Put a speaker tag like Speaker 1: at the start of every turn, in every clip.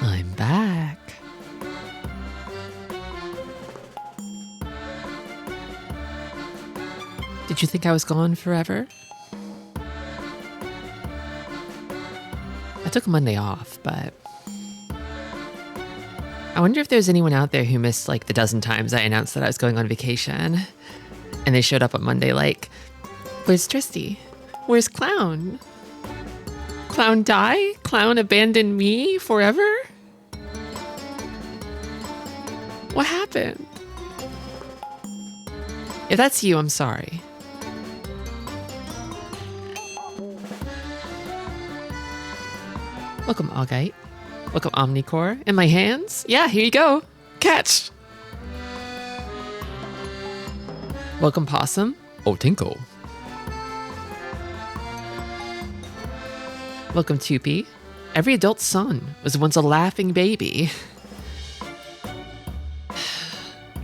Speaker 1: I'm back. Did you think I was gone forever? I took a Monday off, but I wonder if there's anyone out there who missed like the dozen times I announced that I was going on vacation and they showed up on Monday like, where's Tristi? Where's Clown? Clown die? Clown abandoned me forever? What happened? If that's you, I'm sorry. Welcome, Augite. Welcome, Omnicore. In my hands? Yeah, here you go. Catch! Welcome, Possum. Oh, Tinkle. Welcome, Tupi. Every adult son was once a laughing baby.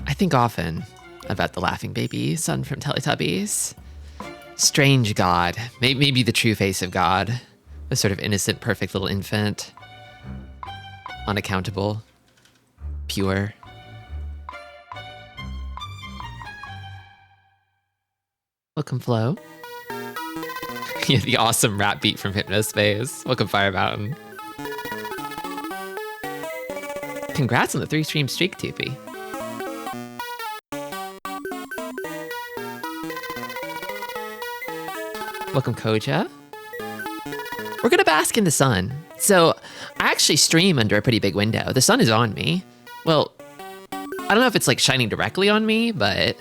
Speaker 1: I think often about the laughing baby son from Teletubbies. Strange God. Maybe the true face of God. A sort of innocent, perfect little infant. Unaccountable. Pure. Welcome, Flo. Yeah, the awesome rap beat from Hypnospace. Welcome, Fire Mountain. Congrats on the 3-stream streak, Tupi. Welcome, Koja. We're gonna bask in the sun. So, I actually stream under a pretty big window. The sun is on me. Well, I don't know if it's like shining directly on me, but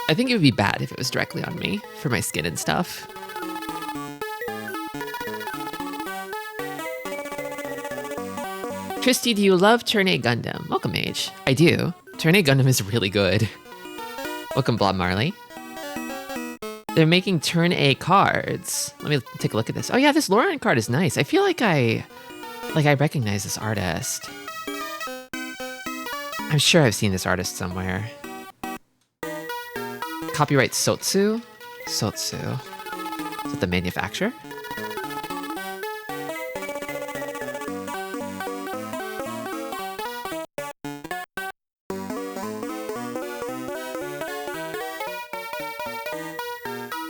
Speaker 1: I think it would be bad if it was directly on me for my skin and stuff. Tristi, do you love Turn A Gundam? Welcome, Mage. I do. Turn A Gundam is really good. Welcome, Blob Marley. They're making Turn A cards. Let me take a look at this. Oh yeah, this Lauren card is nice. I feel like I recognize this artist. I'm sure I've seen this artist somewhere. Copyright Sotsu? Sotsu. Is it the manufacturer?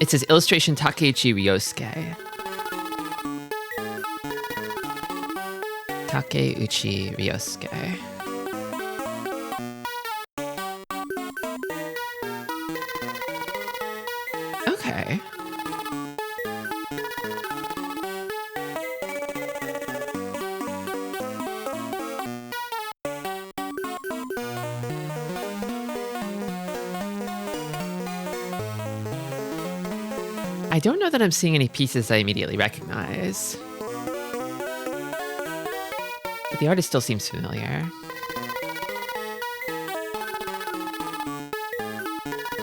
Speaker 1: It says illustration Takeichi Ryosuke. Takeuchi Ryosuke. Okay. I don't know that I'm seeing any pieces I immediately recognize. But the artist still seems familiar.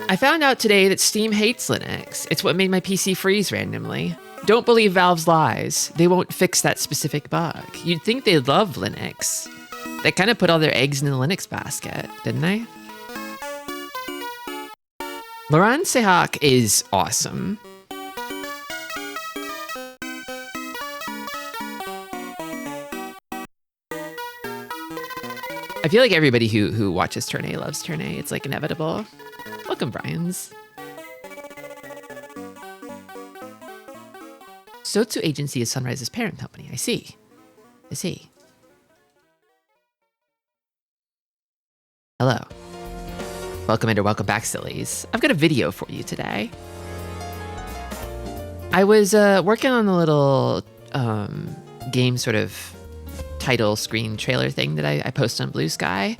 Speaker 1: I found out today that Steam hates Linux. It's what made my PC freeze randomly. Don't believe Valve's lies. They won't fix that specific bug. You'd think they'd love Linux. They kind of put all their eggs in the Linux basket, didn't they? Laurent Sehak is awesome. I feel like everybody who watches Turn A loves Turn A. It's like inevitable. Welcome, Brian's. Sotsu Agency is Sunrise's parent company. I see. Hello. Welcome and welcome back, sillies. I've got a video for you today. I was working on a little game sort of title screen trailer thing that I post on Blue Sky.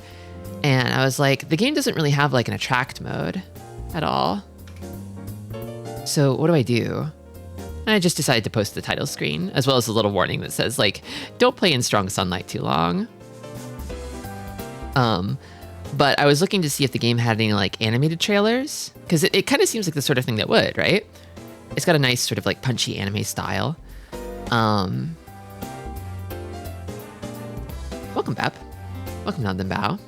Speaker 1: And I was like, the game doesn't really have like an attract mode at all. So what do I do? And I just decided to post the title screen as well as a little warning that says like, don't play in strong sunlight too long. But I was looking to see if the game had any like animated trailers, because it kind of seems like the sort of thing that would, right? It's got a nice sort of like punchy anime style. Welcome, Bep. Welcome, Nandan Bao.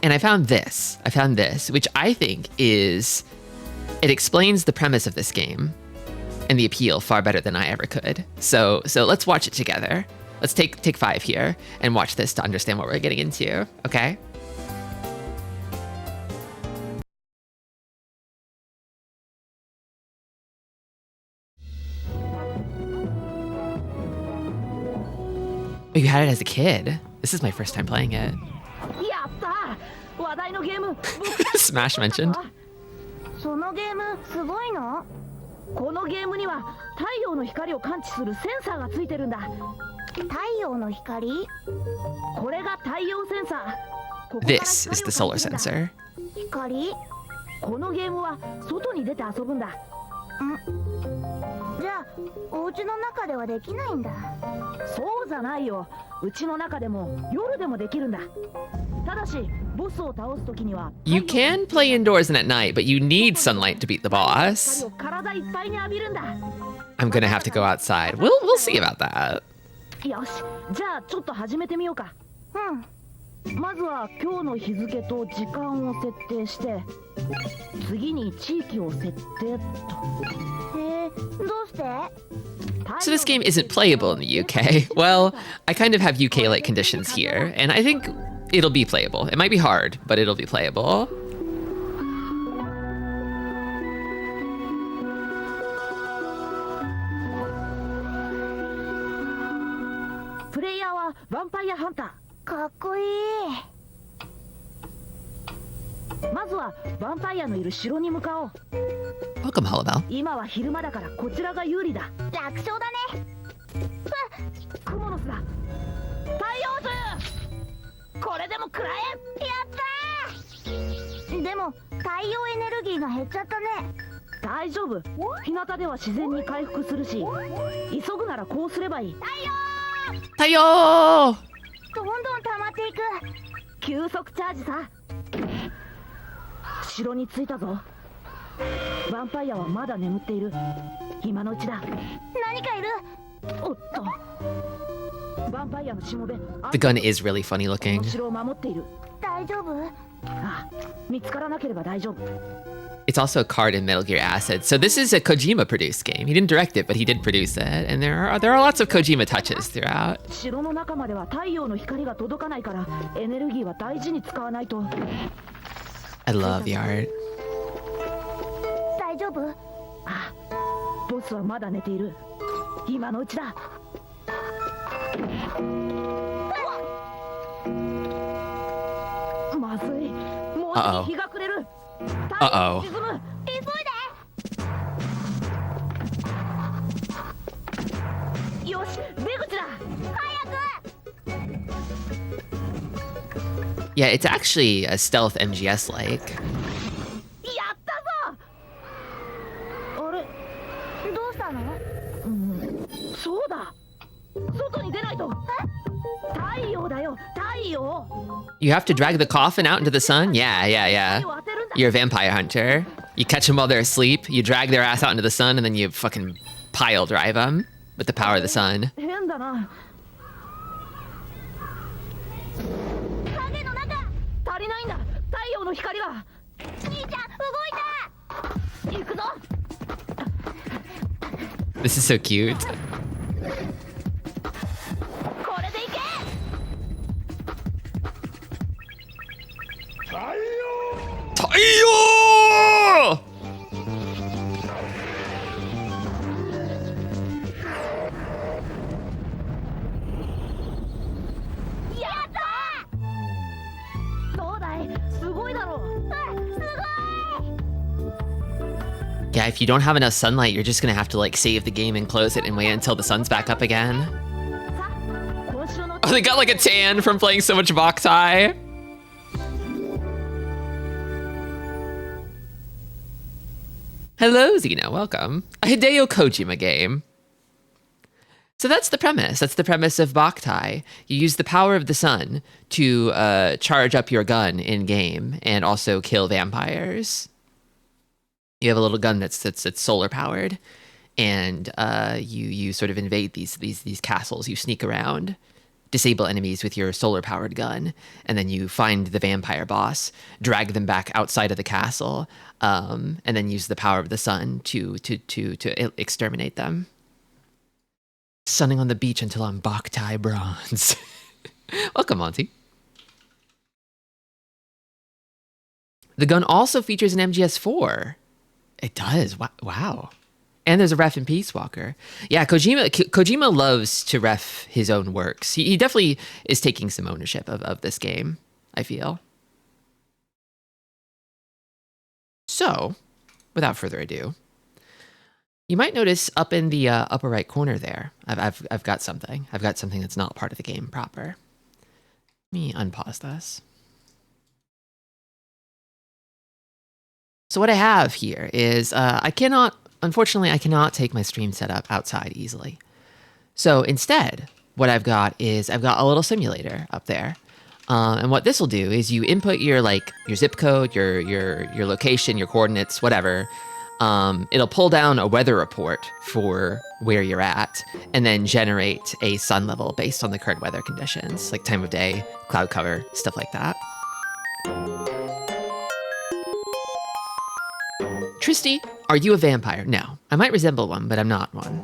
Speaker 1: And I found this, which I think is, it explains the premise of this game and the appeal far better than I ever could. So let's watch it together. Let's take 5 here and watch this to understand what we're getting into, okay? Oh, you had it as a kid? This is my first time playing it. Smash mentioned.
Speaker 2: そのゲームすごいの？このゲームには太陽の光を感知するセンサーがついてるんだ。太陽の光？これが太陽センサー。
Speaker 1: This is the solar sensor.
Speaker 2: 光？このゲームは外に出て遊ぶんだ。じゃあお家の中ではできないんだ。そうじゃないよ。うちの中でも夜でもできるんだ。ただし
Speaker 1: You can play indoors and at night, but you need sunlight to beat the boss. I'm gonna have to go outside. We'll see about that.
Speaker 2: よし、じゃあちょっと始めてみようか。まずは今日の日付と時間を設定して、次に地域を設定と。どうして？
Speaker 1: So this game isn't playable in the UK. Well, I kind of have UK-like conditions here, and I think it'll be playable. It might be hard, but it'll be playable.
Speaker 2: Player はヴァンパイアハンター。かっこいい。まずはヴァンパイアのいる城に向かおう。
Speaker 1: Welcome, Hollowell.
Speaker 2: 今は昼間だからこちらが有利だ。楽勝だね。クモの巣だ。太陽図。これでも食らえ。やったー。でも太陽エネルギーが減っちゃったね。大丈夫。日向では自然に回復するし、急ぐならこうすればいい。
Speaker 1: 太陽。
Speaker 2: どんどん溜まっていく。急速チャージさ。城に着いたぞ。ヴァンパイアはまだ眠っている。今のうちだ。何かいる。おっと。ヴァンパイアのしもべ。
Speaker 1: The gun is really funny looking.
Speaker 2: 城を守っている。大丈夫？あ、見つからなければ大丈夫。
Speaker 1: It's also a card in Metal Gear Acid. So this is a Kojima produced game. He didn't direct it, but he did produce it. And there are lots of Kojima touches throughout.
Speaker 2: 城の中までは太陽の光が届かないから、エネルギーは大事に使わないと。
Speaker 1: I love the art.
Speaker 2: 夫？あ、ボスはまだ寝ている。今のうちだ。まずい。もうすぐ日が暮れる。太陽が沈む。急いで。よし、出口だ。早く。
Speaker 1: Yeah, it's actually a stealth MGS-like.
Speaker 2: やったぞ。あれ、どうしたの？そうだ。外に出ないと。太陽だよ、太陽。
Speaker 1: You have to drag the coffin out into the sun? Yeah. You're a vampire hunter. You catch them while they're asleep, you drag their ass out into the sun, and then you fucking pile drive them with the power of the sun.
Speaker 2: 変だな。影の中。足りないんだ。太陽の光が。兄ちゃん、動いた。行くぞ。
Speaker 1: This is so cute.
Speaker 2: これでいけ。
Speaker 1: 太陽！
Speaker 2: やった。どうだい？すごいだろう。すごい。
Speaker 1: Yeah, if you don't have enough sunlight, you're just gonna have to like save the game and close it and wait until the sun's back up again. Oh, they got like a tan from playing so much Boktai. Hello, Xena, welcome. A Hideo Kojima game. So that's the premise. That's the premise of Boktai. You use the power of the sun to charge up your gun in game and also kill vampires. You have a little gun that's solar powered, and you sort of invade these castles. You sneak around, disable enemies with your solar powered gun, and then you find the vampire boss, drag them back outside of the castle, and then use the power of the sun to exterminate them. Sunning on the beach until I'm Boktai bronze. Welcome, Monty. The gun also features an MGS4. It does. Wow. And there's a ref in Peace Walker. Yeah, Kojima loves to ref his own works. He definitely is taking some ownership of this game, I feel. So, without further ado, you might notice up in the upper right corner there, I've got something. I've got something that's not part of the game proper. Let me unpause this. So what I have here is, unfortunately, I cannot take my stream setup outside easily. So instead, what I've got is, I've got a little simulator up there. And what this will do is you input your zip code, your location, your coordinates, whatever. It'll pull down a weather report for where you're at, and then generate a sun level based on the current weather conditions, like time of day, cloud cover, stuff like that. Tristi, are you a vampire? No. I might resemble one, but I'm not one.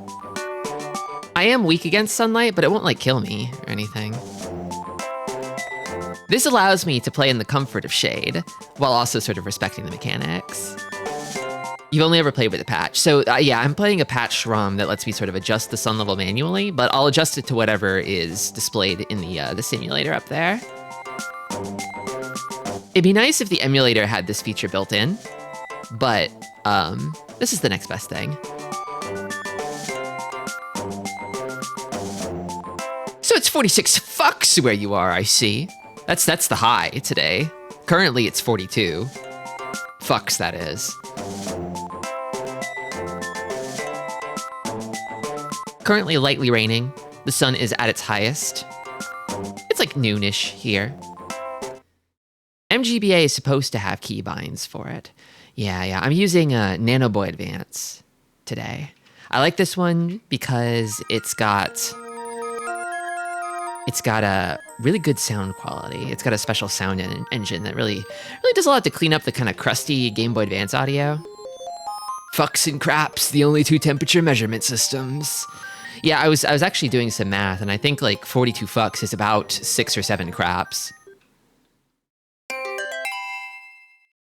Speaker 1: I am weak against sunlight, but it won't like kill me or anything. This allows me to play in the comfort of shade, while also sort of respecting the mechanics. You've only ever played with a patch. So yeah, I'm playing a patch ROM that lets me sort of adjust the sun level manually, but I'll adjust it to whatever is displayed in the simulator up there. It'd be nice if the emulator had this feature built in, but this is the next best thing. So it's 46 fucks where you are, I see. That's the high today. Currently it's 42. Fucks, that is. Currently lightly raining. The sun is at its highest. It's like noonish here. MGBA is supposed to have keybinds for it. Yeah, I'm using Nanoboy Advance today. I like this one because it's got a really good sound quality. It's got a special sound engine that really does a lot to clean up the kind of crusty Game Boy Advance audio. Fucks and craps, the only two temperature measurement systems. Yeah, I was actually doing some math, and I think like 42 fucks is about 6 or 7 craps.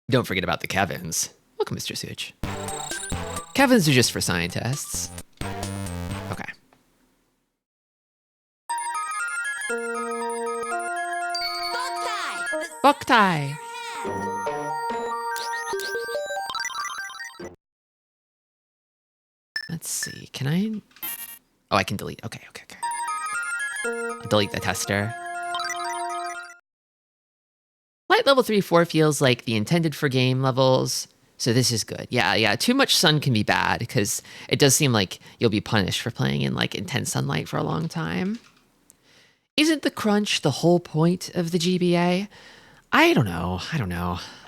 Speaker 1: Don't forget about the Kevins. Welcome, Mr. Such. Kevin's are just for scientists. Okay. Boktai! Let's see, can I? Oh, I can delete. Okay. I'll delete the tester. Light level 3-4 feels like the intended for game levels, so this is good. Yeah, too much sun can be bad, because it does seem like you'll be punished for playing in like intense sunlight for a long time. Isn't the crunch the whole point of the GBA? I don't know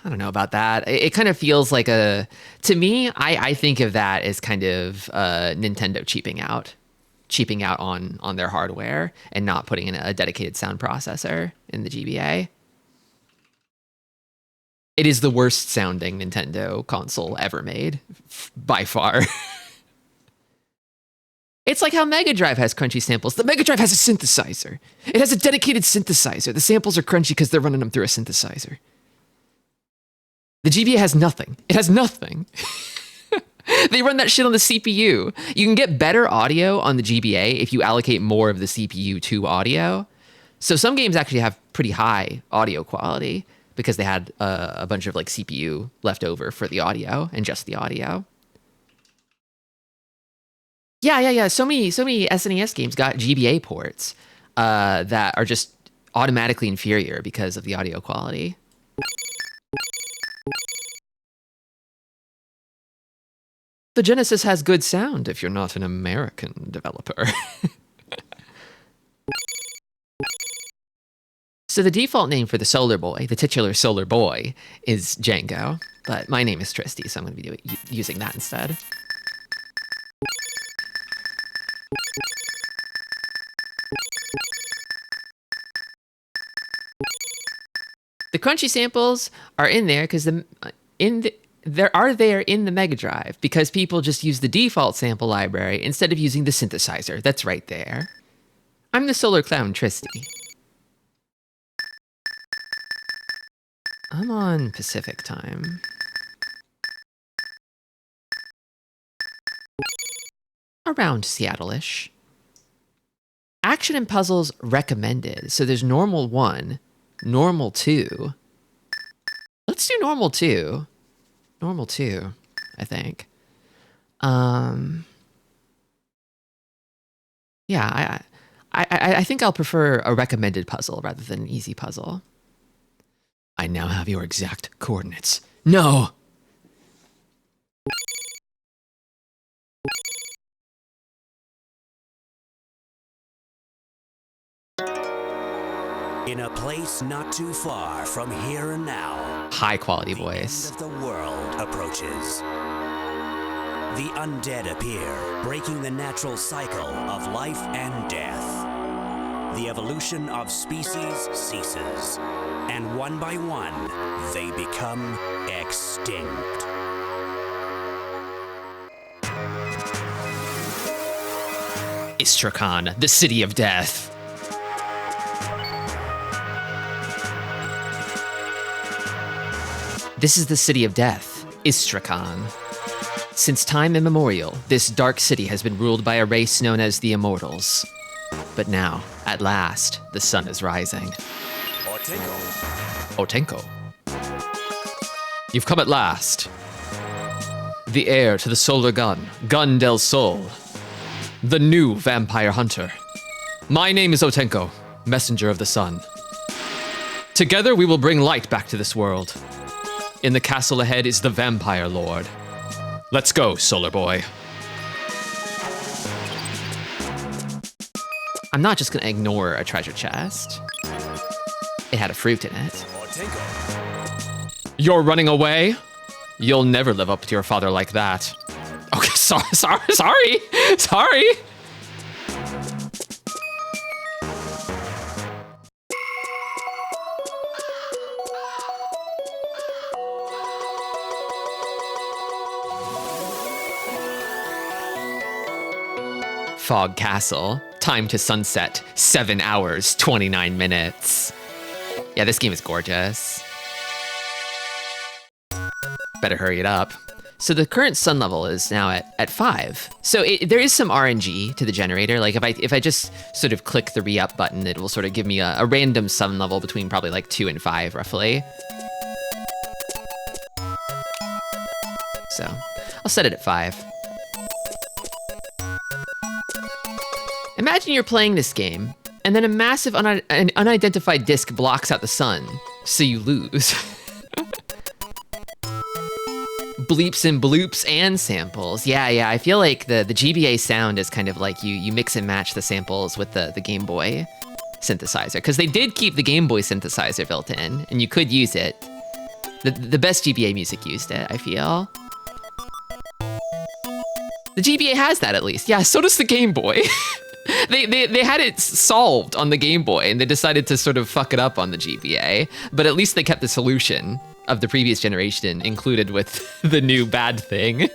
Speaker 1: about that. It kind of feels like to me, I think of that as kind of Nintendo cheaping out on their hardware and not putting in a dedicated sound processor in the GBA. It is the worst sounding Nintendo console ever made, by far. It's like how Mega Drive has crunchy samples. The Mega Drive has a synthesizer. It has a dedicated synthesizer. The samples are crunchy because they're running them through a synthesizer. The GBA has nothing. It has nothing. They run that shit on the CPU. You can get better audio on the GBA if you allocate more of the CPU to audio. So some games actually have pretty high audio quality because they had a bunch of like CPU left over for the audio and just the audio. Yeah. So many SNES games got GBA ports that are just automatically inferior because of the audio quality. The Genesis has good sound if you're not an American developer. So the default name for the Solar Boy, the titular Solar Boy, is Django, but my name is Tristi, so I'm going to be using that instead. The crunchy samples are in there because in the Mega Drive because people just use the default sample library instead of using the synthesizer. That's right there. I'm the Solar Clown Tristi. I'm on Pacific time. Around Seattle-ish. Action and puzzles recommended. So there's normal 1, normal 2. Let's do normal 2. Normal 2, I think. Yeah, I think I'll prefer a recommended puzzle rather than an easy puzzle. I now have your exact coordinates. No!
Speaker 3: In a place not too far from here and now,
Speaker 1: high quality voice.
Speaker 3: The end of the world approaches. The undead appear, breaking the natural cycle of life and death. The evolution of species ceases, and one by one, they become extinct.
Speaker 1: Istrakhan, the city of death. This is the city of death, Istrakhan. Since time immemorial, this dark city has been ruled by a race known as the Immortals. But now, at last, the sun is rising. Otenko. You've come at last. The heir to the solar gun, Gun del Sol. The new vampire hunter. My name is Otenko, messenger of the sun. Together we will bring light back to this world. In the castle ahead is the Vampire Lord. Let's go, Solar Boy. I'm not just gonna ignore a treasure chest. It had a fruit in it. You're running away? You'll never live up to your father like that. Okay, sorry. Fog Castle. Time to sunset. 7 hours, 29 minutes. Yeah, this game is gorgeous. Better hurry it up. So the current sun level is now at 5. So there is some RNG to the generator. Like if I just sort of click the re-up button, it will sort of give me a random sun level between probably like 2 and 5 roughly. So I'll set it at 5. Imagine you're playing this game, and then a massive an unidentified disk blocks out the sun, so you lose. Bleeps and bloops and samples. Yeah, I feel like the GBA sound is kind of like you mix and match the samples with the Game Boy synthesizer, because they did keep the Game Boy synthesizer built in, and you could use it. The best GBA music used it, I feel. The GBA has that at least. Yeah, so does the Game Boy. They had it solved on the Game Boy, and they decided to sort of fuck it up on the GBA, but at least they kept the solution of the previous generation included with the new bad thing.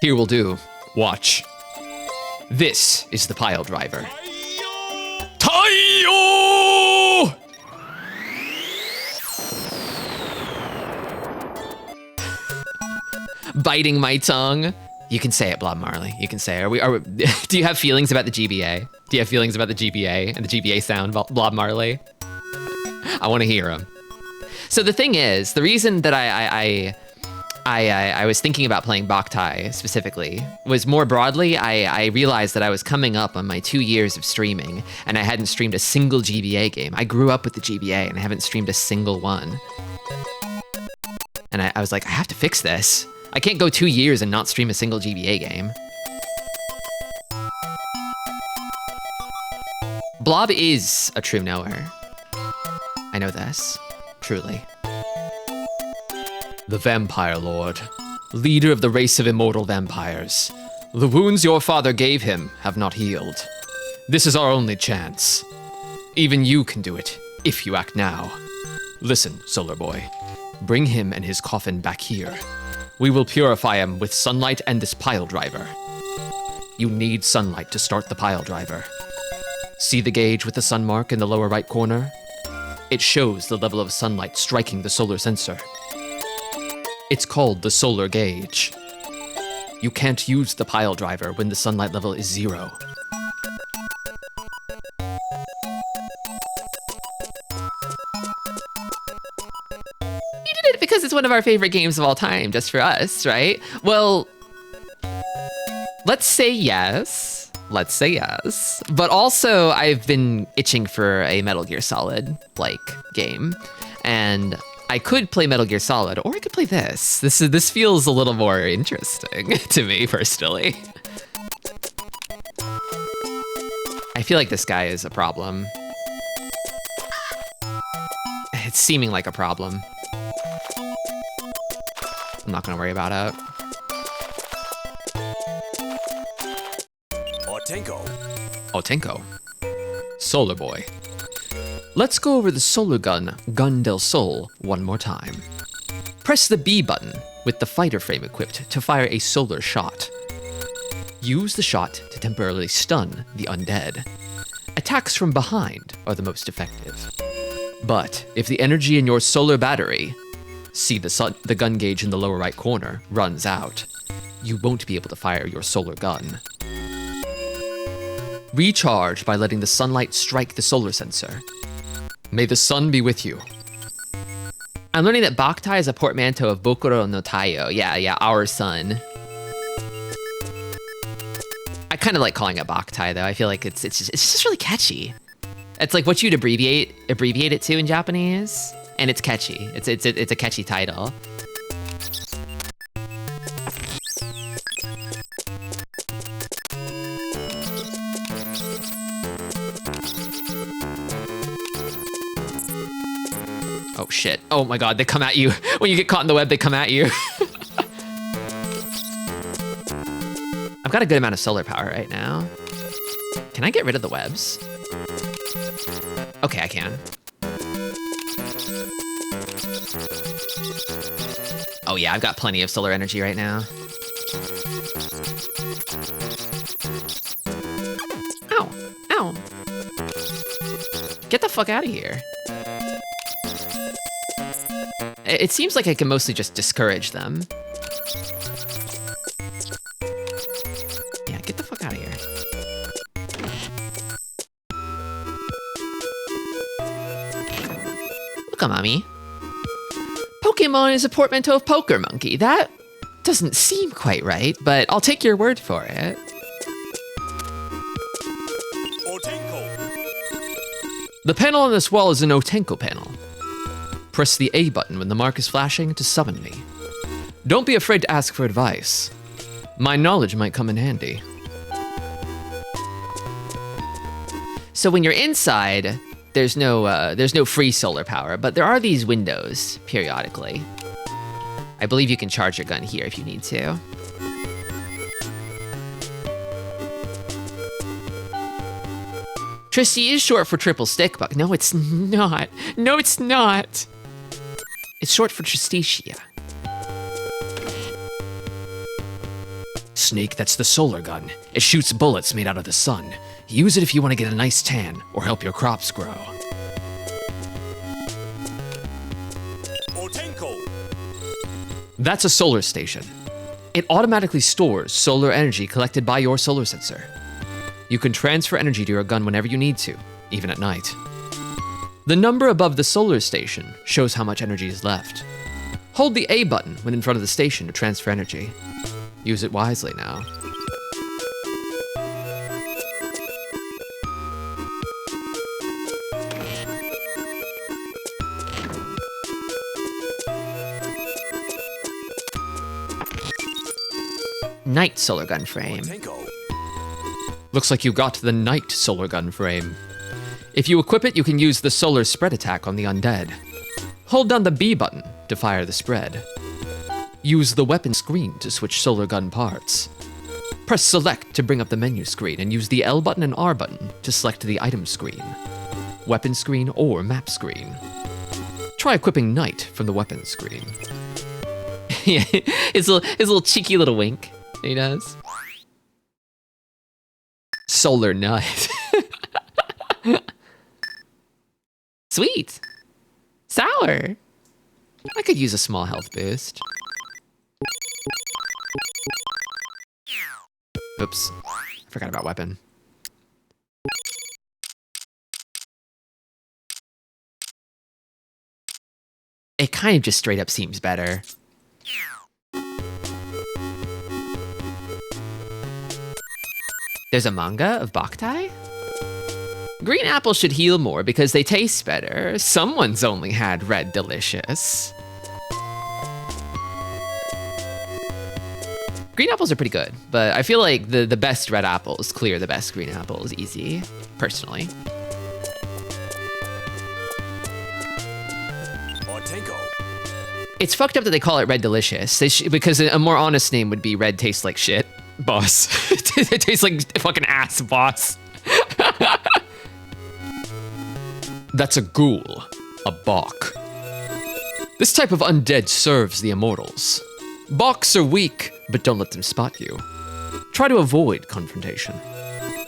Speaker 1: Here will do. Watch. This is the pile driver. Taiyo! Biting my tongue. You can say it, Blob Marley. You can say it. Do you have feelings about the GBA? Do you have feelings about the GBA and the GBA sound, Blob Marley? I want to hear them. So the thing is, the reason that I was thinking about playing Boktai specifically was more broadly, I realized that I was coming up on my 2 years of streaming, and I hadn't streamed a single GBA game. I grew up with the GBA, and I haven't streamed a single one. And I was like, I have to fix this. I can't go 2 years and not stream a single GBA game. Blob is a true knower. I know this, truly. The Vampire Lord, leader of the race of immortal vampires. The wounds your father gave him have not healed. This is our only chance. Even you can do it, if you act now. Listen, Solar Boy. Bring him and his coffin back here. We will purify him with sunlight and this pile driver. You need sunlight to start the pile driver. See the gauge with the sun mark in the lower right corner? It shows the level of sunlight striking the solar sensor. It's called the solar gauge. You can't use the pile driver when the sunlight level is 0. Because it's one of our favorite games of all time, just for us, right? Well, let's say yes. Let's say yes. But also, I've been itching for a Metal Gear Solid-like game. And I could play Metal Gear Solid, or I could play this. This feels a little more interesting to me, personally. I feel like this guy is a problem. It's seeming like a problem. I'm not gonna worry about it. Otenko. Solar Boy. Let's go over the solar gun, Gun del Sol, one more time. Press the B button with the fighter frame equipped to fire a solar shot. Use the shot to temporarily stun the undead. Attacks from behind are the most effective. But if the energy in your solar battery, see the gun gauge in the lower right corner, runs out, you won't be able to fire your solar gun. Recharge by letting the sunlight strike the solar sensor. May the sun be with you. I'm learning that Boktai is a portmanteau of Bokuro no Taiyo. Yeah, our sun. I kind of like calling it Boktai though. I feel like it's just really catchy. It's like what you'd abbreviate it to in Japanese. And it's catchy. It's a catchy title. Oh shit. Oh my god, they come at you. When you get caught in the web, they come at you. I've got a good amount of solar power right now. Can I get rid of the webs? Okay, I can. Oh yeah, I've got plenty of solar energy right now. Ow, ow. Get the fuck out of here. It seems like I can mostly just discourage them. Yeah, get the fuck out of here. Look at mommy. Pokemon is a portmanteau of poker monkey. That doesn't seem quite right, but I'll take your word for it. The panel on this wall is an Otenko panel. Press the A button when the mark is flashing to summon me. Don't be afraid to ask for advice. My knowledge might come in handy. So when you're inside, there's no free solar power, but there are these windows periodically. I believe you can charge your gun here if you need to. Tristi is short for triple stick bug. No, it's not. No, it's not. It's short for Tristitia. Snake, that's the solar gun. It shoots bullets made out of the sun. Use it if you want to get a nice tan or help your crops grow. That's a solar station. It automatically stores solar energy collected by your solar sensor. You can transfer energy to your gun whenever you need to, even at night. The number above the solar station shows how much energy is left. Hold the A button when in front of the station to transfer energy. Use it wisely now. Night solar gun frame. Looks like you got the night solar gun frame. If you equip it, you can use the solar spread attack on the undead. Hold down the B button to fire the spread. Use the weapon screen to switch solar gun parts. Press select to bring up the menu screen and use the L button and R button to select the item screen, weapon screen, or map screen. Try equipping night from the weapon screen. Yeah, his little cheeky little wink he does. Solar nut. Sweet. Sour. I could use a small health boost. Oops. Forgot about weapon. It kind of just straight up seems better. There's a manga of Boktai? Green apples should heal more because they taste better. Someone's only had red delicious. Green apples are pretty good, but I feel like the best red apples clear the best green apples easy, personally. It's fucked up that they call it red delicious, because a more honest name would be red tastes like shit, boss. It tastes like fucking ass, boss. That's a ghoul, a bok. This type of undead serves the immortals. Boks are weak, but don't let them spot you. Try to avoid confrontation.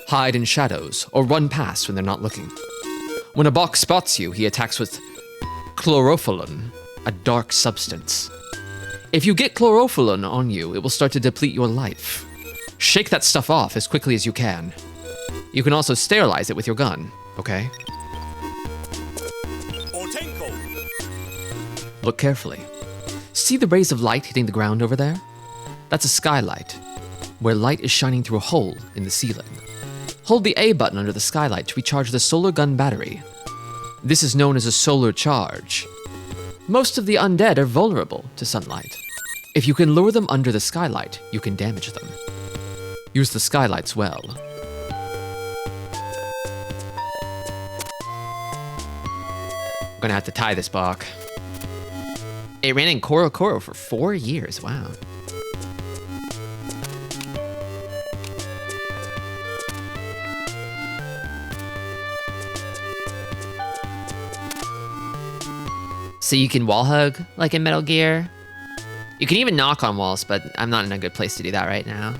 Speaker 1: Hide in shadows or run past when they're not looking. When a bok spots you, he attacks with chlorophyllin, a dark substance. If you get chlorophyllin on you, it will start to deplete your life. Shake that stuff off as quickly as you can. You can also sterilize it with your gun, okay? Look carefully. See the rays of light hitting the ground over there? That's a skylight, where light is shining through a hole in the ceiling. Hold the A button under the skylight to recharge the solar gun battery. This is known as a solar charge. Most of the undead are vulnerable to sunlight. If you can lure them under the skylight, you can damage them. Use the skylights well. I'm gonna have to tie this bok. It ran in Koro Koro for 4 years, wow. So you can wall hug, like in Metal Gear. You can even knock on walls, but I'm not in a good place to do that right now.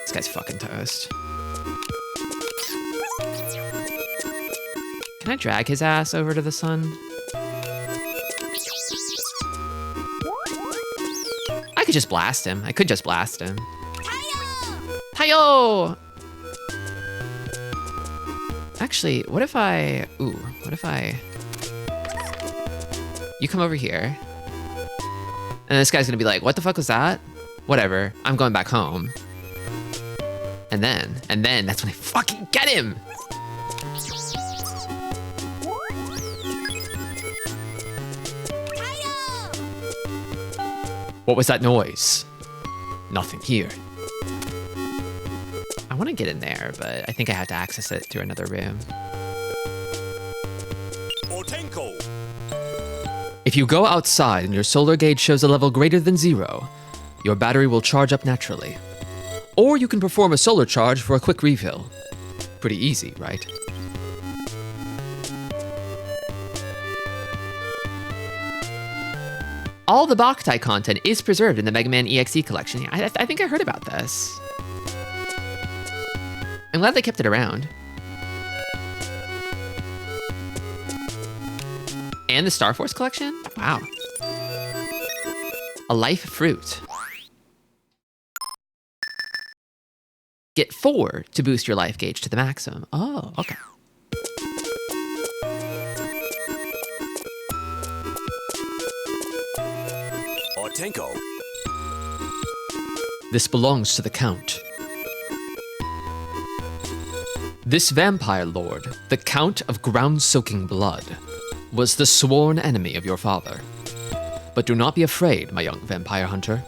Speaker 1: This guy's fucking toast. Can I drag his ass over to the sun? I could just blast him. I could just blast him. Tayo! Actually, what if I... Ooh, what if I... You come over here. And this guy's gonna be like, what the fuck was that? Whatever, I'm going back home. And then that's when I fucking get him! What was that noise? Nothing here. I want to get in there, but I think I have to access it through another room.
Speaker 3: Otenko.
Speaker 1: If you go outside and your solar gauge shows a level greater than 0, your battery will charge up naturally. Or you can perform a solar charge for a quick refill. Pretty easy, right? All the Boktai content is preserved in the Mega Man EXE collection. I think I heard about this. I'm glad they kept it around. And the Star Force collection? Wow. A life fruit. Get 4 to boost your life gauge to the maximum. Oh, okay.
Speaker 3: Otenko.
Speaker 1: This belongs to the Count. This vampire lord, the Count of Ground-Soaking Blood, was the sworn enemy of your father. But do not be afraid, my young vampire hunter.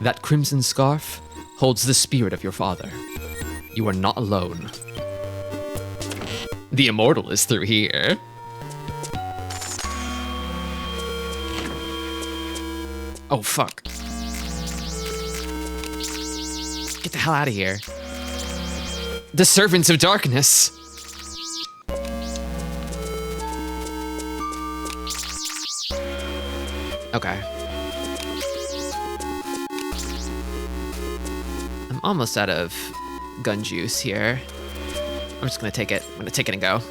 Speaker 1: That crimson scarf holds the spirit of your father. You are not alone. The immortal is through here. Oh, fuck. Get the hell out of here. The servants of darkness. Okay. I'm almost out of gun juice here. I'm just gonna take it. I'm gonna take it and go.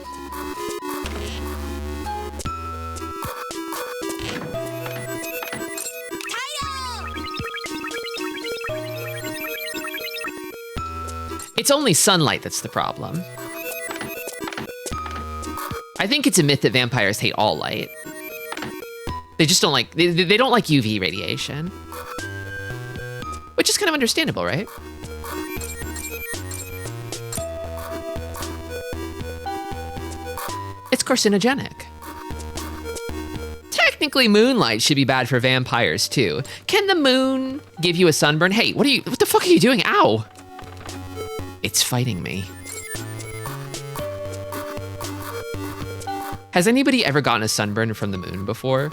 Speaker 1: It's only sunlight that's the problem. I think it's a myth that vampires hate all light. They just don't like, they don't like UV radiation. Which is kind of understandable, right? It's carcinogenic. Technically, moonlight should be bad for vampires too. Can the moon give you a sunburn? Hey, what the fuck are you doing? Ow! It's fighting me. Has anybody ever gotten a sunburn from the moon before?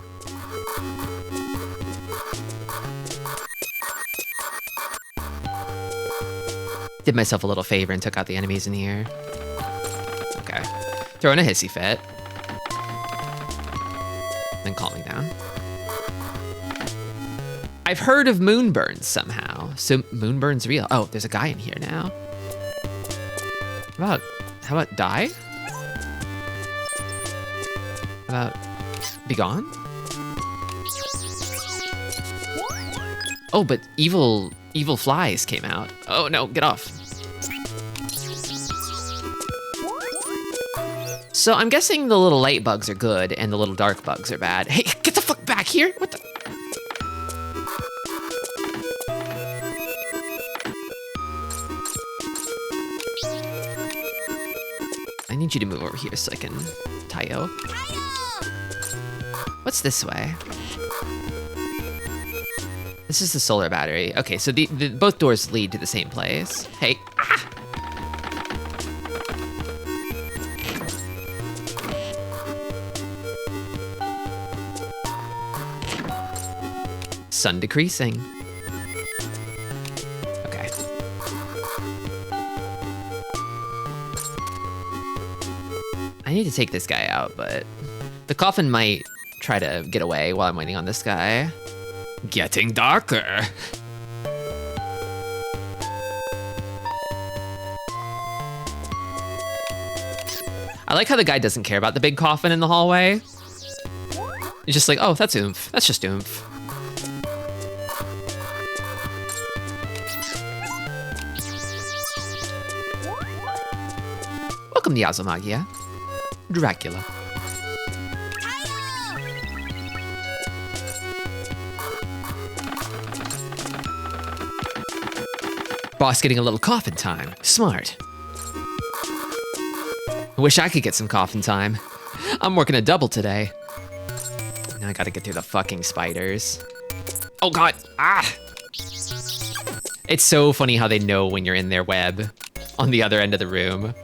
Speaker 1: Did myself a little favor and took out the enemies in here. Okay. Throwing a hissy fit. Then calming down. I've heard of moonburns somehow. So moonburn's real. Oh, there's a guy in here now. How about die? How about be gone? Oh, but evil flies came out. Oh no, get off. So I'm guessing the little light bugs are good and the little dark bugs are bad. Hey, get the fuck back here! What the? I need you to move over here so I can Tayo. What's this way? This is the solar battery. Okay, so both doors lead to the same place. Hey, ah! Sun decreasing. Okay. I need to take this guy out, but the coffin might try to get away while I'm waiting on this guy. Getting darker. I like how the guy doesn't care about the big coffin in the hallway. He's just like, oh, that's oomph. That's just oomph. Welcome to Yazumagia. Dracula. Boss getting a little coffin time. Smart. Wish I could get some coffin time. I'm working a double today. Now I gotta get through the fucking spiders. Oh god! Ah! It's so funny how they know when you're in their web on the other end of the room.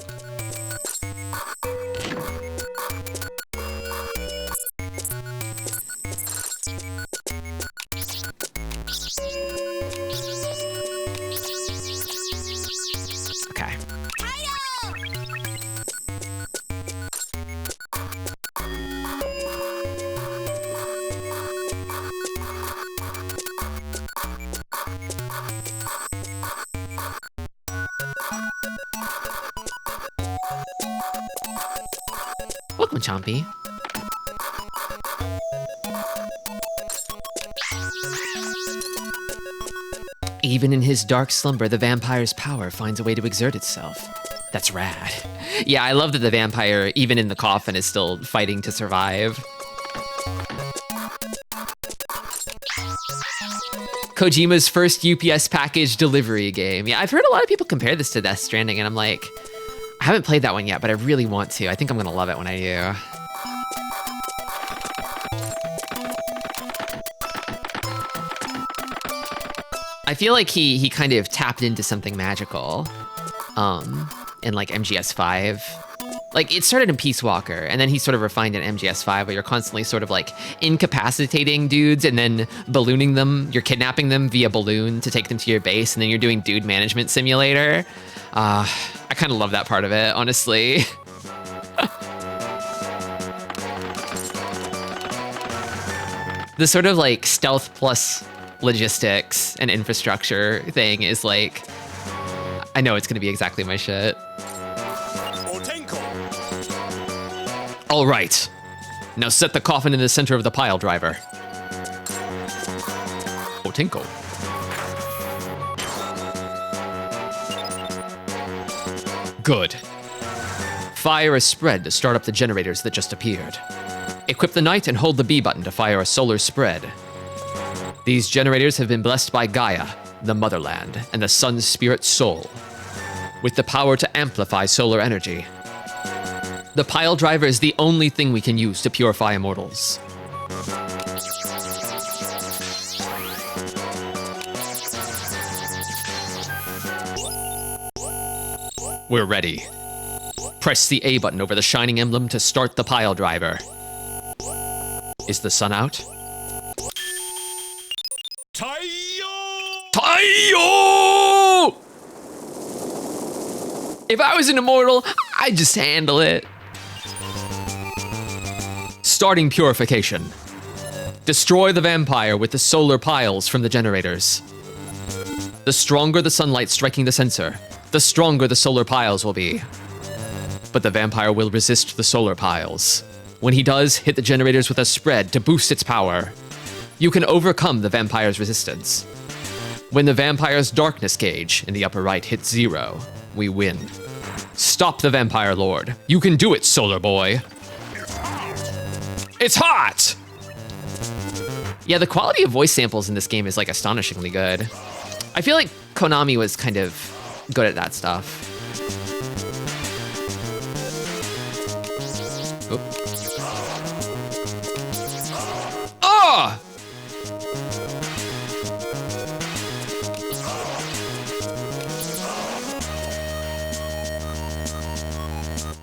Speaker 1: Okay. Welcome, Chompy. Even in his dark slumber, the vampire's power finds a way to exert itself. That's rad. Yeah, I love that the vampire, even in the coffin, is still fighting to survive. Kojima's first UPS package delivery game. Yeah, I've heard a lot of people compare this to Death Stranding, and I'm like, I haven't played that one yet, but I really want to. I think I'm gonna love it when I do. I feel like he kind of tapped into something magical in like MGS5. Like it started in Peace Walker and then he sort of refined in MGS5 where you're constantly sort of like incapacitating dudes and then ballooning them. You're kidnapping them via balloon to take them to your base and then you're doing dude management simulator. I kind of love that part of it, honestly. The sort of like stealth plus logistics and infrastructure thing is like, I know it's gonna be exactly my shit. All right, now set the coffin in the center of the pile driver. Otinko. Good. Fire a spread to start up the generators that just appeared. Equip the knight and hold the B button to fire a solar spread. These generators have been blessed by Gaia, the motherland, and the sun's spirit soul, with the power to amplify solar energy. The pile driver is the only thing we can use to purify immortals. We're ready. Press the A button over the shining emblem to start the pile driver. Is the sun out? Taiyo! If I was an immortal, I'd just handle it. Starting purification. Destroy the vampire with the solar piles from the generators. The stronger the sunlight striking the sensor, the stronger the solar piles will be. But the vampire will resist the solar piles. When he does, hit the generators with a spread to boost its power. You can overcome the vampire's resistance. When the vampire's darkness gauge in the upper right hits 0, we win. Stop the vampire lord. You can do it, solar boy. It's hot! Yeah, the quality of voice samples in this game is like astonishingly good. I feel like Konami was kind of good at that stuff. Oop. Oh!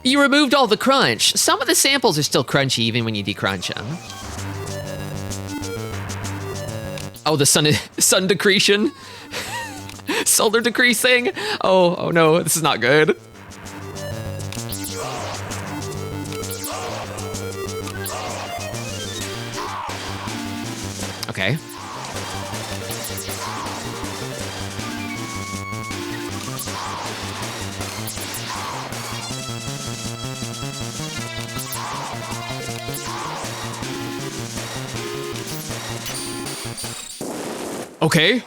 Speaker 1: You removed all the crunch. Some of the samples are still crunchy even when you decrunch them. Oh, the sun decretion. Solar decreasing. Oh no, this is not good. Okay. Okay.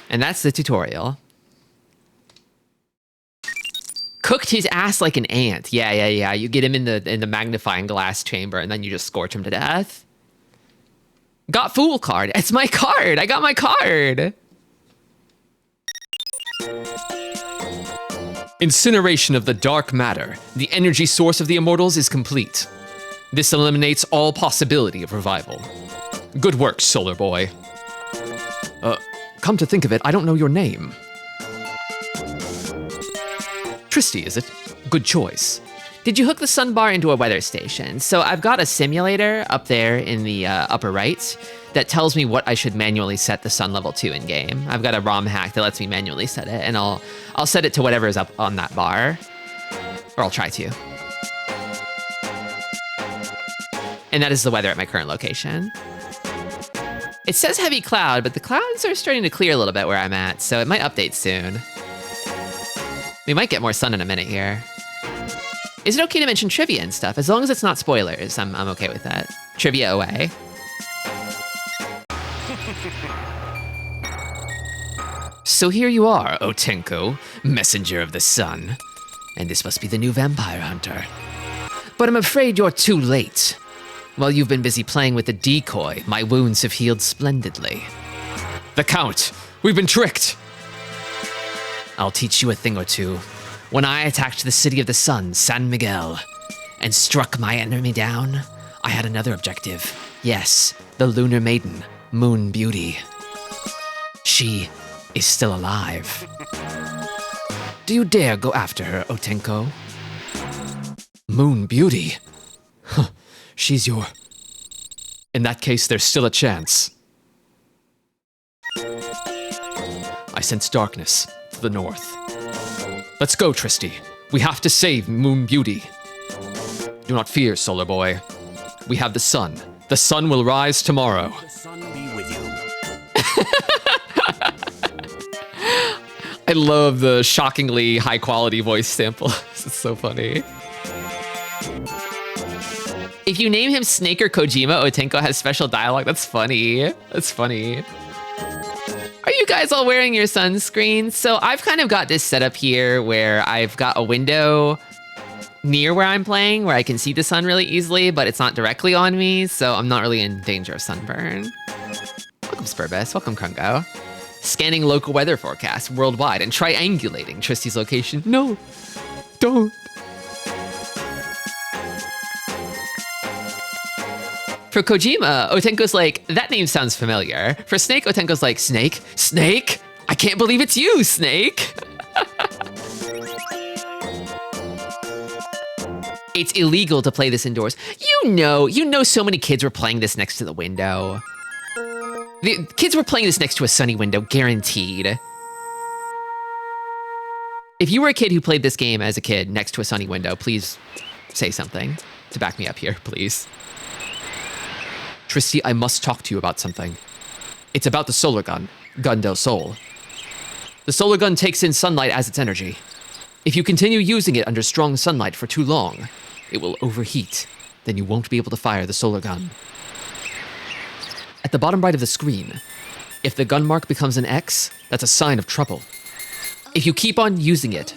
Speaker 1: And that's the tutorial. Cooked his ass like an ant. Yeah. You get him in the magnifying glass chamber and then you just scorch him to death. Got fool card. It's my card. I got my card. Incineration of the dark matter. The energy source of the immortals is complete. This eliminates all possibility of revival. Good work, Solar Boy. Come to think of it, I don't know your name. Tristi, is it? Good choice. Did you hook the sun bar into a weather station? So I've got a simulator up there in the upper right that tells me what I should manually set the sun level to in game. I've got a ROM hack that lets me manually set it, and I'll set it to whatever is up on that bar, or I'll try to. And that is the weather at my current location. It says heavy cloud, but the clouds are starting to clear a little bit where I'm at, so it might update soon. We might get more sun in a minute here. Is it okay to mention trivia and stuff? As long as it's not spoilers, I'm okay with that. Trivia away. So here you are, Otenko, messenger of the sun. And this must be the new vampire hunter. But I'm afraid you're too late. While you've been busy playing with the decoy, my wounds have healed splendidly. The Count, we've been tricked. I'll teach you a thing or two. When I attacked the city of the sun, San Miguel, and struck my enemy down, I had another objective. Yes, the Lunar Maiden, Moon Beauty. She is still alive. Do you dare go after her, Otenko? Moon Beauty? Huh, she's your... In that case, there's still a chance. I sense darkness to the north. Let's go, Tristi. We have to save Moon Beauty. Do not fear, Solar Boy. We have the sun. The sun will rise tomorrow.
Speaker 3: The sun be with you.
Speaker 1: I love the shockingly high-quality voice sample. This is so funny. If you name him Snake or Kojima, Otenko has special dialogue. That's funny. That's funny. Are you guys all wearing your sunscreen? So I've kind of got this set up here where I've got a window near where I'm playing where I can see the sun really easily, but it's not directly on me, so I'm not really in danger of sunburn. Welcome, Spurbus. Welcome, Krungo. Scanning local weather forecasts worldwide and triangulating Tristi's location. No, don't. For Kojima, Otenko's like, that name sounds familiar. For Snake, Otenko's like, Snake? Snake? I can't believe it's you, Snake! It's illegal to play this indoors. You know so many kids were playing this next to the window. The kids were playing this next to a sunny window, guaranteed. If you were a kid who played this game as a kid next to a sunny window, please say something to back me up here, please. Tristi, I must talk to you about something. It's about the solar gun, Gun del Sol. The solar gun takes in sunlight as its energy. If you continue using it under strong sunlight for too long, it will overheat. Then you won't be able to fire the solar gun. At the bottom right of the screen, if the gun mark becomes an X, that's a sign of trouble. If you keep on using it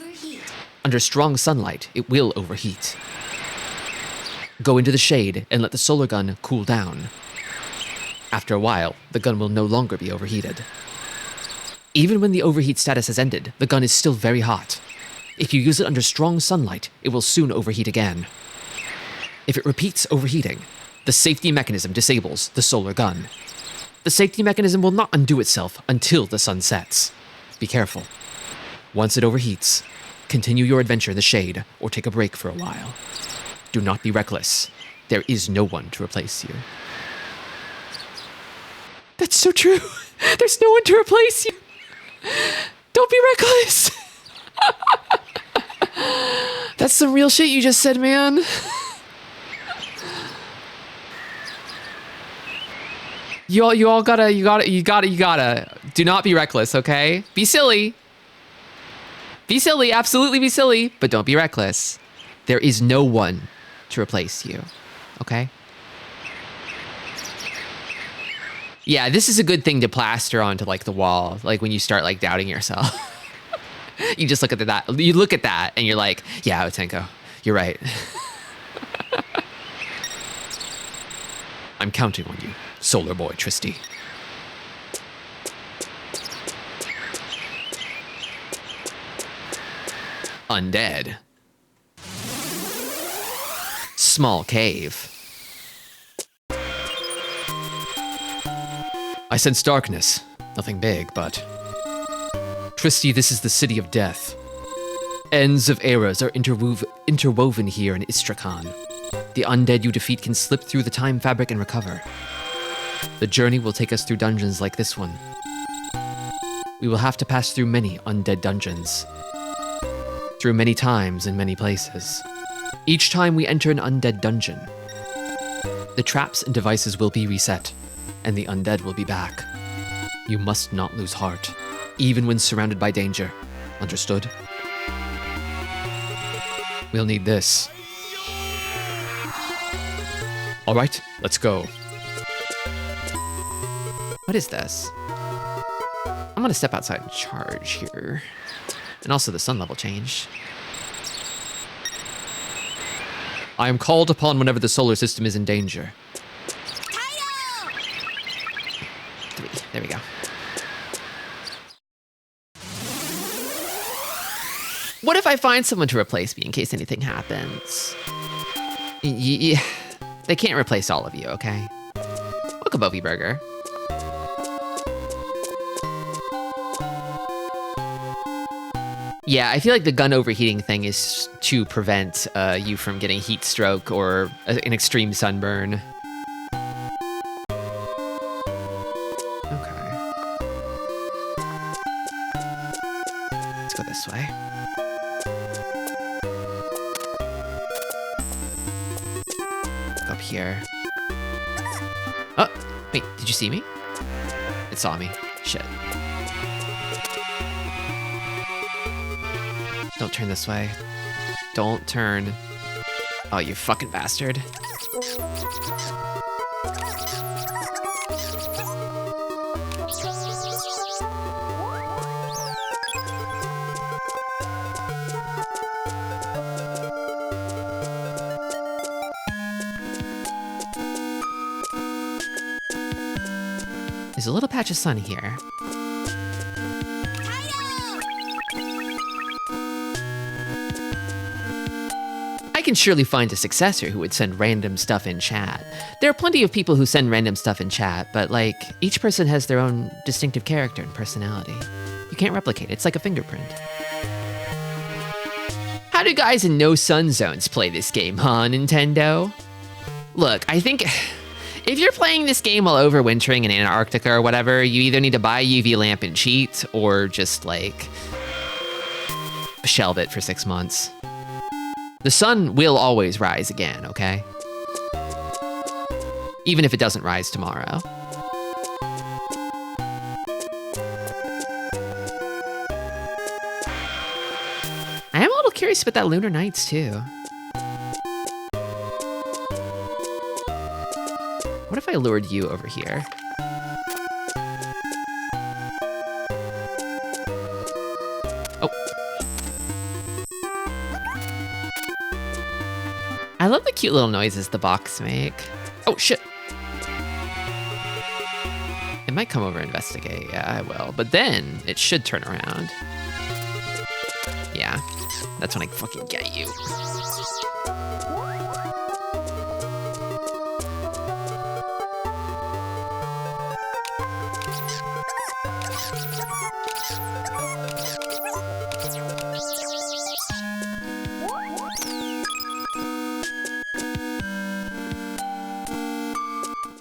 Speaker 1: under strong sunlight, it will overheat. Go into the shade and let the solar gun cool down. After a while, the gun will no longer be overheated. Even when the overheat status has ended, the gun is still very hot. If you use it under strong sunlight, it will soon overheat again. If it repeats overheating, the safety mechanism disables the solar gun. The safety mechanism will not undo itself until the sun sets. Be careful. Once it overheats, continue your adventure in the shade or take a break for a while. Do not be reckless. There is no one to replace you. That's so true. There's no one to replace you. Don't be reckless. That's some real shit you just said, man. You all gotta. Do not be reckless, okay? Be silly. Be silly, absolutely be silly, but don't be reckless. There is no one to replace you, okay? Yeah, this is a good thing to plaster onto like the wall, like when you start like doubting yourself. You just look at that and you're like, yeah, Otenko, you're right. I'm counting on you, Solar Boy Tristi. Undead. Small cave. I sense darkness. Nothing big, but... Tristi, this is the city of death. Ends of eras are interwoven here in Istrakhan. The undead you defeat can slip through the time fabric and recover. The journey will take us through dungeons like this one. We will have to pass through many undead dungeons. Through many times and many places. Each time we enter an undead dungeon, the traps and devices will be reset, and the undead will be back. You must not lose heart, even when surrounded by danger. Understood? We'll need this. All right, let's go. What is this? I'm gonna step outside and charge here. And also the sun level changed. I am called upon whenever the solar system is in danger. 3, there we go. What if I find someone to replace me in case anything happens? They can't replace all of you, okay? Welcome, Bovie Burger. Yeah, I feel like the gun overheating thing is to prevent you from getting heat stroke or an extreme sunburn. Okay. Let's go this way. Up here. Oh, wait, did you see me? It saw me. Shit. Don't turn this way. Don't turn. Oh, you fucking bastard. There's a little patch of sun here. I can surely find a successor who would send random stuff in chat. There are plenty of people who send random stuff in chat, but like, each person has their own distinctive character and personality. You can't replicate it, it's like a fingerprint. How do guys in no sun zones play this game, huh, Nintendo? Look, I think if you're playing this game while overwintering in Antarctica or whatever, you either need to buy a UV lamp and cheat, or just like, shelve it for 6 months. The sun will always rise again, okay? Even if it doesn't rise tomorrow. I am a little curious about that Lunar Nights too. What if I lured you over here? Oh. I love the cute little noises the box make. Oh, shit. It might come over and investigate. Yeah, I will. But then it should turn around. Yeah, that's when I fucking get you.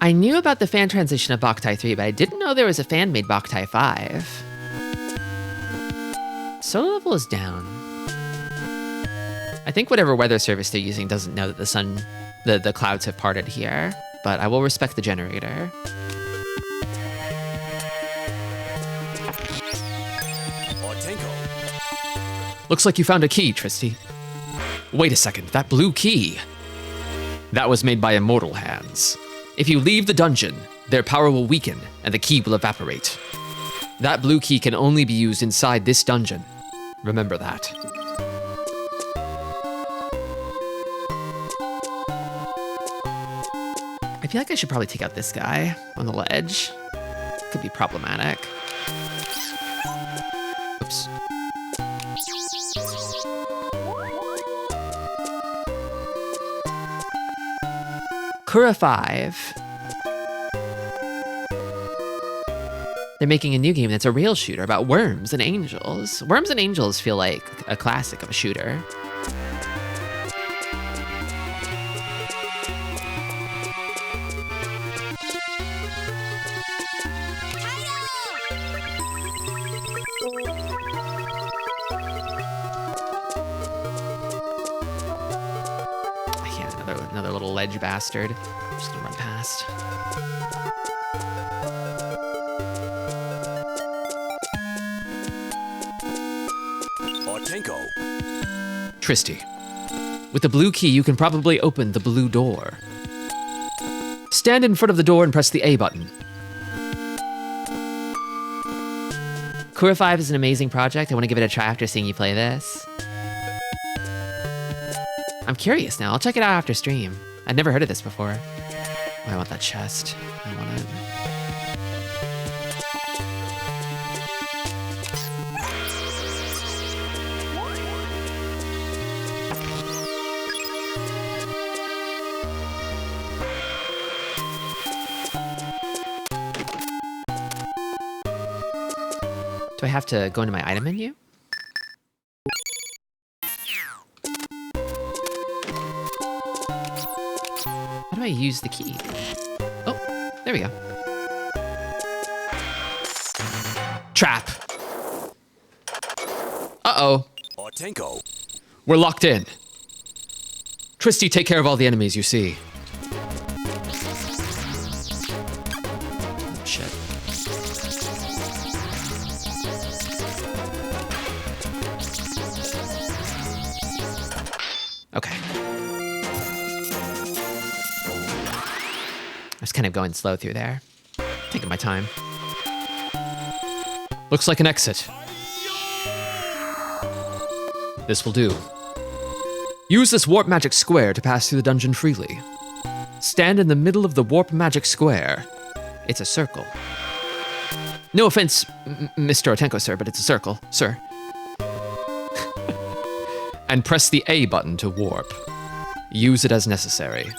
Speaker 1: I knew about the fan transition of Boktai 3, but I didn't know there was a fan-made Boktai 5. Solar level is down. I think whatever weather service they're using doesn't know that the clouds have parted here, but I will respect the generator. Looks like you found a key, Tristi. Wait a second, that blue key. That was made by immortal hands. If you leave the dungeon, their power will weaken and the key will evaporate. That blue key can only be used inside this dungeon. Remember that. I feel like I should probably take out this guy on the ledge. Could be problematic. Oops. Kura 5. They're making a new game that's a rail shooter about worms and angels. Worms and angels feel like a classic of a shooter. Yeah, another little ledge bastard. I'm just gonna run past. Tristi. With the blue key, you can probably open the blue door. Stand in front of the door and press the A button. Kura 5 is an amazing project. I want to give it a try after seeing you play this. I'm curious now. I'll check it out after stream. I'd never heard of this before. Oh, I want that chest. I want it. Do I have to go into my item menu? How do I use the key? Oh, there we go. Trap. Uh-oh. We're locked in. Tristi, take care of all the enemies you see. Shit. Okay. I was kind of going slow through there. Taking my time. Looks like an exit. This will do. Use this warp magic square to pass through the dungeon freely. Stand in the middle of the warp magic square. It's a circle. No offense, Mr. Otenko, sir, but it's a circle, sir. And press the A button to warp. Use it as necessary.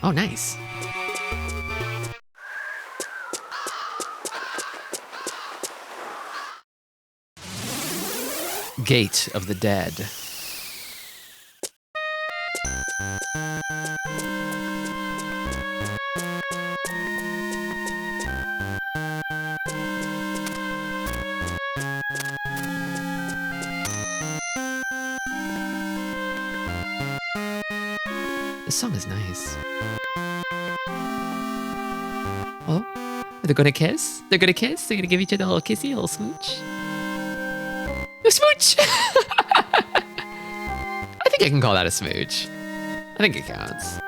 Speaker 1: Oh, nice. Gate of the Dead. This song is nice. Oh, they're gonna kiss? They're gonna kiss? They're gonna give each other a little kissy, a little smooch? A smooch! I think I can call that a smooch. I think it counts.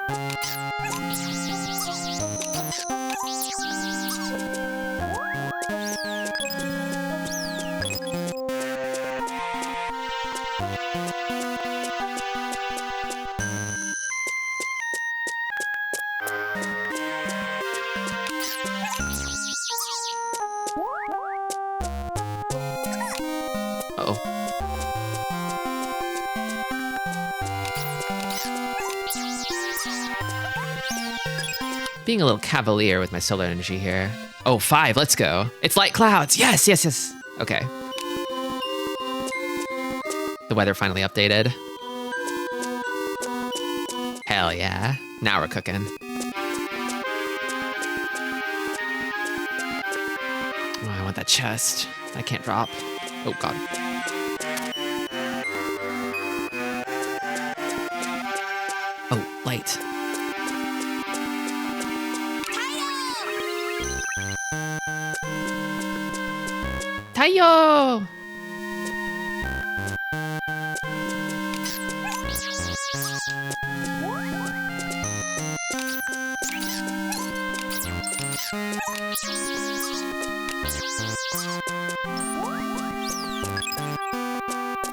Speaker 1: Being a little cavalier with my solar energy here. Oh, 5, let's go. It's light clouds. Yes, yes, yes. Okay. The weather finally updated. Hell yeah. Now we're cooking. Oh, I want that chest. I can't drop. Oh, God. Oh, light. Taiyo!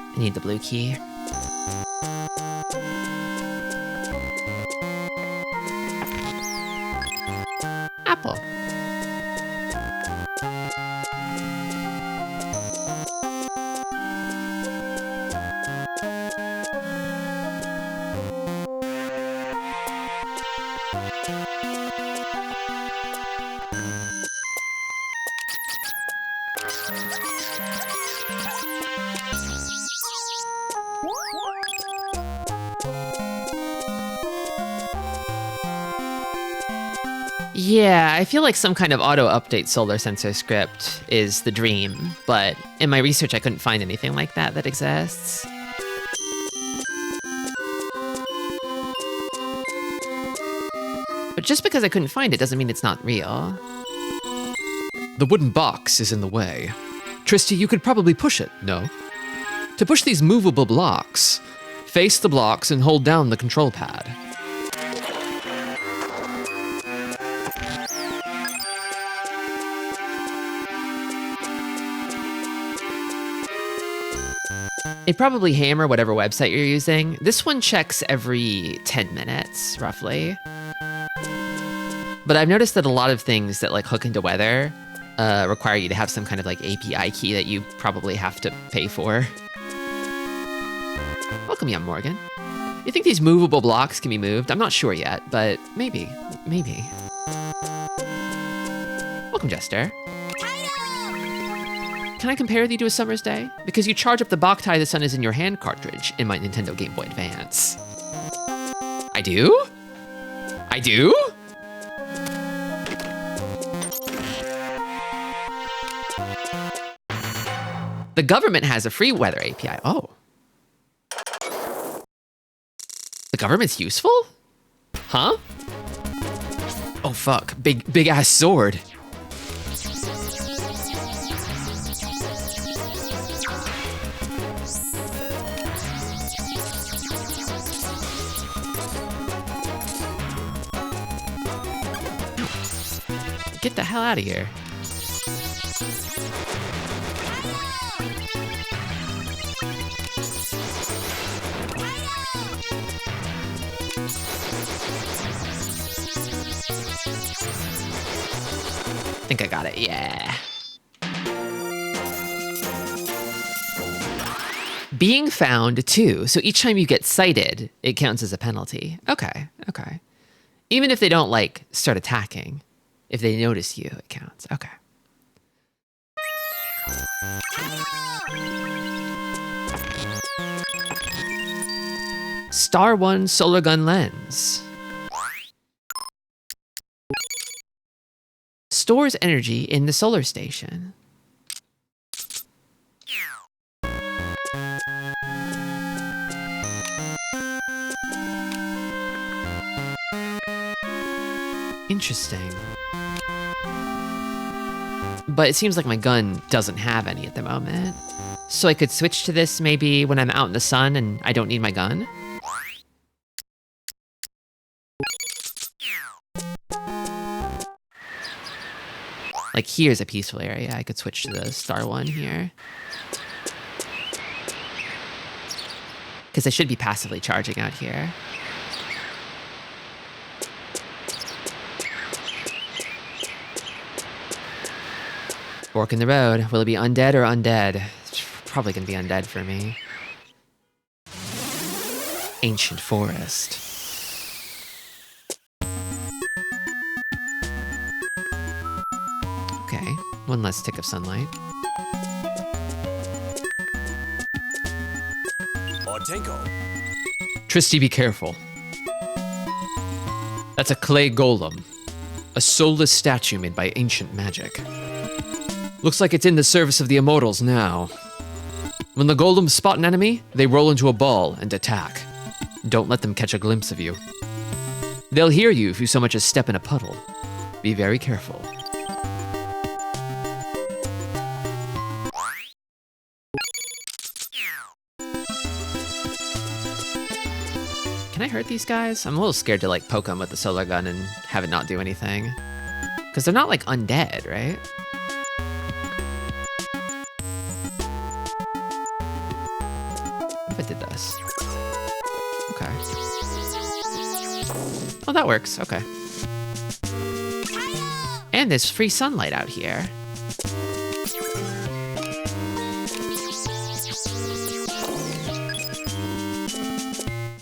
Speaker 1: I need the blue key. Apple. Yeah, I feel like some kind of auto-update solar sensor script is the dream, but in my research I couldn't find anything like that exists. But just because I couldn't find it doesn't mean it's not real.
Speaker 4: The wooden box is in the way. Tristi, you could probably push it, no? To push these movable blocks, face the blocks and hold down the control pad.
Speaker 1: It'd probably hammer whatever website you're using. This one checks every 10 minutes, roughly. But I've noticed that a lot of things that like hook into weather require you to have some kind of like API key that you probably have to pay for. Welcome, young Morgan. You think these movable blocks can be moved? I'm not sure yet, but maybe. Welcome, Jester. Can I compare thee to a summer's day? Because you charge up the Boktai the sun is in your hand cartridge in my Nintendo Game Boy Advance. I do? I do? The government has a free weather API. Oh. The government's useful? Huh? Oh fuck, big ass sword. Get the hell out of here. I think I got it, yeah. Being found too, so each time you get sighted, it counts as a penalty. Okay. Even if they don't like start attacking. If they notice you, it counts. Okay. Star 1 solar gun lens. Stores energy in the solar station. Interesting. But it seems like my gun doesn't have any at the moment. So I could switch to this maybe when I'm out in the sun and I don't need my gun? Like here's a peaceful area. I could switch to the Star 1 here. Because I should be passively charging out here. Fork in the road. Will it be undead or undead? It's probably gonna be undead for me. Ancient forest. Okay, one less tick of sunlight.
Speaker 4: Tristi, be careful. That's a clay golem. A soulless statue made by ancient magic. Looks like it's in the service of the immortals now. When the golems spot an enemy, they roll into a ball and attack. Don't let them catch a glimpse of you. They'll hear you if you so much as step in a puddle. Be very careful.
Speaker 1: can I hurt these guys? I'm a little scared to like poke them with the solar gun and have it not do anything. Because they're not like undead, right? What if I did this? Okay. Oh, that works. Okay. And there's free sunlight out here.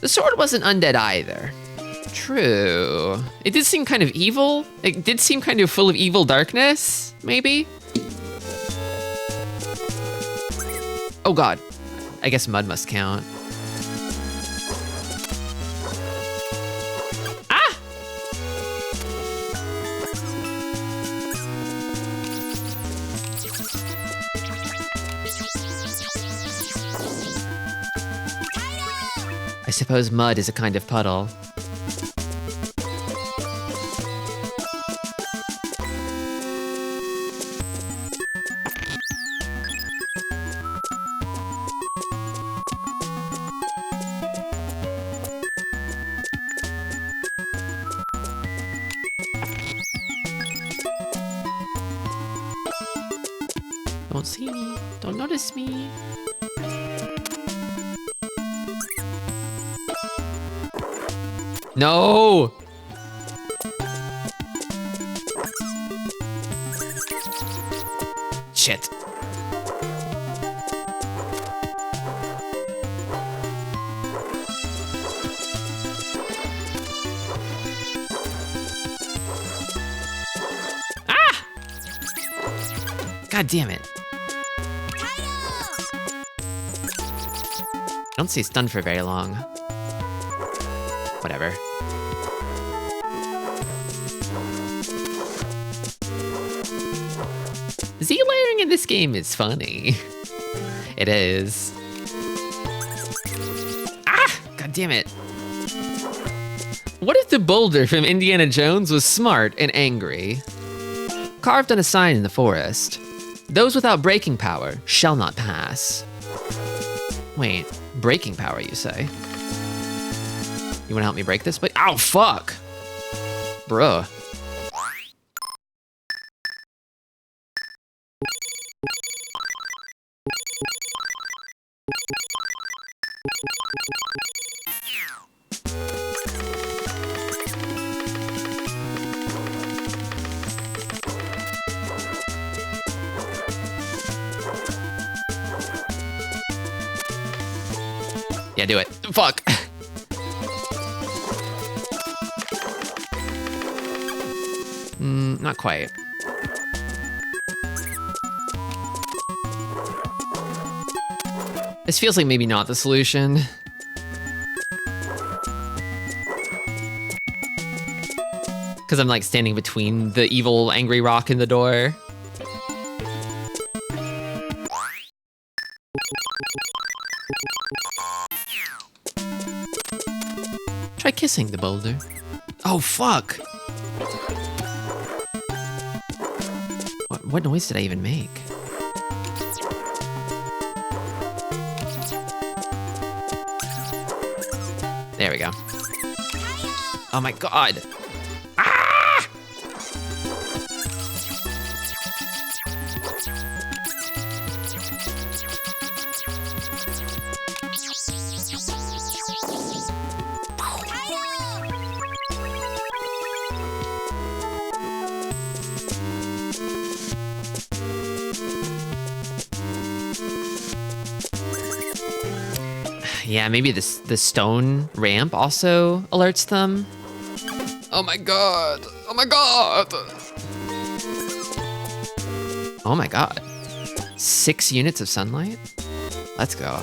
Speaker 1: The sword wasn't undead either. True. It did seem kind of evil. It did seem kind of full of evil darkness, maybe? Oh god. I guess mud must count. Ah! I suppose mud is a kind of puddle. Don't see me. Don't notice me. No! Shit. Ah! God damn it. I don't stay stunned for very long. Whatever. Z-layering in this game is funny. It is. Ah! God damn it. What if the boulder from Indiana Jones was smart and angry? Carved on a sign in the forest. Those without breaking power shall not pass. Wait, breaking power, you say? You wanna help me break this? But ow, fuck! Bruh. Yeah, do it. Fuck. Not quite. This feels like maybe not the solution. Because I'm like standing between the evil angry rock and the door. Try kissing the boulder. Oh, fuck. What noise did I even make? There we go. Oh my god. Ah! Yeah, maybe the stone ramp also alerts them. Oh my god! Oh my god! Oh my god. 6 units of sunlight? Let's go.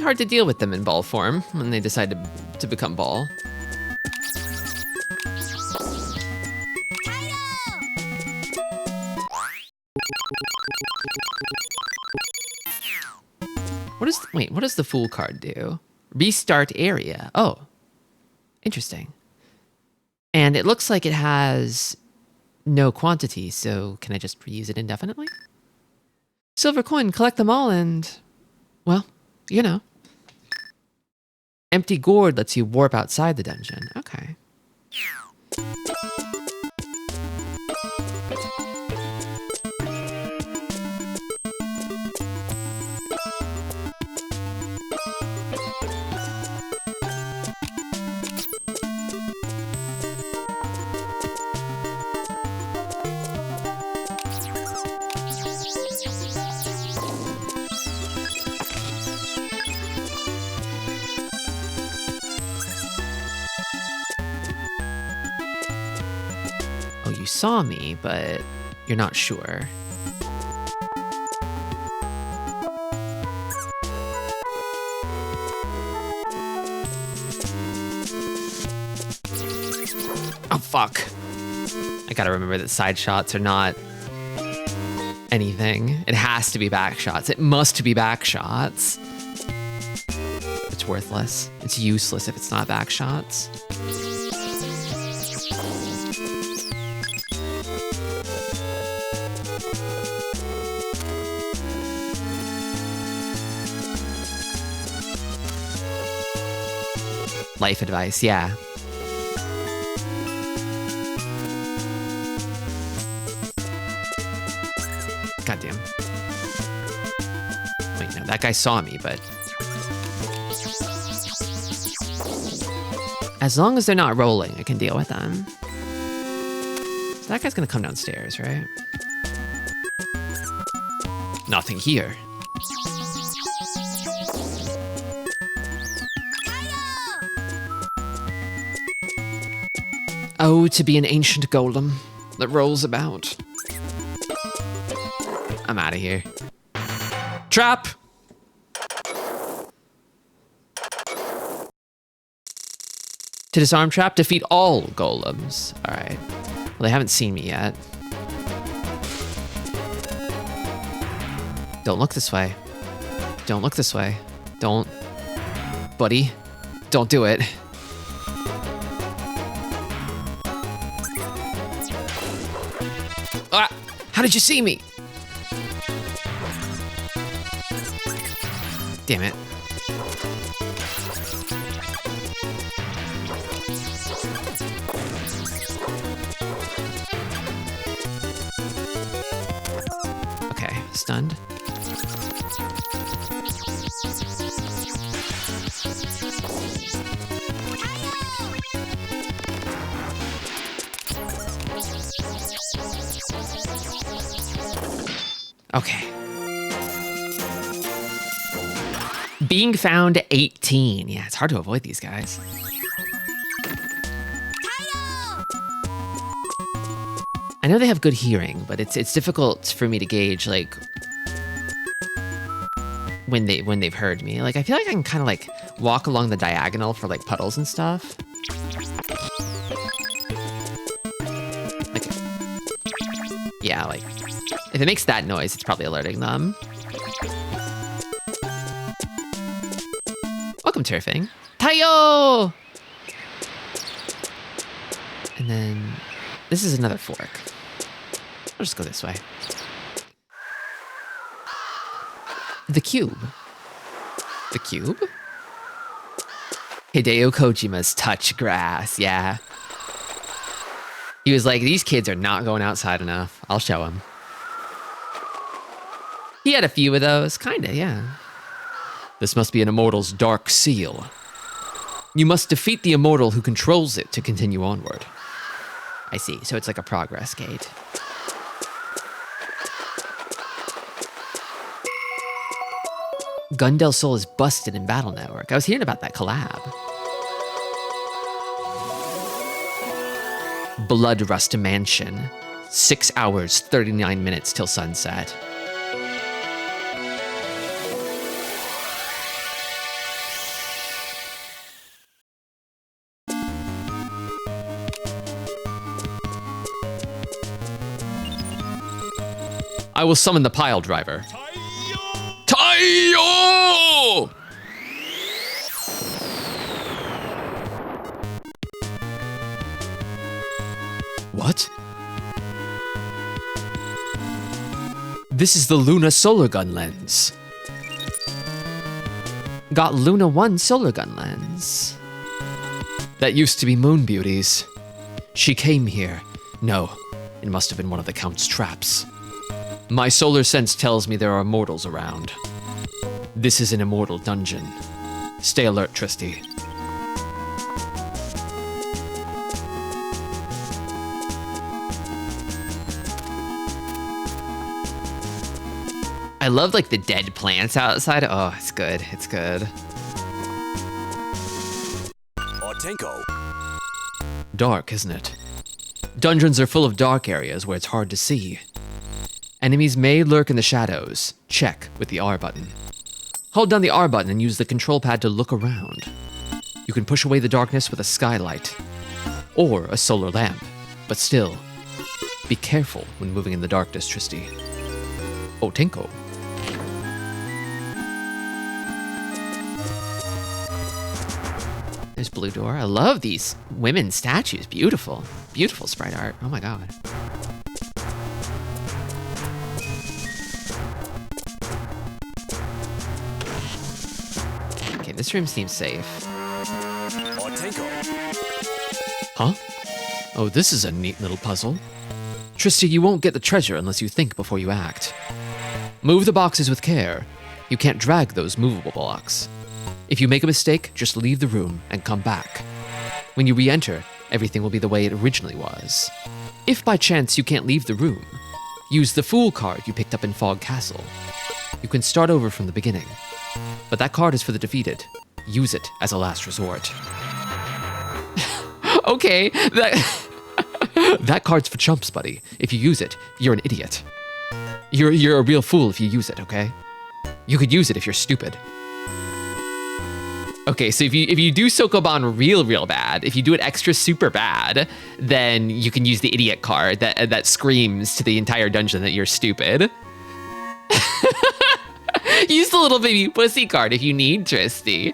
Speaker 1: pretty hard to deal with them in ball form when they decide to become ball. What does the Fool card do? Restart area. Oh, interesting. And it looks like it has no quantity, so can I just reuse it indefinitely? Silver coin, collect them all and, well, you know. Empty gourd lets you warp outside the dungeon. Okay. You saw me, but you're not sure. Oh, fuck. I gotta remember that side shots are not anything. It has to be back shots. It must be back shots. It's worthless. It's useless if it's not back shots. Life advice, yeah. Goddamn. Wait, no, that guy saw me, but... As long as they're not rolling, I can deal with them. So that guy's gonna come downstairs, right? Nothing here. Oh, to be an ancient golem that rolls about. I'm out of here. Trap! To disarm trap, defeat all golems. All right. Well, they haven't seen me yet. Don't look this way. Don't look this way. Don't. Buddy, don't do it. Ah! How did you see me? Damn it. Okay, stunned. Okay. Being found 18. Yeah, it's hard to avoid these guys. I know they have good hearing, but it's difficult for me to gauge like when they've heard me. Like I feel like I can kind of like walk along the diagonal for like puddles and stuff. Like, yeah, like if it makes that noise, it's probably alerting them. Welcome, Turfing. Tayo! And then this is another fork. I'll just go this way. The cube. The cube? Hideo Kojima's touch grass, yeah. He was like, these kids are not going outside enough. I'll show them. He had a few of those, kinda, yeah. This must be an immortal's dark seal. You must defeat the immortal who controls it to continue onward. I see, so it's like a progress gate. Gun Del Sol is busted in Battle Network. I was hearing about that collab. Bloodrust Mansion. 6 hours, 39 minutes till sunset.
Speaker 4: I will summon the pile driver. Taiyo! What? This is the Luna solar gun lens. Got Luna 1 solar gun lens. That used to be Moon Beauty's. She came here. No, it must have been one of the Count's traps. My solar sense tells me there are mortals around. This is an immortal dungeon. Stay alert, Tristi.
Speaker 1: I love like the dead plants outside. Oh, it's good. It's good.
Speaker 3: Otenko.
Speaker 4: Dark, isn't it? Dungeons are full of dark areas where it's hard to see. Enemies may lurk in the shadows. Check with the R button. Hold down the R button and use the control pad to look around. You can push away the darkness with a skylight or a solar lamp, but still, be careful when moving in the darkness, Tristi. Otenko.
Speaker 1: There's blue door. I love these women statues. Beautiful. Beautiful sprite art. Oh my god. Okay, this room seems safe.
Speaker 3: Otenko.
Speaker 4: Huh? Oh, this is a neat little puzzle. Tristi, you won't get the treasure unless you think before you act. Move the boxes with care. You can't drag those movable blocks. If you make a mistake, just leave the room and come back. When you re-enter, everything will be the way it originally was. If by chance you can't leave the room, use the Fool card you picked up in Fog Castle. You can start over from the beginning. But that card is for the defeated. Use it as a last resort.
Speaker 1: Okay,
Speaker 4: That card's for chumps, buddy. If you use it, you're an idiot. You're a real fool if you use it, okay? You could use it if you're stupid.
Speaker 1: okay, so if you do Sokoban real bad, if you do it extra super bad, then you can use the idiot card that screams to the entire dungeon that you're stupid. Use the little baby pussy card if you need, Tristi.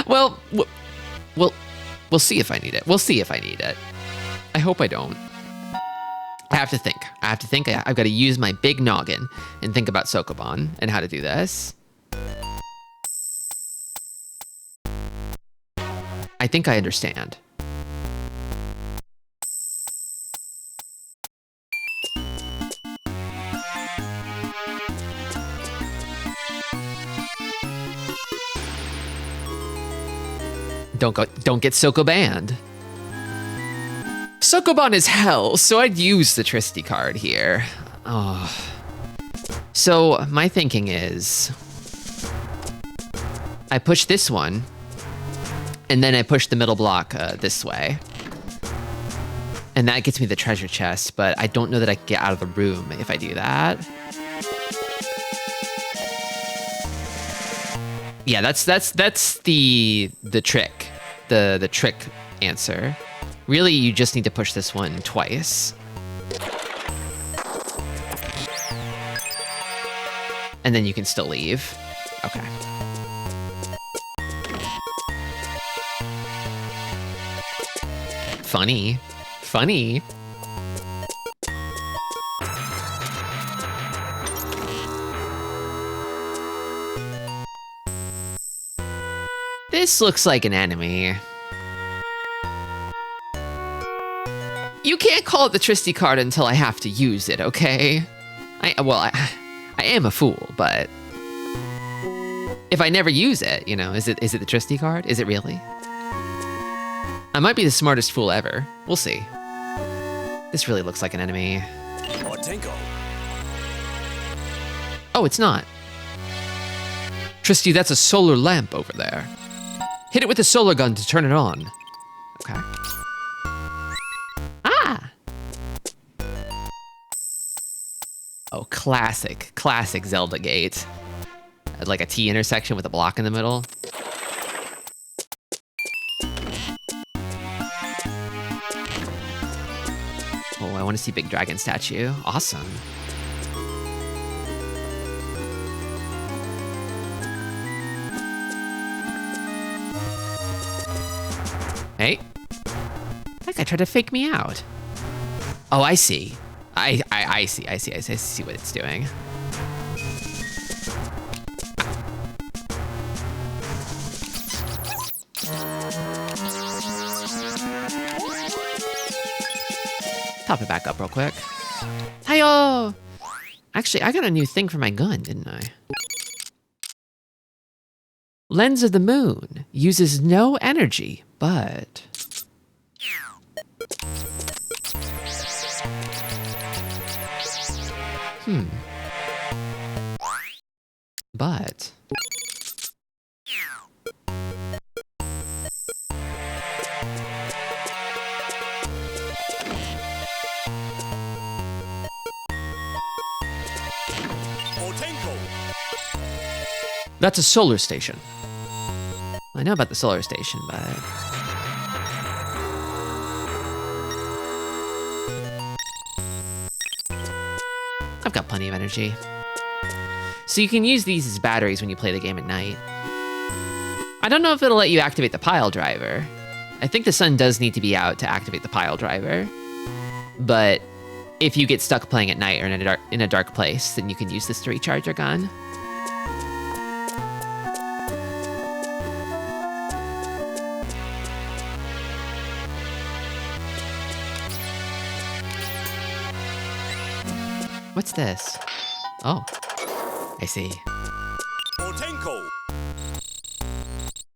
Speaker 1: Well, we'll see if I need it. We'll see if I need it. I hope I don't. I have to think. I've got to use my big noggin and think about Sokoban and how to do this. I think I understand. Don't get Soko banned. Sokoban is hell, so I'd use the Tristi card here. Oh. So my thinking is, I push this one, and then I push the middle block this way. And that gets me the treasure chest, but I don't know that I can get out of the room if I do that. Yeah, that's the trick. The trick answer. Really, you just need to push this one twice. And then you can still leave. Okay. Funny. This looks like an enemy. You can't call it the Tristi card until I have to use it, okay? I am a fool, but if I never use it, you know, is it the Tristi card? Is it really? I might be the smartest fool ever. We'll see. This really looks like an enemy.
Speaker 3: Otenko.
Speaker 1: Oh, it's not.
Speaker 4: Tristi, that's a solar lamp over there. Hit it with a solar gun to turn it on.
Speaker 1: Okay. Ah! Oh, classic Zelda gate. Like a T intersection with a block in the middle. want to see big dragon statue. Awesome. Hey. That guy tried to fake me out. Oh, I see. I see what it's doing. Top it back up real quick. Hiyo! Actually, I got a new thing for my gun, didn't I? Lens of the Moon uses no energy, but... But... That's a solar station. I know about the solar station, but... I've got plenty of energy. So you can use these as batteries when you play the game at night. I don't know if it'll let you activate the pile driver. I think the sun does need to be out to activate the pile driver. But if you get stuck playing at night or in a dark place, then you can use this to recharge your gun. What's this? Oh, I see.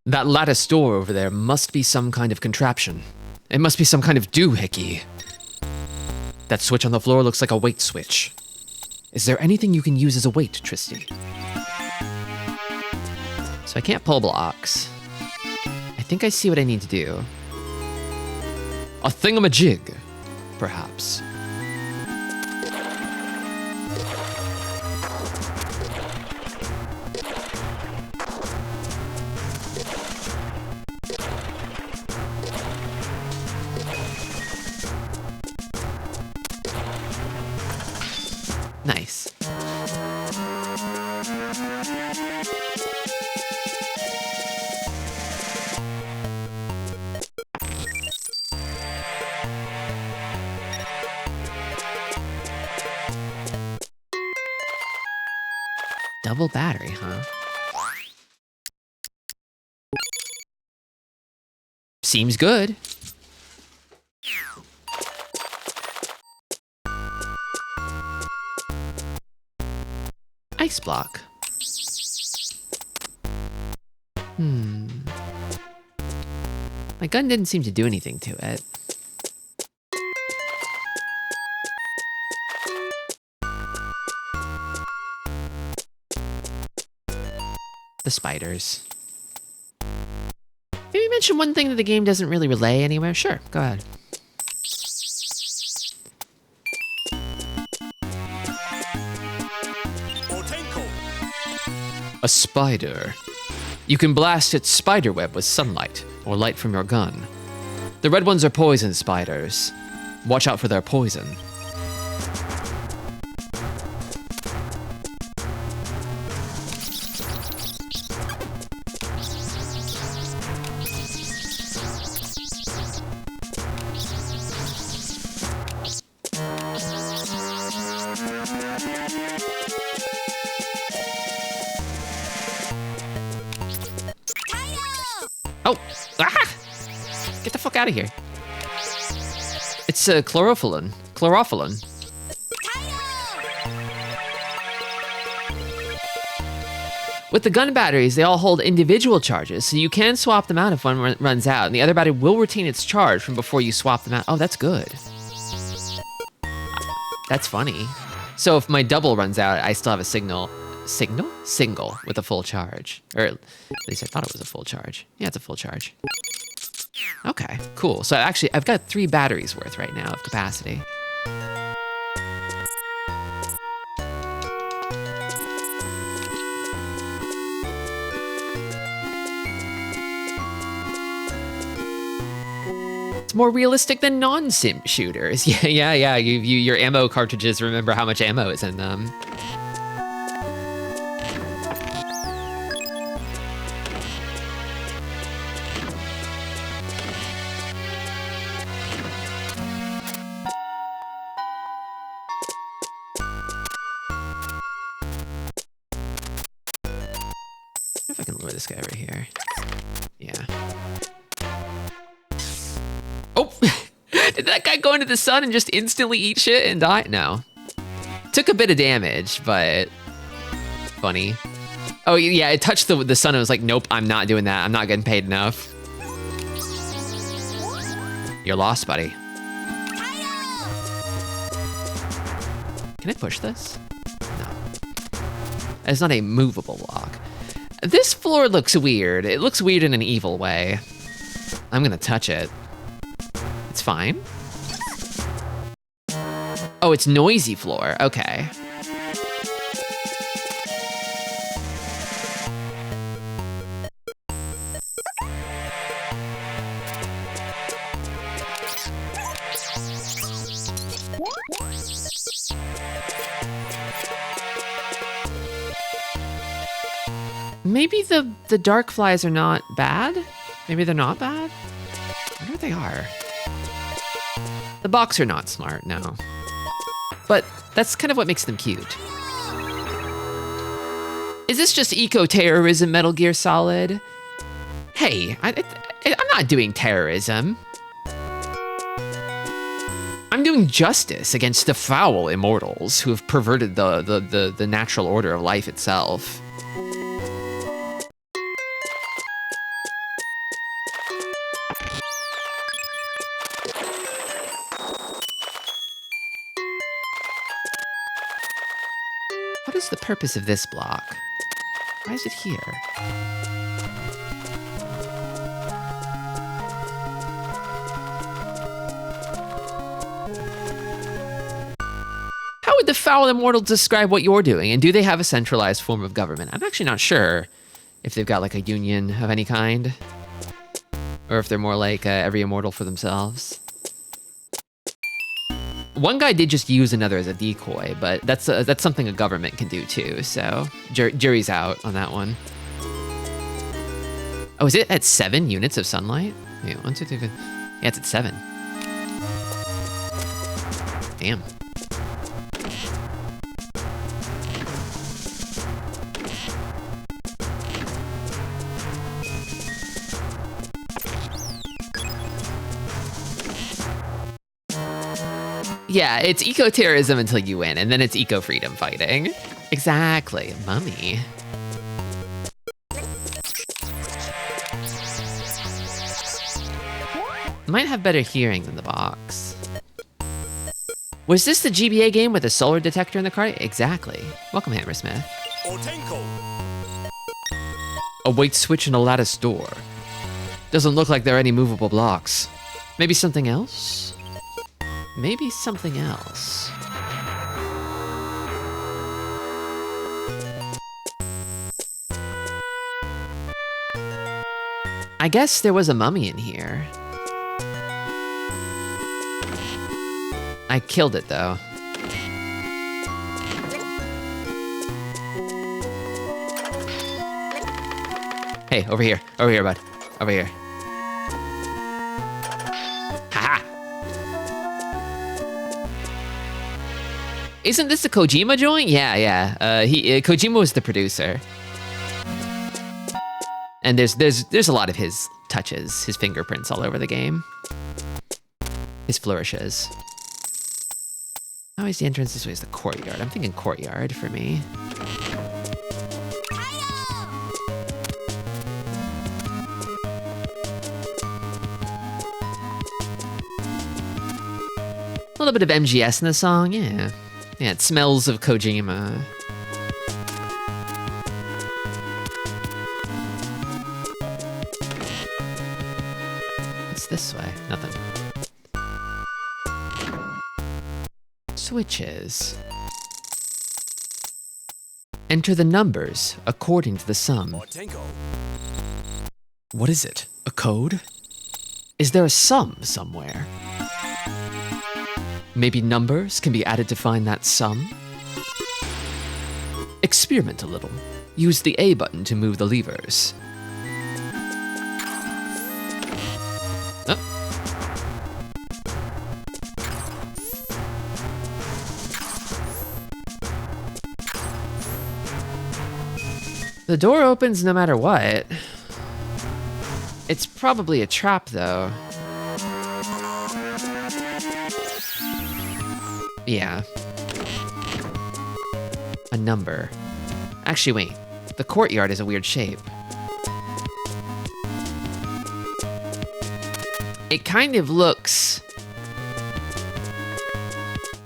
Speaker 1: That lattice door over there must be some kind of contraption. It must be some kind of doohickey. That switch on the floor looks like a weight switch. Is there anything you can use as a weight, Tristi? So I can't pull blocks. I think I see what I need to do. A thingamajig, perhaps. Nice. Double battery, huh? Seems good. Ice block. My gun didn't seem to do anything to it. The spiders. Maybe mention one thing that the game doesn't really relay anywhere? Sure, go ahead. A spider. You can blast its spider web with sunlight or light from your gun. The red ones are poison spiders. Watch out for their poison. Oh! Ah! Get the fuck out of here. It's chlorophyllin. Chlorophyllin. With the gun batteries, they all hold individual charges, so you can swap them out if one runs out, and the other battery will retain its charge from before you swap them out. Oh, that's good. That's funny. So if my double runs out, I still have a single with a full charge. Or at least I thought it was a full charge. Yeah, it's a full charge. Okay, cool. So actually, I've got 3 batteries worth right now of capacity. more realistic than non-sim shooters. Yeah. Your ammo cartridges remember how much ammo is in them. If I can lure this guy over here. Yeah. Oh! Did that guy go into the sun and just instantly eat shit and die? No. Took a bit of damage, but funny. Oh yeah, it touched the sun and was like, nope, I'm not doing that. I'm not getting paid enough. You're lost, buddy. Can I push this? No. It's not a movable block. This floor looks weird. It looks weird in an evil way. I'm gonna touch it. It's fine. Oh, it's noisy floor. Okay. Maybe the dark flies are not bad? Maybe they're not bad? I wonder what they are. The box are not smart, no. But that's kind of what makes them cute. Is this just eco-terrorism, Metal Gear Solid? Hey, I'm not doing terrorism. I'm doing justice against the foul immortals who have perverted the natural order of life itself. What is the purpose of this block? Why is it here? How would the foul immortals describe what you're doing? And do they have a centralized form of government? I'm actually not sure if they've got like a union of any kind. Or if they're more like every immortal for themselves. One guy did just use another as a decoy, but that's something a government can do too, so jury's out on that one. Oh, is it at 7 units of sunlight? Yeah, 1, 2, 3, 4. Yeah, it's at 7. Damn. Yeah, it's eco-terrorism until you win, and then it's eco-freedom fighting. Exactly, mummy. Might have better hearing than the box. Was this the GBA game with a solar detector in the car? Exactly. Welcome, Hammersmith. A white switch and a lattice door. Doesn't look like there are any movable blocks. Maybe something else? Maybe something else. I guess there was a mummy in here. I killed it though. Hey, over here, bud. Over here. Haha. Isn't this a Kojima joint? Yeah. Kojima was the producer. And there's a lot of his touches, his fingerprints all over the game. His flourishes. How is the entrance this way? Is the courtyard? I'm thinking courtyard for me. A little bit of MGS in the song, yeah. Yeah, it smells of Kojima. It's this way, nothing. Switches. Enter the numbers according to the sum. What is it? A code?
Speaker 4: Is there a sum somewhere? Maybe numbers can be added to find that sum? Experiment a little. Use the A button to move the levers. Oh. The door opens no matter what. It's probably a trap, though. Yeah. A number. Actually, wait. The courtyard is a weird shape. It kind of looks...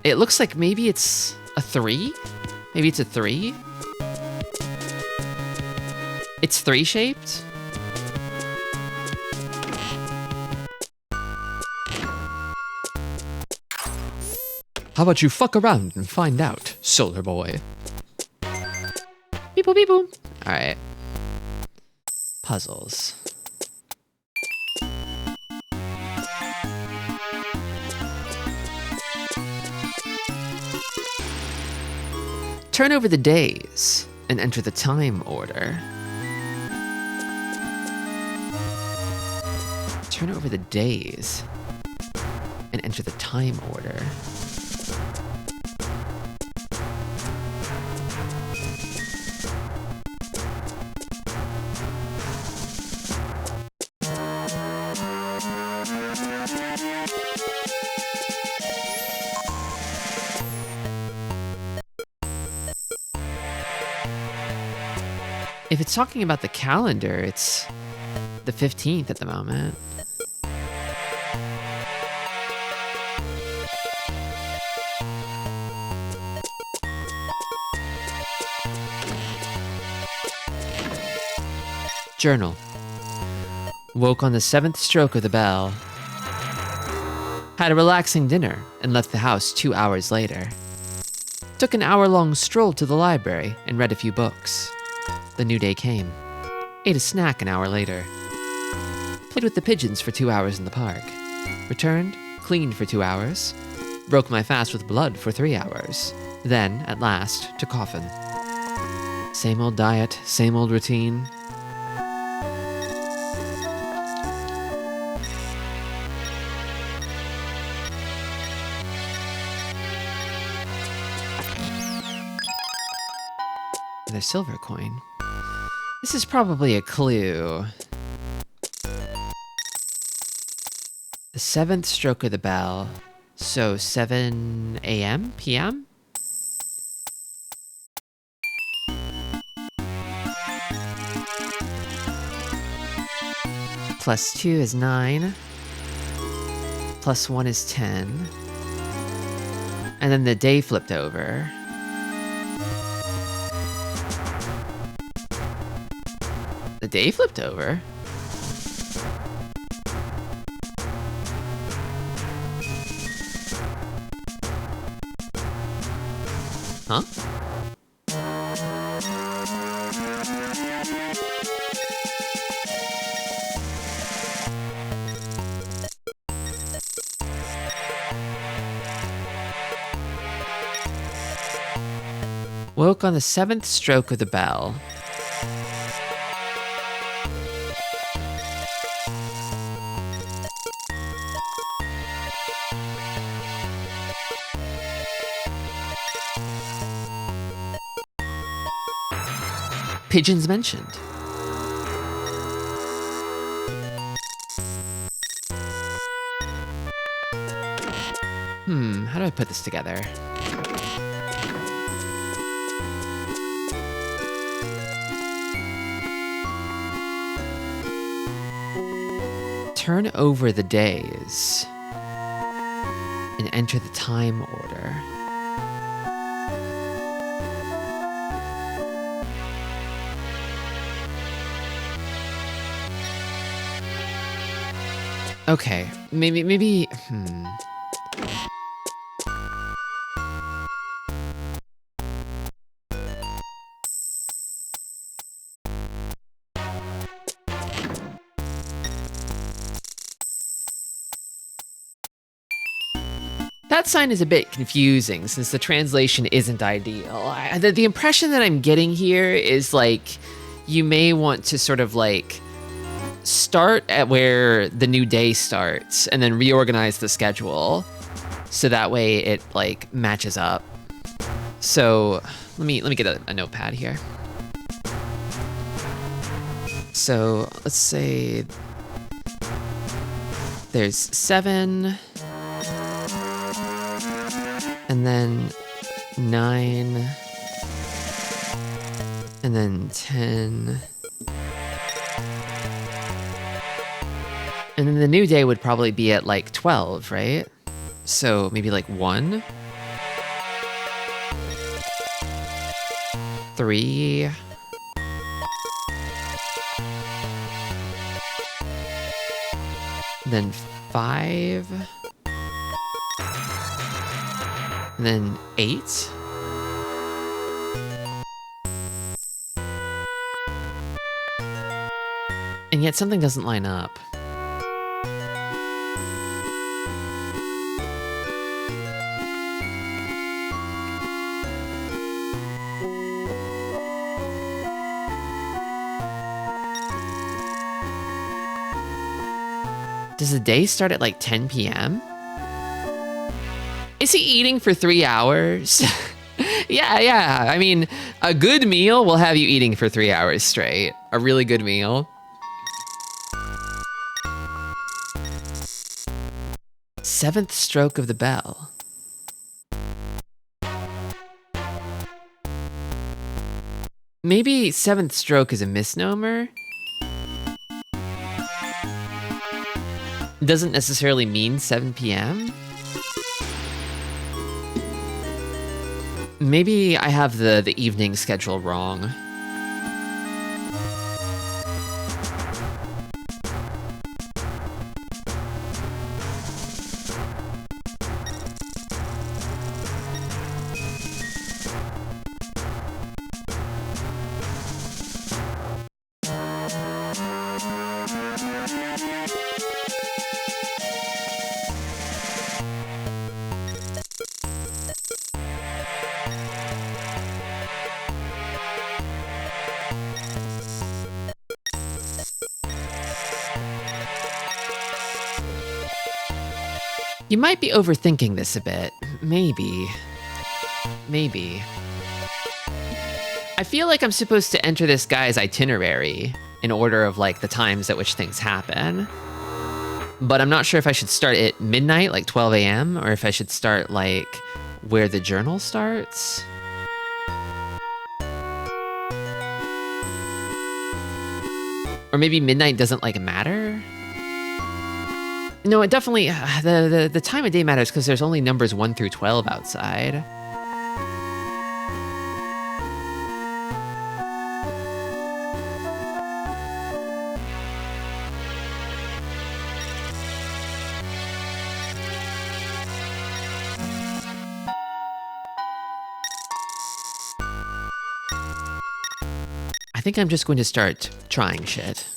Speaker 4: It looks like maybe it's a 3? Maybe it's a 3? It's 3-shaped? How about you fuck around and find out, Solar Boy? Beep boop beep boop. Alright. Puzzles. Turn over the days and enter the time order. Turn over the days and enter the time order. If it's talking about the calendar, it's the 15th at the moment. Journal. Woke on the 7th stroke of the bell. Had a relaxing dinner and left the house 2 hours later. Took an hour-long stroll to the library and read a few books. The new day came. Ate a snack an hour later. Played with the pigeons for 2 hours in the park. Returned, cleaned for 2 hours. Broke my fast with blood for 3 hours. Then, at last, to coffin. Same old diet, same old routine. Another silver coin. This is probably a clue. The 7th stroke of the bell. So 7 a.m. p.m.? Plus 2 is 9. Plus 1 is 10. And then the day flipped over. The day flipped over? Huh? Woke on the 7th stroke of the bell. Pigeons mentioned. How do I put this together? Turn over the days and enter the time order. Okay, maybe.
Speaker 1: That sign is a bit confusing since the translation isn't ideal. The impression that I'm getting here is like you may want to sort of like start at where the new day starts and then reorganize the schedule so that way it like matches up. So let me get a notepad here. So let's say there's 7 and then 9 and then 10. And then the new day would probably be at like 12, right? So maybe like 1, 3, then 5, and then 8. And yet something doesn't line up. Does the day start at like 10 p.m.? Is he eating for 3 hours? Yeah. I mean, a good meal will have you eating for 3 hours straight. A really good meal. Seventh stroke of the bell. Maybe seventh stroke is a misnomer? Doesn't necessarily mean 7 p.m.? Maybe I have the evening schedule wrong. You might be overthinking this a bit. Maybe. I feel like I'm supposed to enter this guy's itinerary in order of like the times at which things happen. But I'm not sure if I should start at midnight, like 12 a.m., or if I should start like where the journal starts. Or maybe midnight doesn't like matter? No, it definitely, the time of day matters because there's only numbers 1 through 12 outside. I think I'm just going to start trying shit.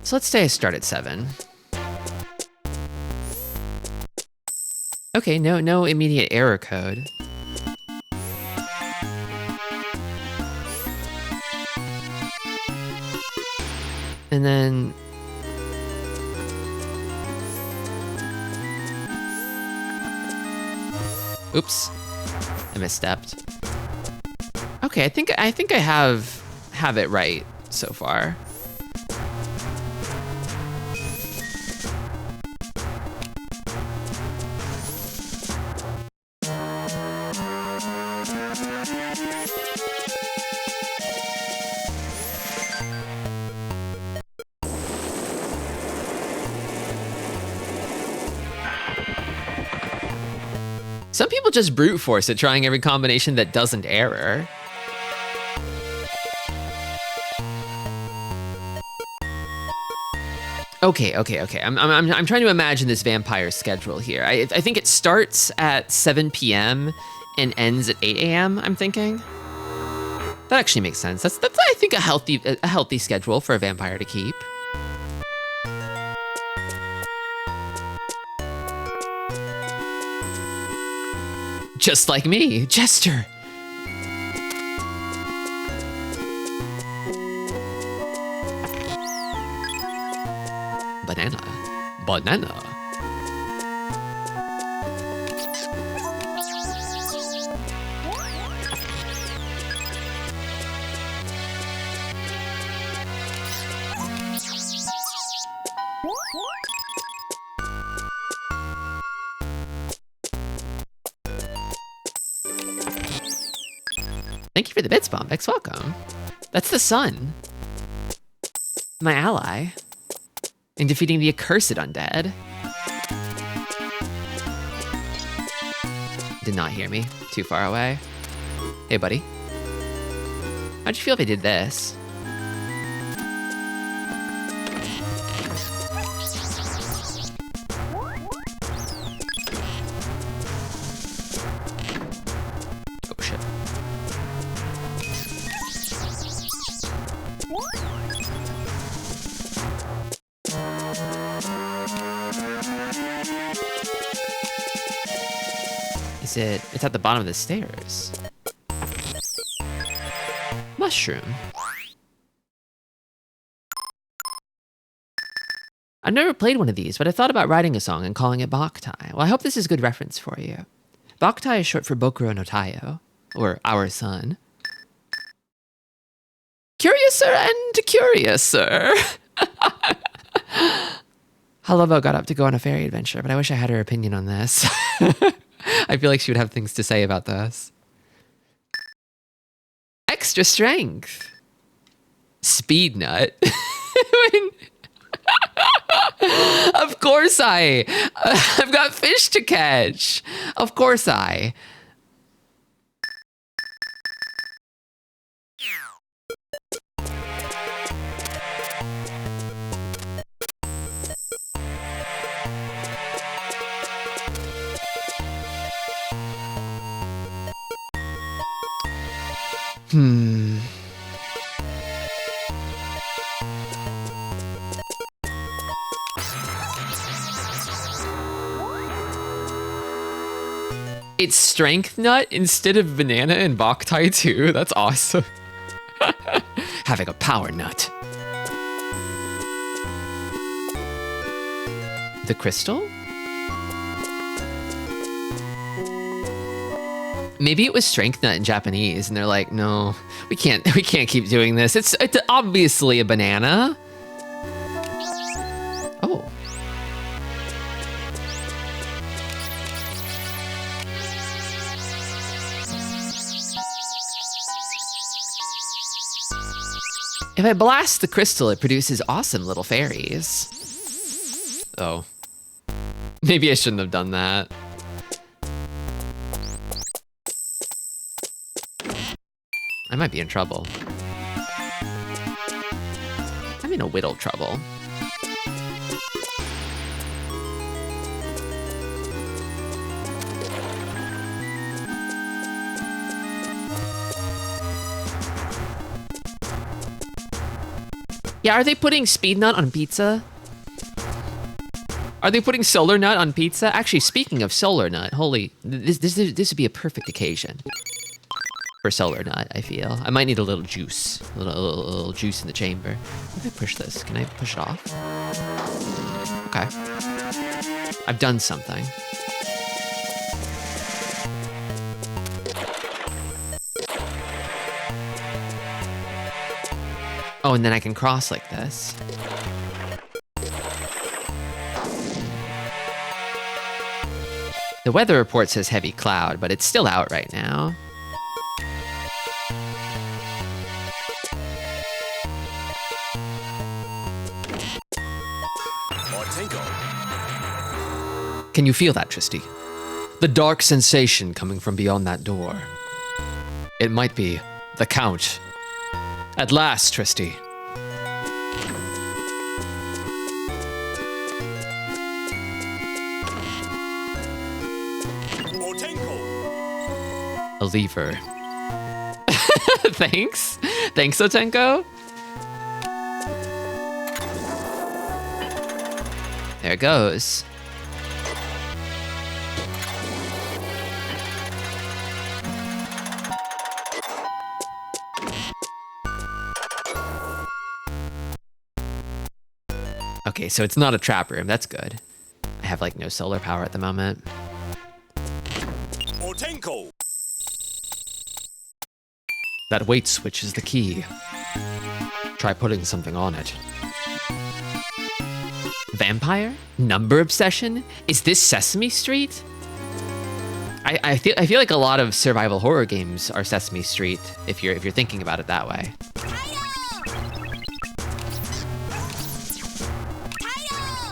Speaker 1: So let's say I start at 7. Okay, no immediate error code. And then... Oops, I misstepped. Okay, I think I have it right so far. Some people just brute force it, trying every combination that doesn't error. Okay. I'm trying to imagine this vampire schedule here. I think it starts at 7 p.m. and ends at 8 a.m. I'm thinking. That actually makes sense. That's I think a healthy schedule for a vampire to keep. Just like me, Jester. Banana. Banana. Thank you for the bits, Bombex. Welcome. That's the sun. My ally. In defeating the accursed undead. Did not hear me. Too far away. Hey, buddy. How'd you feel if I did this? Oh, shit. It's at the bottom of the stairs. Mushroom. I've never played one of these, but I thought about writing a song and calling it Boktai. Well, I hope this is good reference for you. Boktai is short for Bokuro no Taiyo, or Our Sun. Curiouser and curiouser. Halobo got up to go on a fairy adventure, but I wish I had her opinion on this. I feel like she would have things to say about this. Extra strength. Speed nut. Of course I've got fish to catch. Of course I. It's strength nut instead of banana and Boktai too. That's awesome. Having a power nut. The crystal? Maybe it was strength nut in Japanese, and they're like, no, we can't keep doing this. It's obviously a banana. Oh. If I blast the crystal, it produces awesome little fairies. Oh. Maybe I shouldn't have done that. I might be in trouble. I'm in a whittle trouble. Yeah, are they putting speed nut on pizza? Are they putting solar nut on pizza? Actually, speaking of solar nut, holy, this would be a perfect occasion for solar nut, I feel. I might need a little juice, a little juice in the chamber. How do I push this? Can I push it off? Okay. I've done something. Oh, and then I can cross like this. The weather report says heavy cloud, but it's still out right now. Can you feel that, Tristi? The dark sensation coming from beyond that door. It might be the Count. At last, Tristi. A lever. Thanks. Thanks, Otenko. There it goes. Okay, so it's not a trap room. That's good. I have like no solar power at the moment.
Speaker 3: Otenko.
Speaker 4: That weight switch is the key. Try putting something on it.
Speaker 1: Vampire? Number obsession? Is this Sesame Street? I feel like a lot of survival horror games are Sesame Street if you're thinking about it that way.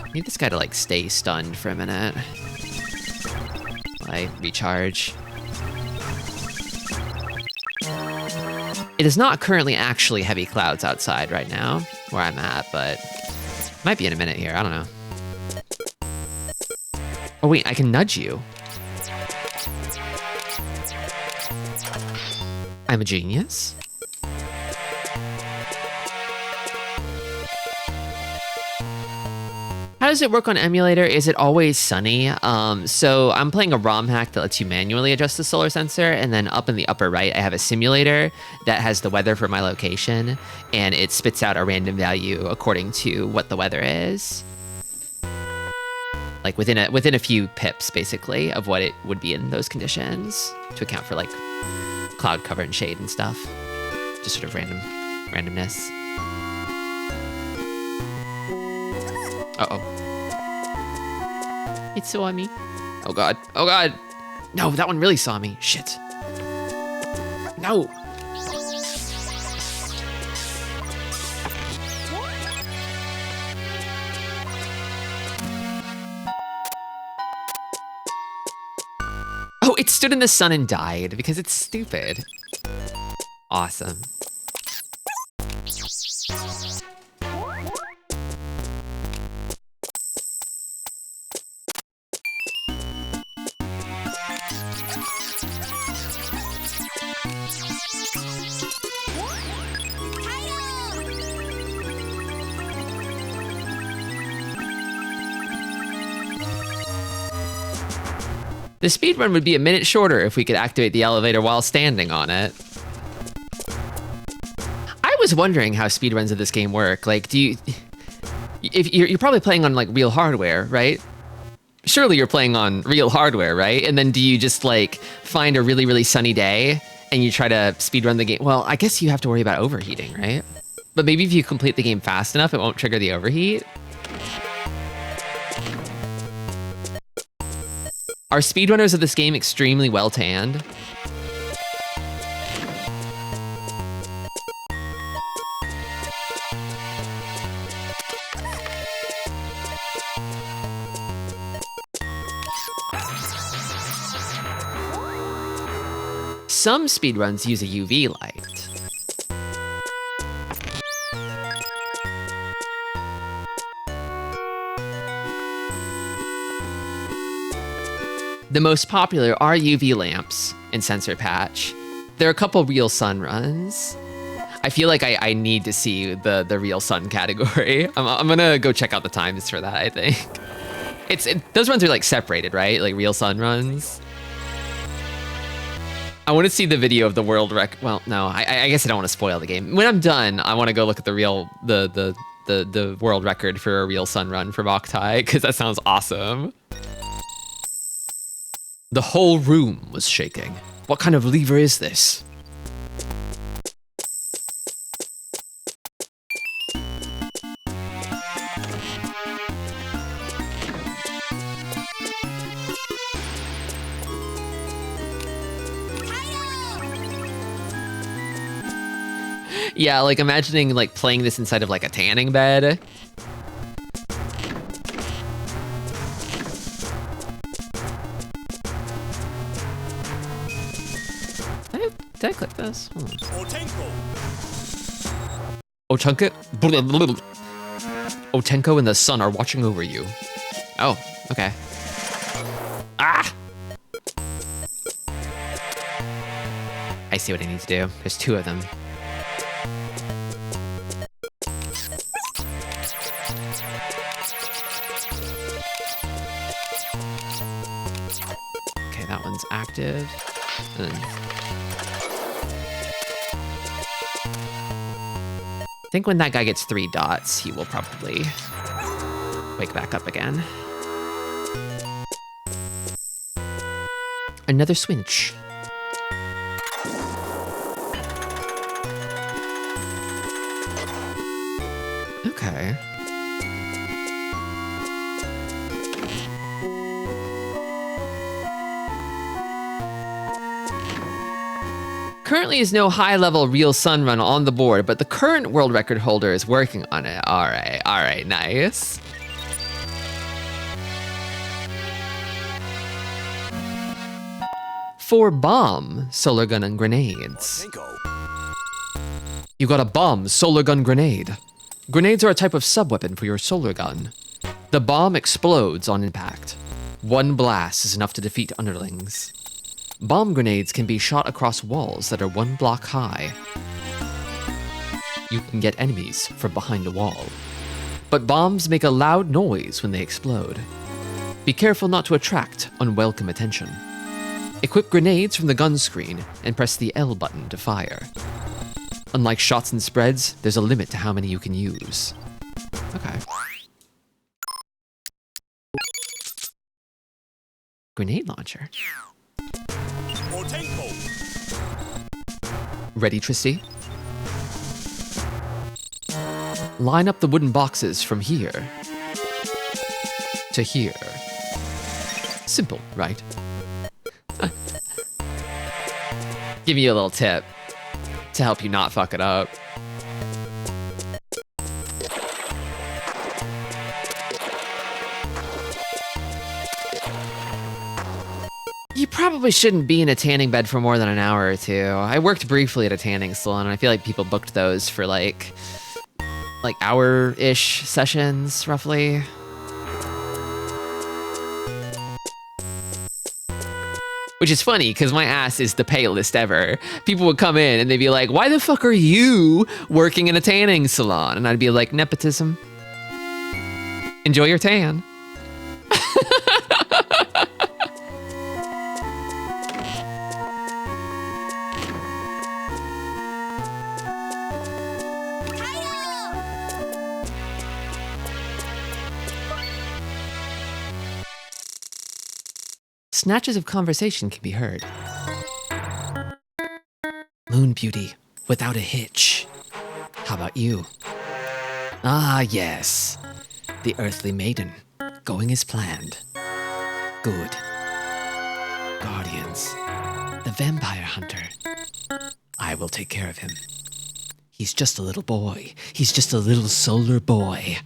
Speaker 1: I need this guy to like stay stunned for a minute while I recharge. It is not currently actually heavy clouds outside right now where I'm at, but might be in a minute here. I don't know. Oh wait, I can nudge you. I'm a genius. How does it work on emulator? Is it always sunny? So I'm playing a ROM hack that lets you manually adjust the solar sensor, and then up in the upper right, I have a simulator that has the weather for my location, and it spits out a random value according to what the weather is. Like within a few pips, basically, of what it would be in those conditions to account for like cloud cover and shade and stuff. Just sort of randomness. Uh-oh. It saw me. Oh god. Oh god. No, that one really saw me. Shit. No. Oh, it stood in the sun and died because it's stupid. Awesome. The speedrun would be a minute shorter if we could activate the elevator while standing on it. I was wondering how speedruns of this game work. Like, if you're probably playing on like real hardware, right? Surely you're playing on real hardware, right? And then do you just like find a really, really sunny day and you try to speedrun the game? Well, I guess you have to worry about overheating, right? But maybe if you complete the game fast enough, it won't trigger the overheat. Are speedrunners of this game extremely well tanned? Some speedruns use a UV light. The most popular are UV lamps in Sensor Patch. There are a couple real sun runs. I feel like I need to see the real sun category. I'm gonna go check out the times for that, I think. Those runs are like separated, right? Like real sun runs. I want to see the video of the world well, no, I guess I don't want to spoil the game. When I'm done, I want to go look at the world record for a real sun run for Boktai, because that sounds awesome.
Speaker 4: The whole room was shaking. What kind of lever is this?
Speaker 1: Yeah, like imagining like playing this inside of like a tanning bed. Did I click this?
Speaker 4: Otenko? Otenko and the sun are watching over you.
Speaker 1: Oh, okay. Ah! I see what I need to do. There's two of them. Okay, that one's active. And then I think when that guy gets 3 dots, he will probably wake back up again. Another switch. Okay. Currently is no high-level real sun run on the board, but the current world record holder is working on it. All right, nice. For bomb, solar gun, and grenades. You got a bomb, solar gun, grenade. Grenades are a type of sub-weapon for your solar gun. The bomb explodes on impact. One blast is enough to defeat underlings. Bomb grenades can be shot across walls that are 1 block high. You can get enemies from behind a wall. But bombs make a loud noise when they explode. Be careful not to attract unwelcome attention. Equip grenades from the gun screen and press the L button to fire. Unlike shots and spreads, there's a limit to how many you can use. Okay. Grenade launcher. Ready, Tristi? Line up the wooden boxes from here to here. Simple, right? Give me a little tip to help you not fuck it up. You probably shouldn't be in a tanning bed for more than an hour or two. I worked briefly at a tanning salon, and I feel like people booked those for like hour-ish sessions, roughly. Which is funny, because my ass is the palest ever. People would come in and they'd be like, why the fuck are you working in a tanning salon? And I'd be like, nepotism. Enjoy your tan. Snatches of conversation can be heard. Moon beauty, without a hitch. How about you? Ah, yes. The earthly maiden, going as planned. Good. Guardians, the vampire hunter. I will take care of him. He's just a little boy. He's just a little solar boy.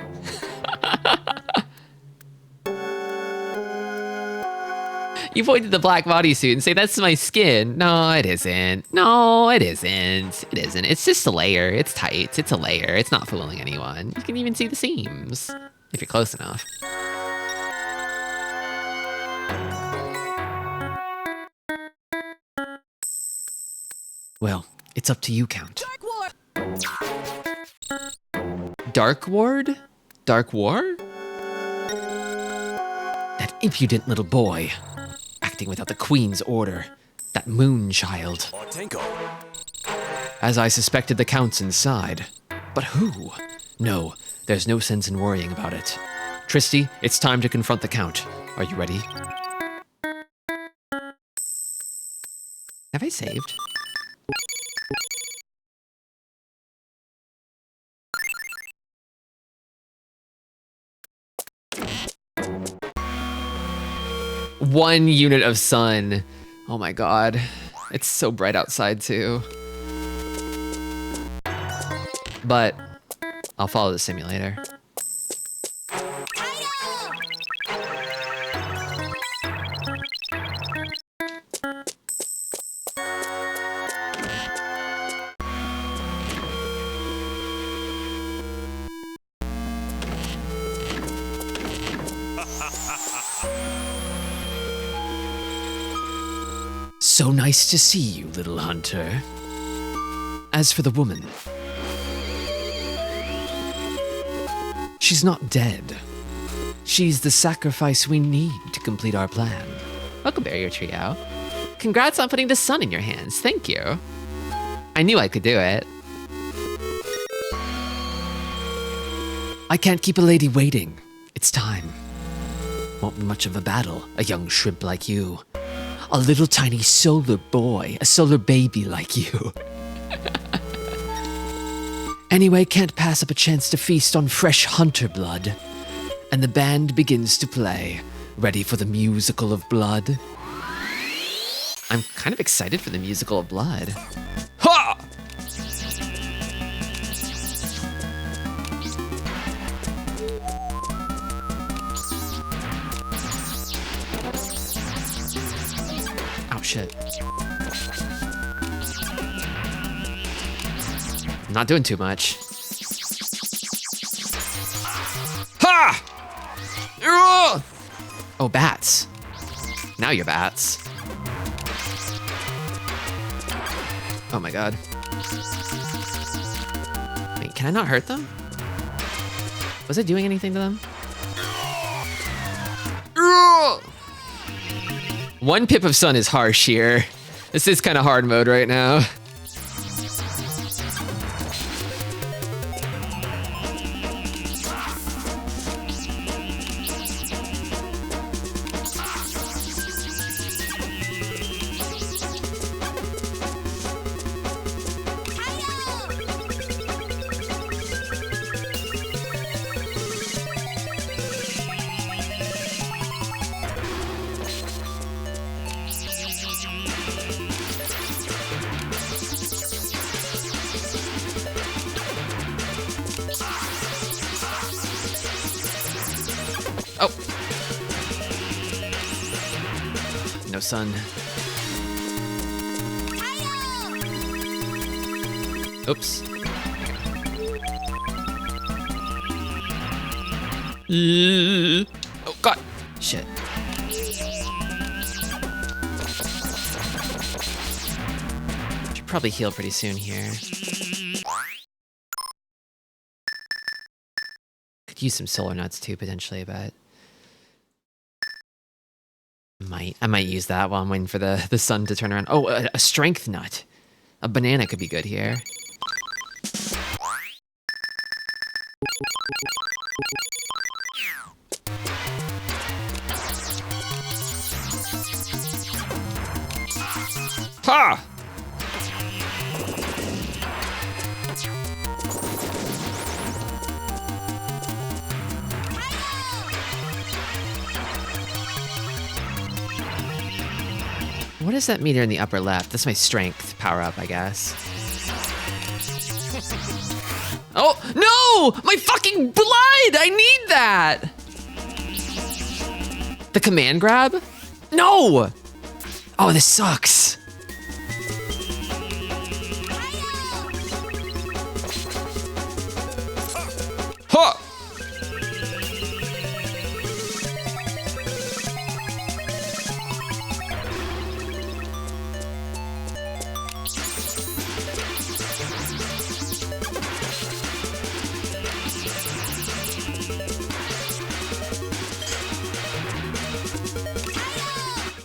Speaker 1: You point to the black bodysuit and say, that's my skin. No, it isn't. No, it isn't. It isn't. It's just a layer. It's tight. It's a layer. It's not fooling anyone. You can even see the seams, if you're close enough. Well, it's up to you, Count. Dark Ward? Dark War? That impudent little boy. Acting without the Queen's order. That moon child. As I suspected, the Count's inside. But who? No, there's no sense in worrying about it. Tristi, it's time to confront the Count. Are you ready? Have I saved? One unit of sun. Oh my god. It's so bright outside too. But I'll follow the simulator. So nice to see you, little hunter. As for the woman, she's not dead. She's the sacrifice we need to complete our plan. Welcome, Barrier Trio. Congrats on putting the sun in your hands. Thank you. I knew I could do it. I can't keep a lady waiting.
Speaker 4: It's time. Won't be much of a battle, a young shrimp like you. A little tiny solar boy, a solar baby like you. Anyway, can't pass up a chance to feast on fresh hunter blood. And the band begins to play, ready for the musical of blood. I'm kind of excited for the musical of blood. Ha! Oh shit. I'm not doing too much. Ha! Oh, bats. Now you're bats. Oh my god. Wait, can I not hurt them? Was I doing anything to them? One pip of sun is harsh here. This is kind of hard mode right now. Oh. No sun. Oops. Oh god. Shit. Should probably heal pretty soon here. Could use some solar nuts too, potentially, but I might use that while I'm waiting for the sun to turn around. Oh, a strength nut. A banana could be good here. Ha! What is that meter in the upper left? That's my strength power up, I guess. Oh, no! My fucking blood! I need that! The command grab? No! Oh, this sucks. Huh!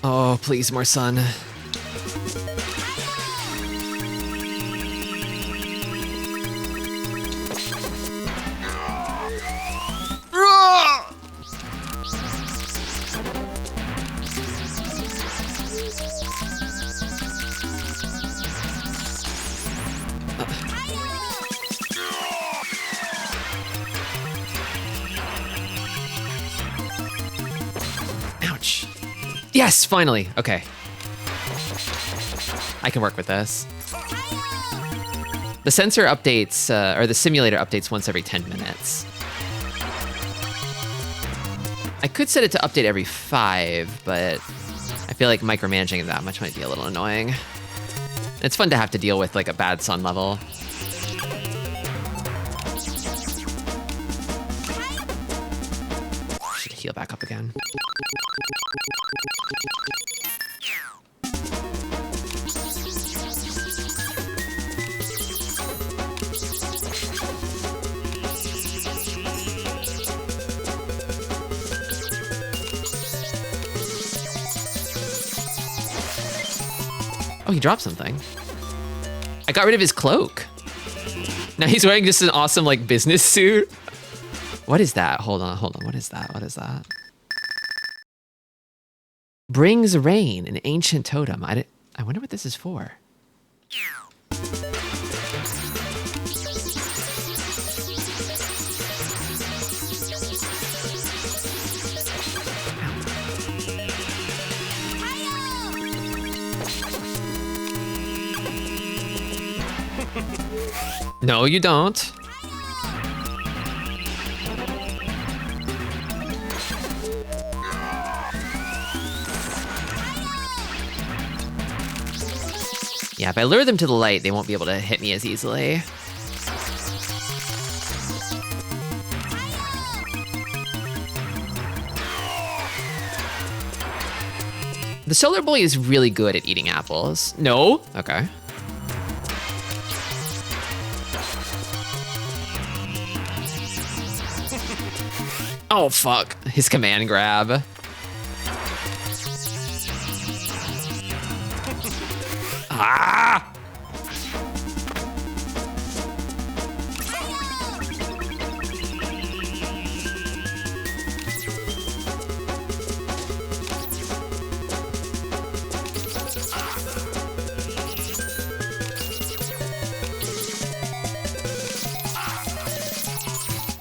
Speaker 4: Oh, please, more sun. Ouch. Yes, finally. Okay. I can work with this. The sensor updates, or the simulator updates once every 10 minutes. I could set it to update every 5, but I feel like micromanaging it that much might be a little annoying. It's fun to have to deal with like a bad sun level. Should heal back up again. Oh, he dropped something. I got rid of his cloak. Now he's wearing just an awesome like business suit.
Speaker 1: What is that? Hold on. What is that? What is that? Brings rain, an ancient totem. I wonder what this is for. No, you don't. Yeah, if I lure them to the light, they won't be able to hit me as easily. The Solar Boy is really good at eating apples. No? Okay. Oh, fuck. His command grab. Ah!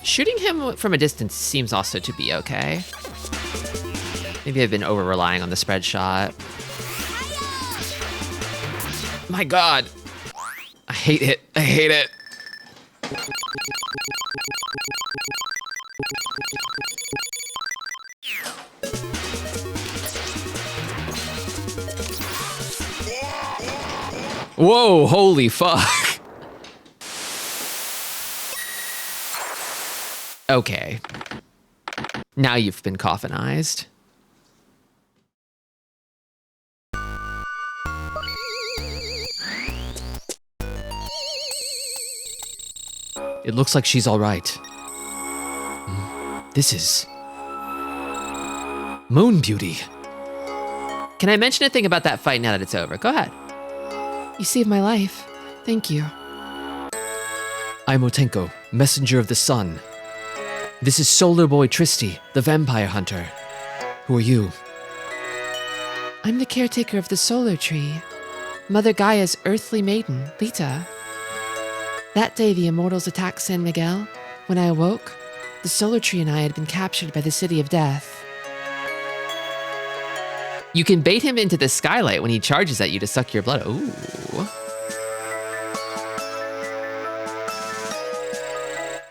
Speaker 1: Shooting him from a distance seems also to be okay. Maybe I've been over-relying on the spread shot. My god. I hate it. I hate it. Whoa, holy fuck. Okay. Now you've been coffinized. It looks like she's all right. This is... Moon Beauty. Can I mention a thing about that fight now that it's over? Go ahead. You saved my life. Thank you. I'm Otenko, messenger of the sun. This is Solar Boy Tristi, the vampire hunter. Who are you? I'm the caretaker of the solar tree. Mother Gaia's earthly maiden, Lita. That day the immortals attacked San Miguel. When I awoke, the solar tree and I had been captured by the city of death. You can bait him into the skylight when he charges at you to suck your blood. Ooh.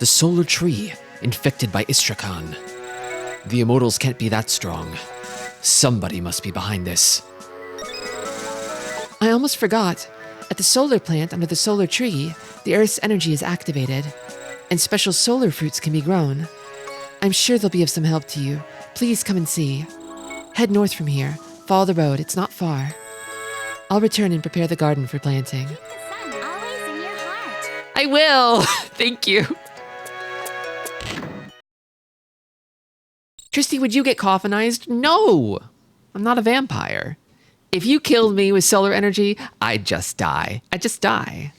Speaker 1: The solar tree, infected by Istrakhan. The immortals can't be that strong. Somebody must be behind this. I almost forgot. At the solar plant under the solar tree, the Earth's energy is activated, and special solar fruits can be grown. I'm sure they'll be of some help to you. Please come and see. Head north from here. Follow the road. It's not far. I'll return and prepare the garden for planting.
Speaker 2: Keep the sun always in your heart.
Speaker 1: I will! Thank you. Tristi, would you get coffinized? No! I'm not a vampire. If you killed me with solar energy, I'd just die. I'd just die.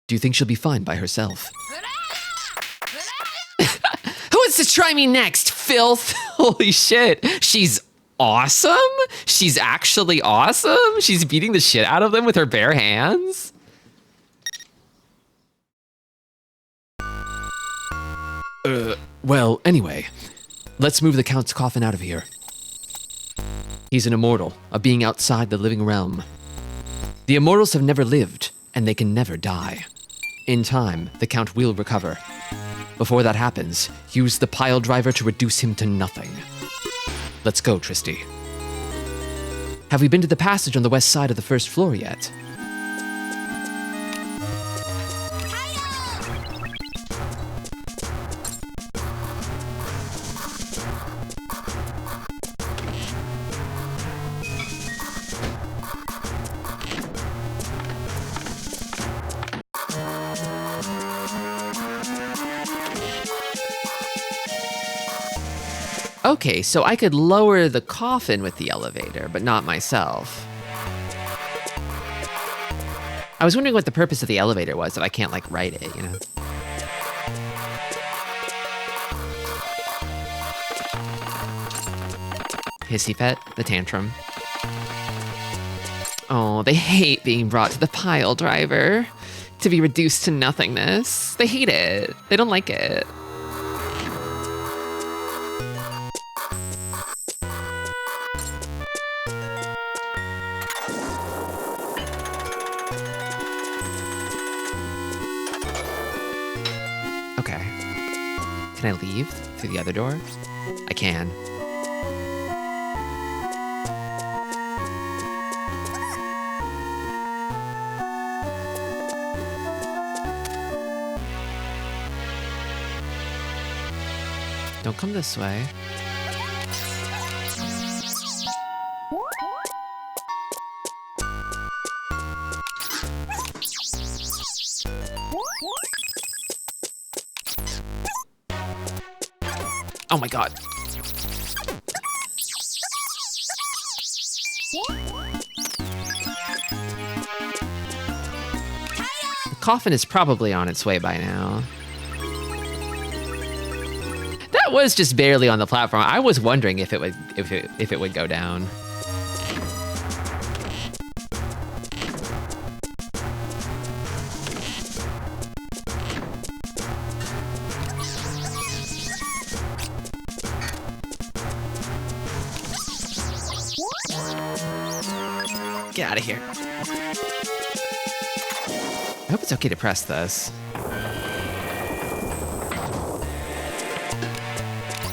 Speaker 1: Do you think she'll be fine by herself? Who wants to try me next, filth? Holy shit. She's awesome? She's actually awesome? She's beating the shit out of them with her bare hands? Well, anyway, let's move the Count's coffin out of here. He's an immortal, a being outside the living realm. The immortals have never lived, and they can never die. In time, the Count will recover. Before that happens, use the pile driver to reduce him to nothing. Let's go, Tristi. Have we been to the passage on the west side of the first floor yet? Okay, so I could lower the coffin with the elevator, but not myself. I was wondering what the purpose of the elevator was, if I can't, like, ride it, you know? hissy fit, the tantrum. Oh, they hate being brought to the pile driver. To be reduced to nothingness. They hate it. They don't like it. Okay. Can I leave through the other door? I can. Don't come this way. Oh my god. The coffin is probably on its way by now. That was just barely on the platform. I was wondering if it would go down. Get out of here. I hope it's okay to press this.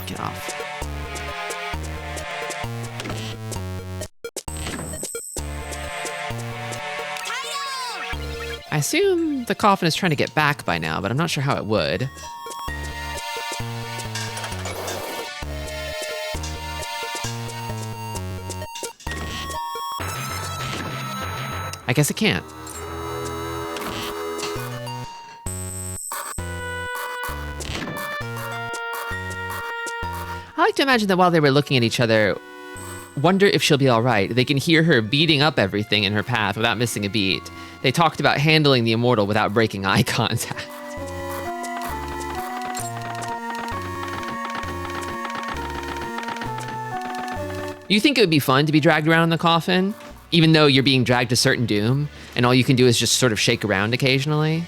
Speaker 1: Get off. I assume the coffin is trying to get back by now, but I'm not sure how it would. I guess it can't. I like to imagine that while they were looking at each other, wonder if she'll be all right. They can hear her beating up everything in her path without missing a beat. They talked about handling the immortal without breaking eye contact. You think it would be fun to be dragged around in the coffin? Even though you're being dragged to certain doom, and all you can do is just sort of shake around occasionally?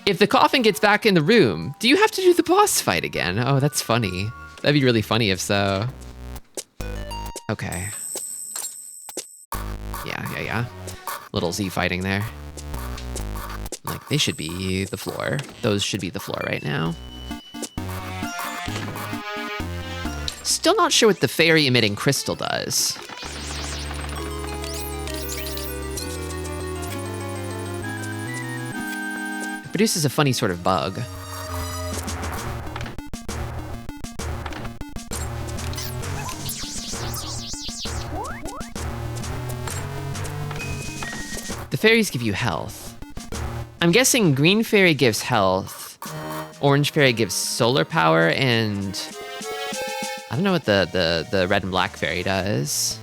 Speaker 1: If the coffin gets back in the room, do you have to do the boss fight again? Oh, that's funny. That'd be really funny if so. Okay. Yeah. Little Z fighting there. Like, they should be the floor. Those should be the floor right now. Still not sure what the fairy emitting crystal does. It produces a funny sort of bug. The fairies give you health. I'm guessing green fairy gives health, orange fairy gives solar power, and I don't know what the red and black fairy does.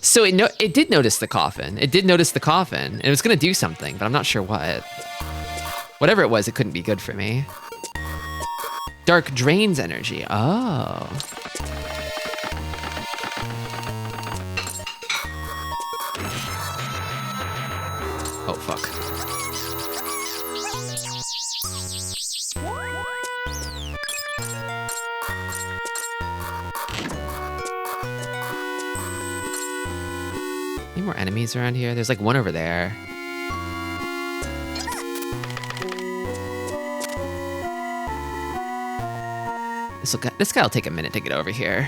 Speaker 1: So it did notice the coffin. It did notice the coffin, and it was gonna do something, but I'm not sure what. Whatever it was, it couldn't be good for me. Dark drains energy. Oh. Oh, fuck. Any more enemies around here? There's like one over there. This guy will take a minute to get over here.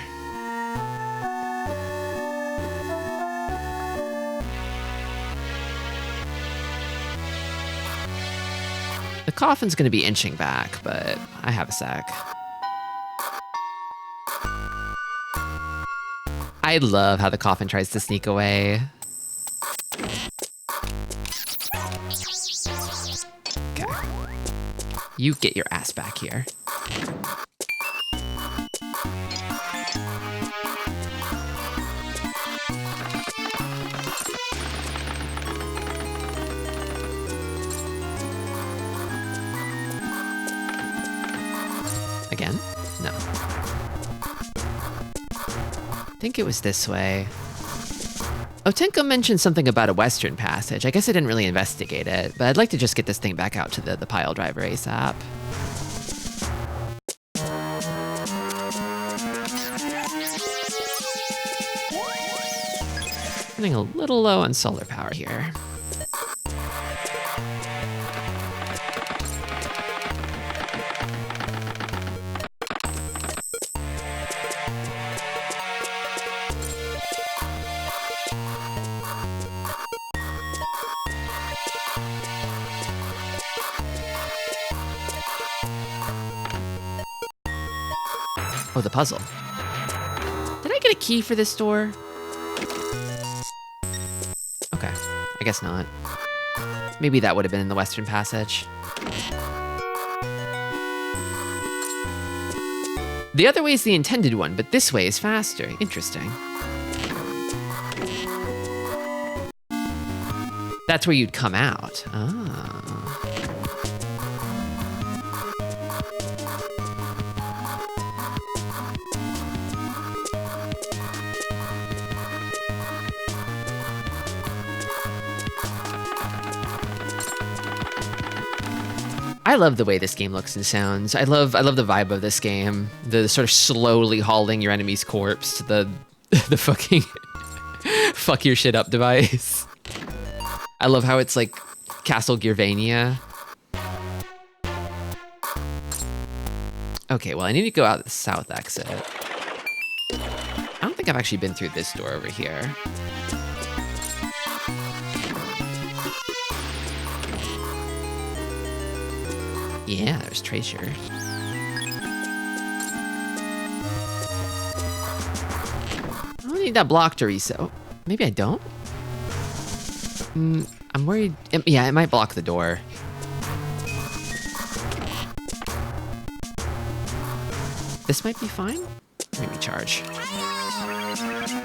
Speaker 1: The coffin's gonna be inching back, but I have a sec. I love how the coffin tries to sneak away. Okay. You get your ass back here. Again? No. I think it was this way. Oh, Tenko mentioned something about a western passage. I guess I didn't really investigate it, but I'd like to just get this thing back out to the pile driver ASAP. Running a little low on solar power here. Oh, the puzzle. Did I get a key for this door? Okay, I guess not. Maybe that would have been in the Western Passage. The other way is the intended one, but this way is faster. Interesting. That's where you'd come out. Ah. I love the way this game looks and sounds. I love the vibe of this game. The sort of slowly hauling your enemy's corpse to the fucking fuck your shit up device. I love how it's like Castle Gearvania. Okay, well I need to go out the south exit. I don't think I've actually been through this door over here. Yeah, there's Treasure. I don't need that block to reset. Oh, maybe I don't? I'm worried. Yeah, it might block the door. This might be fine. Maybe charge.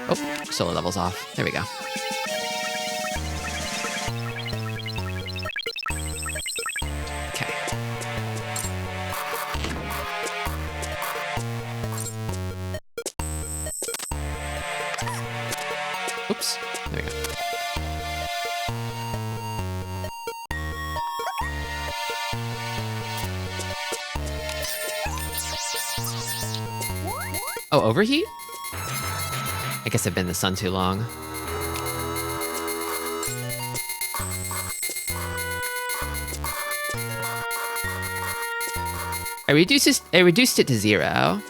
Speaker 1: Oh, solar level's off. There we go. Oops, there we go. Oh, overheat? I guess I've been in the sun too long. I reduced it to 0.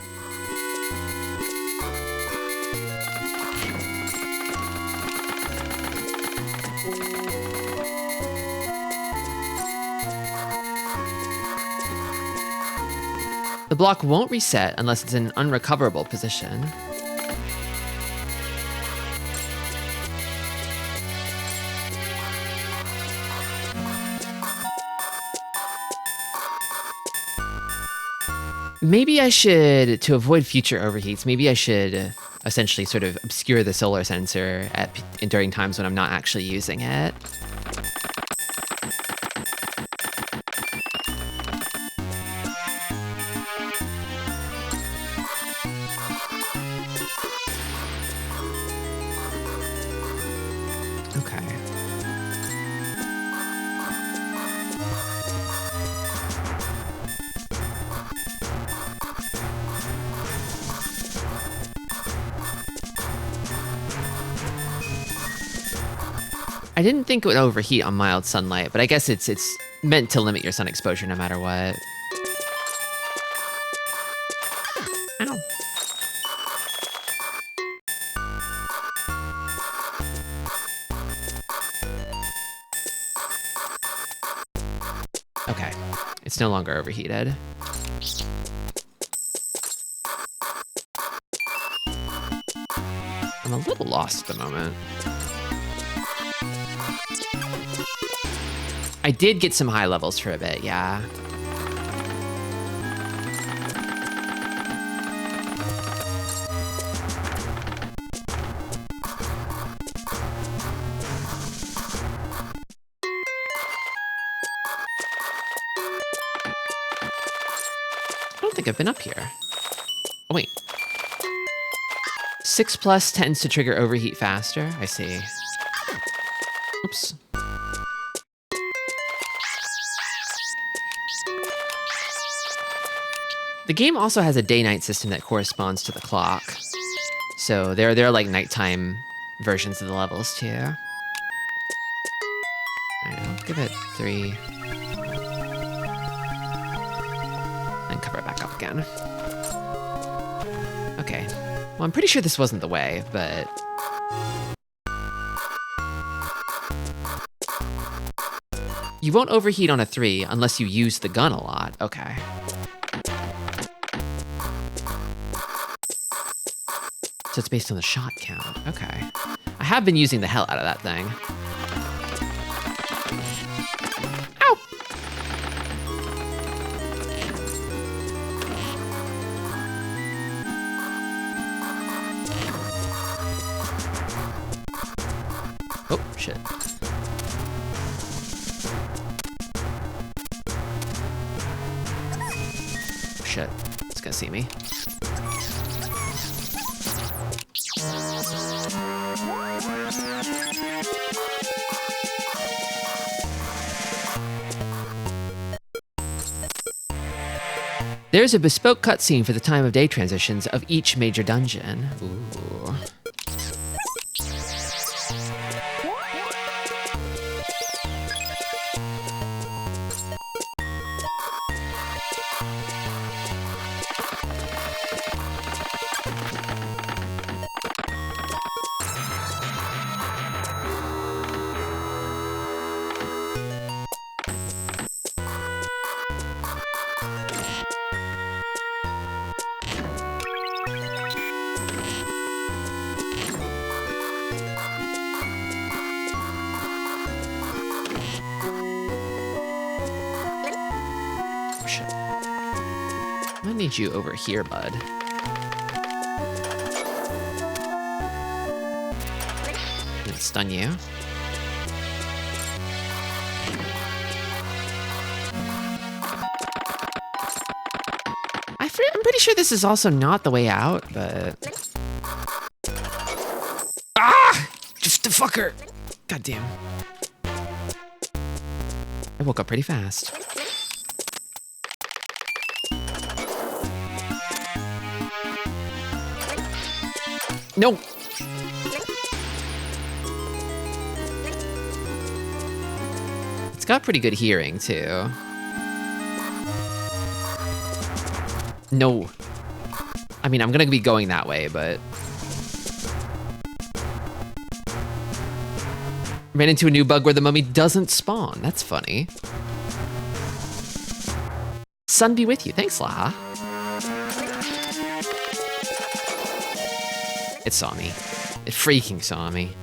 Speaker 1: The block won't reset unless it's in an unrecoverable position. Maybe I should, to avoid future overheats, maybe I should essentially sort of obscure the solar sensor during times when I'm not actually using it. I didn't think it would overheat on mild sunlight, but I guess it's meant to limit your sun exposure no matter what. Ow. Okay, it's no longer overheated. I'm a little lost at the moment. I did get some high levels for a bit, yeah. think I've been up here. Oh, wait. 6+ tends to trigger overheat faster. I see. Oops. The game also has a day-night system that corresponds to the clock. So there are like nighttime versions of the levels too. Alright, I'll give it 3. And cover it back up again. Okay. Well, I'm pretty sure this wasn't the way, but... You won't overheat on a 3 unless you use the gun a lot. Okay. So it's based on the shot count. Okay. I have been using the hell out of that thing. Ow! Oh, shit. Shit. It's gonna see me. There's a bespoke cutscene for the time of day transitions of each major dungeon. Ooh. I need you over here, bud. Let's stun you. I'm pretty sure this is also not the way out, but... Ah! Just the fucker! God damn. I woke up pretty fast. No! It's got pretty good hearing, too. No. I mean, I'm gonna be going that way, but... Ran into a new bug where the mummy doesn't spawn. That's funny. Sun be with you. Thanks, Laha. It saw me. It freaking saw me.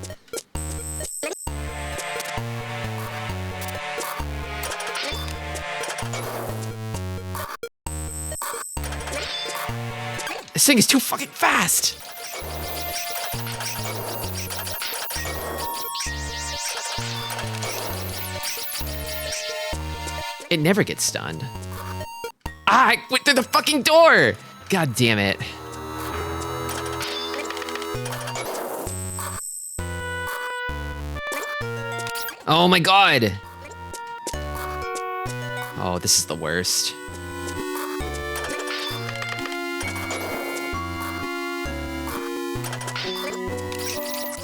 Speaker 1: This thing is too fucking fast! It never gets stunned. Ah, I went through the fucking door! God damn it. Oh my god! Oh, this is the worst.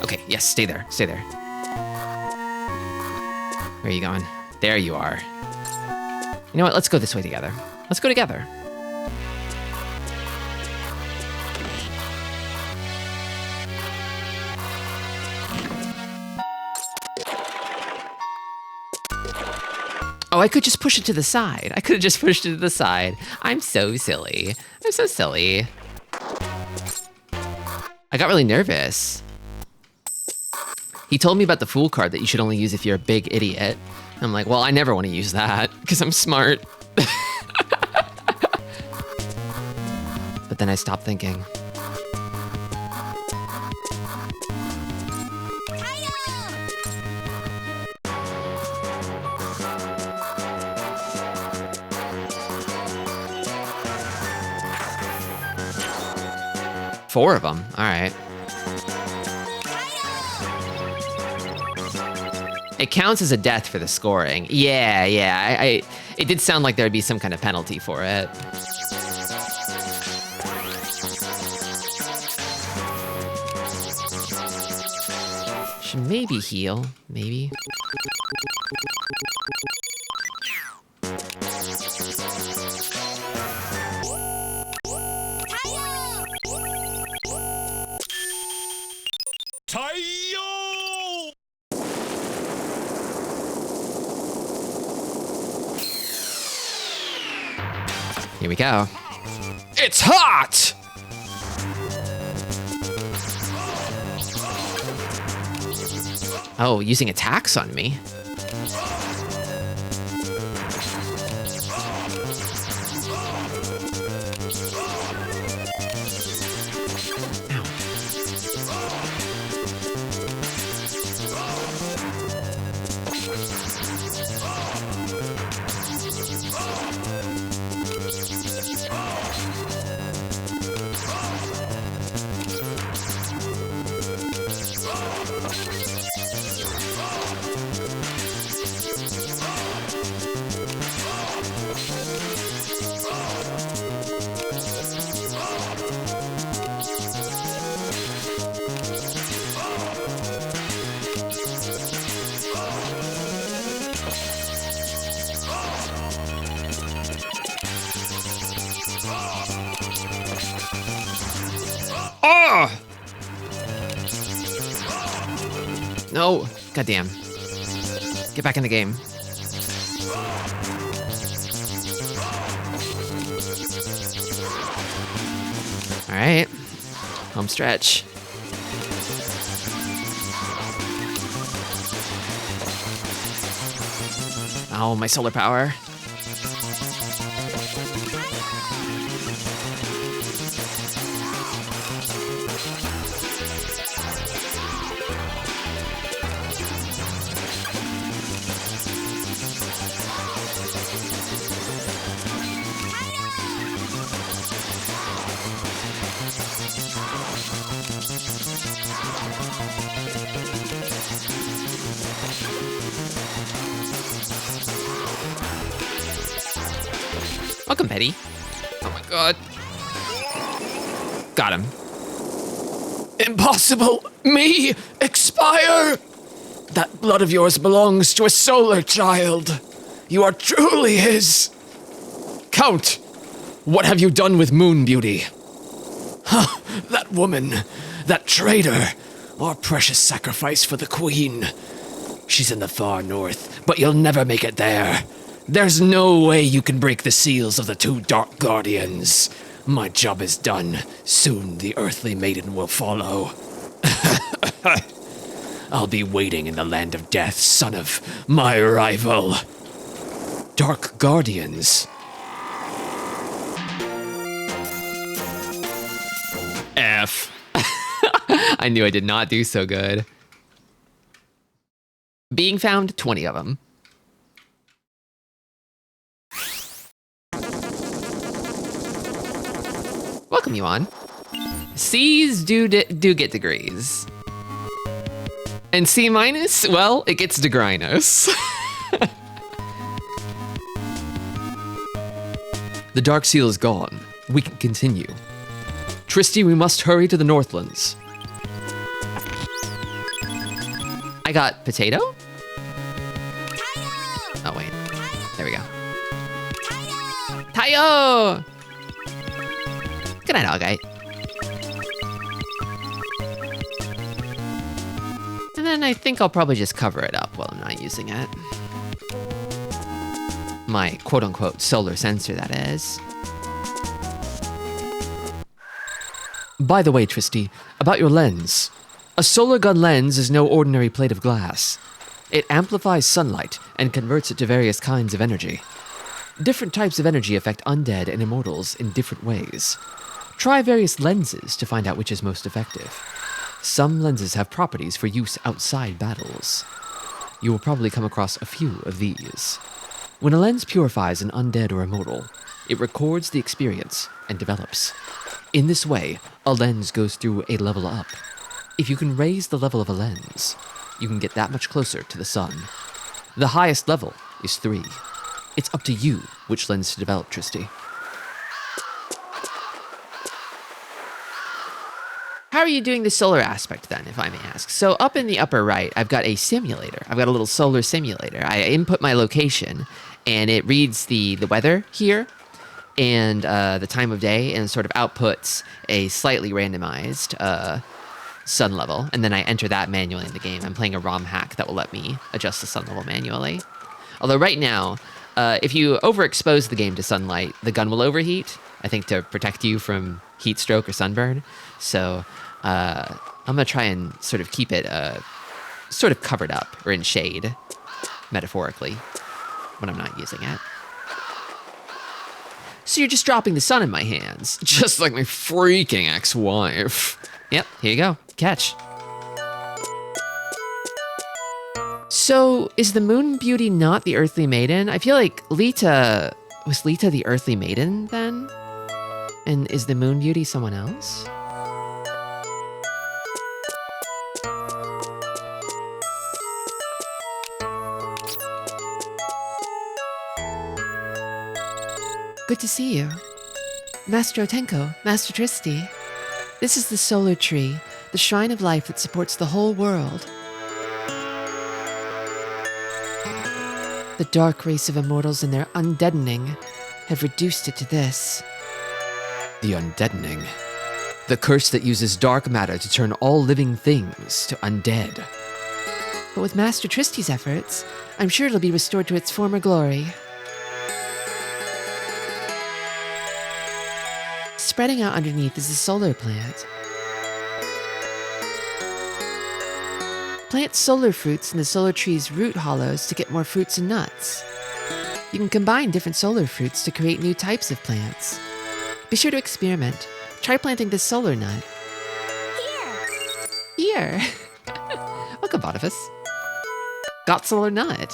Speaker 1: Okay, yes, stay there, stay there. Where are you going? There you are. You know what, let's go this way together. Let's go together. Oh, I could just push it to the side. I could have just pushed it to the side. I'm so silly. I'm so silly. I got really nervous. He told me about the fool card that you should only use if you're a big idiot. I'm like, well, I never want to use that because I'm smart. But then I stopped thinking. 4 of them. All right. It counts as a death for the scoring. Yeah. It did sound like there'd be some kind of penalty for it. Should maybe heal. Maybe. Here we go. It's hot! Oh, using attacks on me. No, goddamn. Get back in the game. All right, home stretch. Oh, my solar power. Welcome, Betty. Oh my god. Got him. Impossible! Me! Expire! That blood of yours belongs to a solar child. You are truly his. Count, what have you done with Moon Beauty? Huh, that woman, that traitor, our precious sacrifice for the Queen. She's in the far north, but you'll never make it there. There's no way you can break the seals of the 2 Dark Guardians. My job is done. Soon the earthly maiden will follow. I'll be waiting in the land of death, son of my rival. Dark Guardians. F. I knew I did not do so good. Being found, 20 of them. Welcome you on. C's do get degrees. And C minus, well, it gets degrinos. The Dark Seal is gone. We can continue. Tristi, we must hurry to the Northlands. I got potato? Oh, wait. There we go. Tayo! Good night, Algite. And then I think I'll probably just cover it up while I'm not using it. My quote-unquote solar sensor, that is. By the way, Tristi, about your lens. A solar gun lens is no ordinary plate of glass. It amplifies sunlight and converts it to various kinds of energy. Different types of energy affect undead and immortals in different ways. Try various lenses to find out which is most effective. Some lenses have properties for use outside battles. You will probably come across a few of these. When a lens purifies an undead or immortal, it records the experience and develops.
Speaker 4: In this way, a lens goes through a level up. If you can raise the level of a lens, you can get that much closer to the sun. The highest level is 3. It's up to you which lens to develop, Tristi.
Speaker 1: How are you doing the solar aspect then, if I may ask? So up in the upper right, I've got a simulator. I've got a little solar simulator. I input my location, and it reads the weather here and the time of day, and sort of outputs a slightly randomized sun level, and then I enter that manually in the game. I'm playing a ROM hack that will let me adjust the sun level manually. Although right now, if you overexpose the game to sunlight, the gun will overheat, I think to protect you from heat stroke or sunburn. So I'm gonna try and sort of keep it sort of covered up or in shade, metaphorically, when I'm not using it. So you're just dropping the sun in my hands, just like my freaking ex-wife. Yep, here you go, catch. So is the moon beauty not the earthly maiden? I feel like was Lita the earthly maiden then? And is the moon beauty someone else? Good to see you. Master Otenko, Master Tristi. This is the solar tree, the shrine of life that supports the whole world. The dark race of immortals and their undeadening have reduced it to this.
Speaker 4: The undeadening. The curse that uses dark matter to turn all living things to undead.
Speaker 1: But with Master Tristi's efforts, I'm sure it'll be restored to its former glory. Spreading out underneath is a solar plant. Plant solar fruits in the solar tree's root hollows to get more fruits and nuts. You can combine different solar fruits to create new types of plants. Be sure to experiment. Try planting this solar nut. Here! Welcome, Boniface. Got solar nut.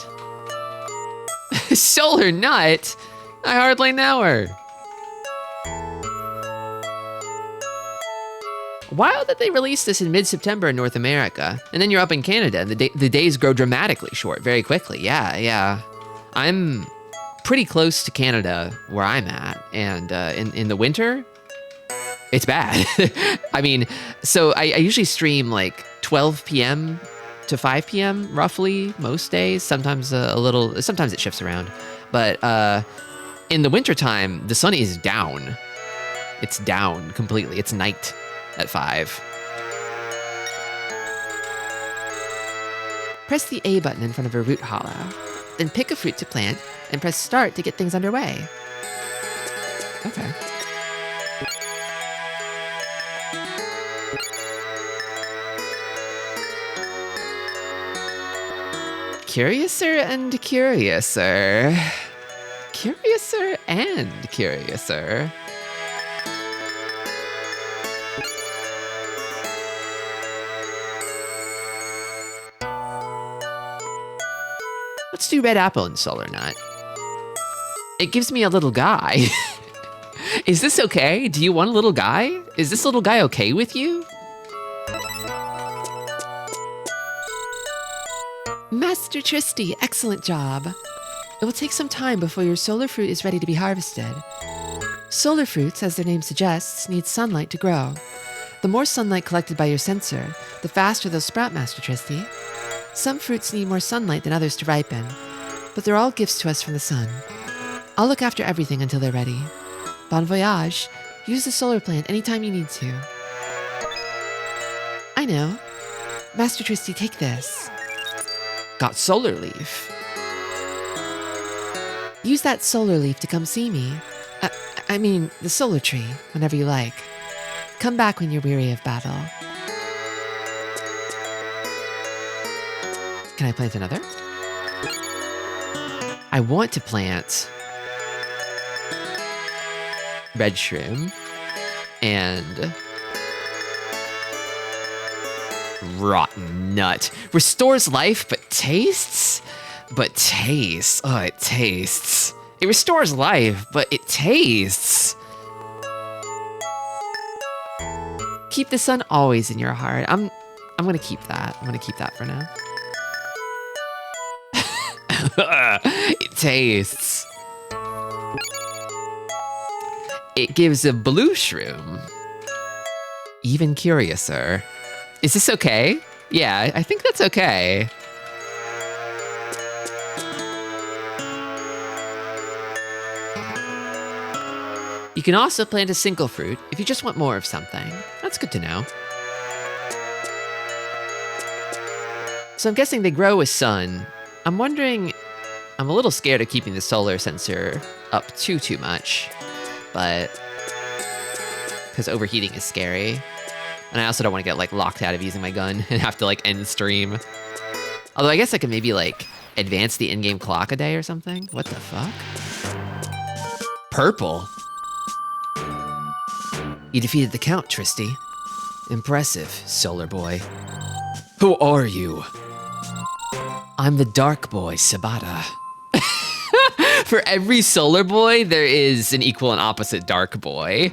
Speaker 1: Solar nut? I hardly know her. Wild that they released this in mid-September in North America, and then you're up in Canada, and the days grow dramatically short very quickly. Yeah. I'm pretty close to Canada where I'm at, and in the winter, it's bad. I mean, so I usually stream like 12 p.m. to 5 p.m. roughly most days. Sometimes sometimes it shifts around, but in the wintertime, the sun is down. It's down completely. It's night at 5. Press the A button in front of a root hollow, then pick a fruit to plant and press start to get things underway. Okay. Curiouser and curiouser. Curiouser and curiouser. Let's do red apple and solar nut. It gives me a little guy. Is this okay? Do you want a little guy? Is this little guy okay with you? Master Tristi, excellent job. It will take some time before your solar fruit is ready to be harvested. Solar fruits, as their name suggests, need sunlight to grow. The more sunlight collected by your sensor, the faster they'll sprout, Master Tristi. Some fruits need more sunlight than others to ripen, but they're all gifts to us from the sun. I'll look after everything until they're ready. Bon voyage. Use the solar plant anytime you need to. I know. Master Tristi, take this. Got solar leaf. Use that solar leaf to come see me. I mean, the solar tree, whenever you like. Come back when you're weary of battle. Can I plant another? I want to plant red shroom and rotten nut. Restores life, but tastes? But tastes. Oh, it tastes. It restores life, but it tastes. keep the sun always in your heart. I'm gonna keep that. I'm gonna keep that for now. It tastes. It gives a blue shroom. Even curiouser. Is this okay? Yeah, I think that's okay. You can also plant a single fruit if you just want more of something. That's good to know. So I'm guessing they grow with sun. I'm wondering, I'm a little scared of keeping the solar sensor up too much, but because overheating is scary. And I also don't want to get like locked out of using my gun and have to like end stream. Although I guess I could maybe like advance the in-game clock a day or something. What the fuck? Purple. You defeated the Count, Tristi. Impressive, Solar Boy. Who are you? I'm the Dark Boy, Sabata. For every Solar Boy, there is an equal and opposite Dark Boy.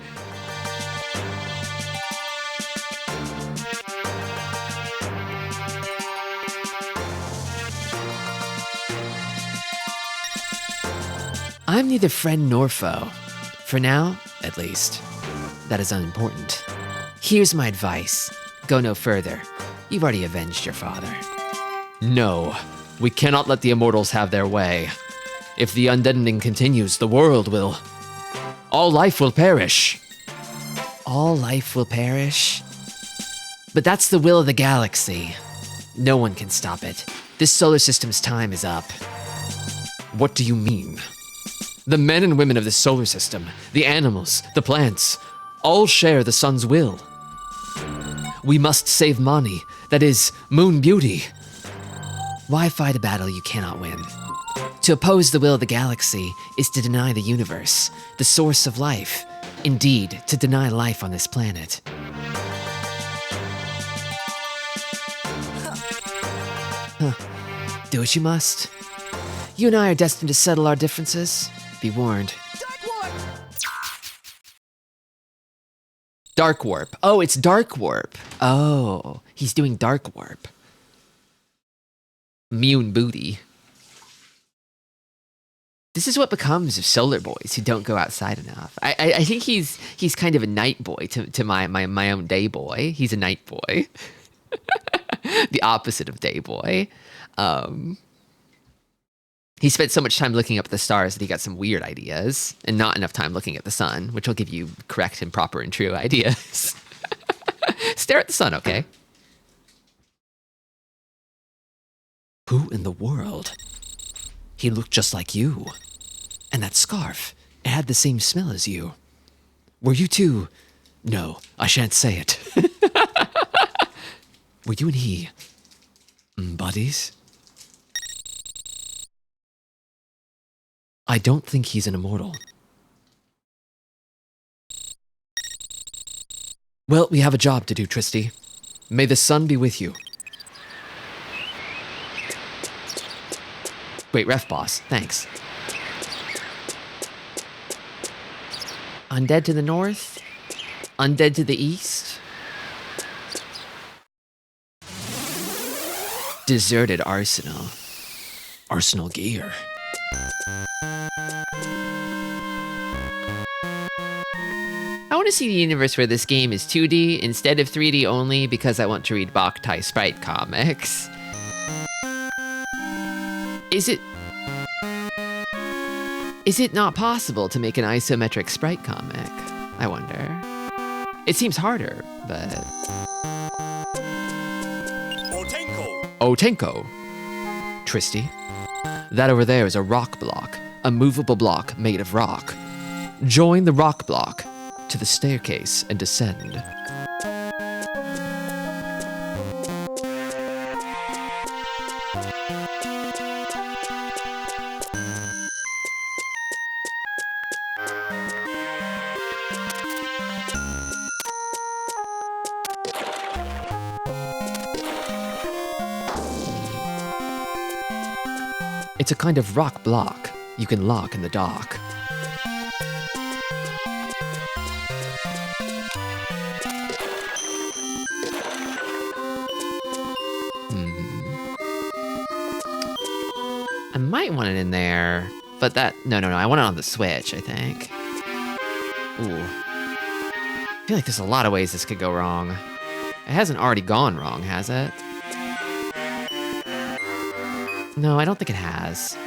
Speaker 1: I'm neither friend nor foe. For now, at least. That is unimportant. Here's my advice. Go no further. You've already avenged your father. No, we cannot let the immortals have their way. If the undeadening continues, the world will... all life will perish. All life will perish? But that's the will of the galaxy. No one can stop it. This solar system's time is up. What do you mean? The men and women of this solar system, the animals, the plants, all share the sun's will. We must save Mani, that is, Moon Beauty. Why fight a battle you cannot win? To oppose the will of the galaxy is to deny the universe, the source of life. Indeed, to deny life on this planet. Huh. Do what you must. You and I are destined to settle our differences. Be warned. Dark Warp. Oh, it's Dark Warp. Oh, he's doing Dark Warp. Moon Booty. This is what becomes of Solar Boys who don't go outside enough. I think he's kind of a night boy to my own day boy. He's a night boy. The opposite of day boy. He spent so much time looking up at the stars that he got some weird ideas, and not enough time looking at the sun, which will give you correct and proper and true ideas. Stare at the sun, okay? Who in the world? He looked just like you. And that scarf, it had the same smell as you. Were you two... No, I shan't say it. Were you and he... buddies? I don't think he's an immortal. Well, we have a job to do, Tristi. May the sun be with you. Wait, ref boss, thanks. Undead to the north? Undead to the east? Deserted arsenal. Arsenal gear. I want to see the universe where this game is 2D instead of 3D only because I want to read Boktai Sprite comics. Is it not possible to make an isometric sprite comic? I wonder. It seems harder, but... Otenko! Tristi. That over there is a rock block. A movable block made of rock. Join the rock block to the staircase and descend. It's a kind of rock block you can lock in the dark. might want it in there, but no, I want it on the Switch, I think. Ooh. I feel like there's a lot of ways this could go wrong. It hasn't already gone wrong, has it? No, I don't think it has.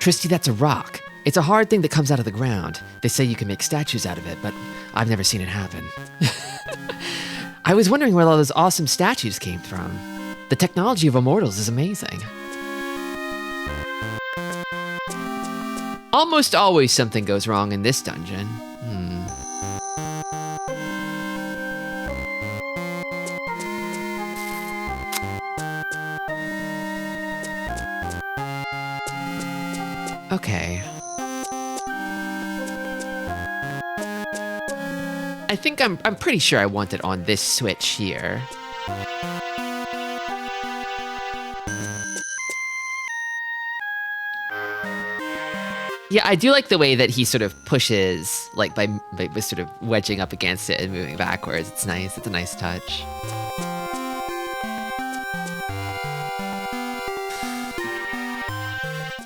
Speaker 1: Tristi, that's a rock. It's a hard thing that comes out of the ground. They say you can make statues out of it, but I've never seen it happen. I was wondering where all those awesome statues came from. The technology of Immortals is amazing. Almost always something goes wrong in this dungeon. Okay. I think I'm pretty sure I want it on this Switch here. Yeah, I do like the way that he sort of pushes, like by sort of wedging up against it and moving backwards. It's nice. It's a nice touch.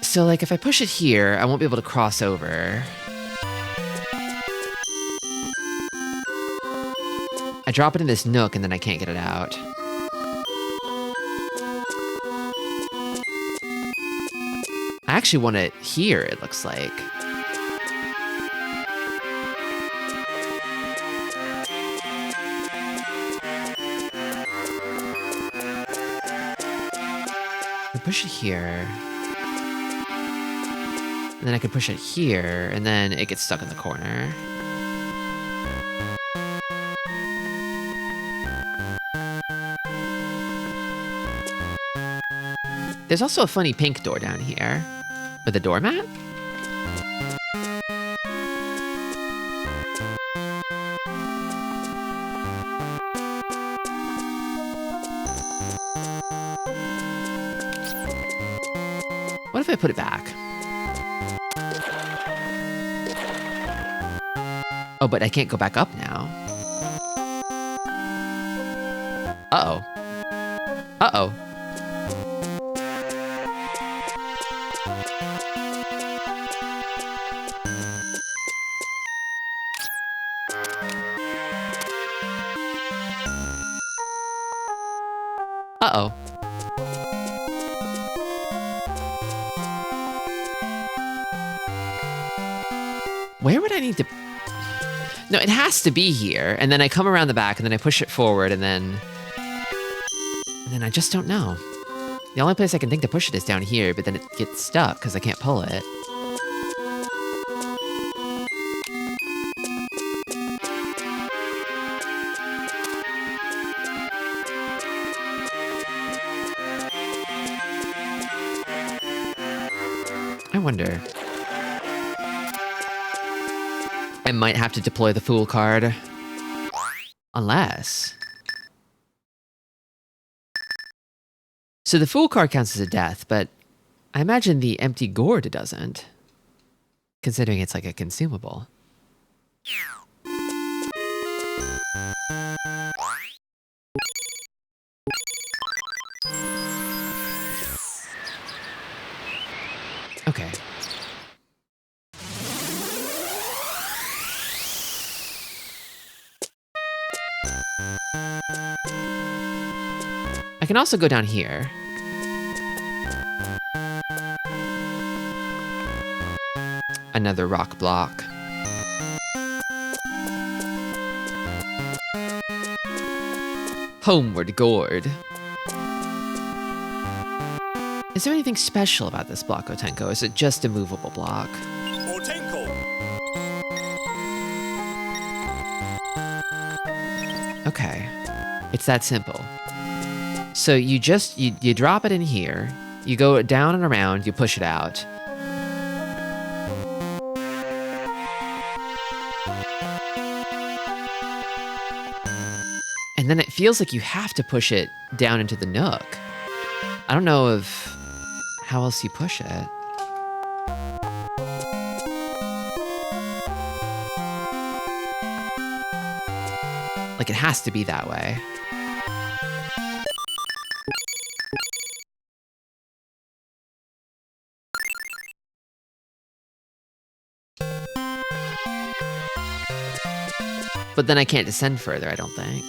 Speaker 1: So, like, if I push it here, I won't be able to cross over. I drop it in this nook, and then I can't get it out. I actually want it here, it looks like. I push it here. And then I can push it here, and then it gets stuck in the corner. There's also a funny pink door down here. With a doormat? What if I put it back? Oh, but I can't go back up now. Uh-oh. Uh-oh. Uh-oh. Where would I need to... No, it has to be here, and then I come around the back, and then I push it forward, and then I just don't know. The only place I can think to push it is down here, but then it gets stuck, because I can't pull it. I wonder. I might have to deploy the Fool card. Unless... So the Fool card counts as a death, but I imagine the empty gourd doesn't. Considering it's like a consumable. Okay. I can also go down here. Another rock block. Homeward gourd. Is there anything special about this block, Otenko? Is it just a movable block?
Speaker 3: Otenko!
Speaker 1: Okay. It's that simple. So you just, you drop it in here, you go down and around, you push it out. And then it feels like you have to push it down into the nook. I don't know if... how else you push it. Like, it has to be that way. But then I can't descend further, I don't think.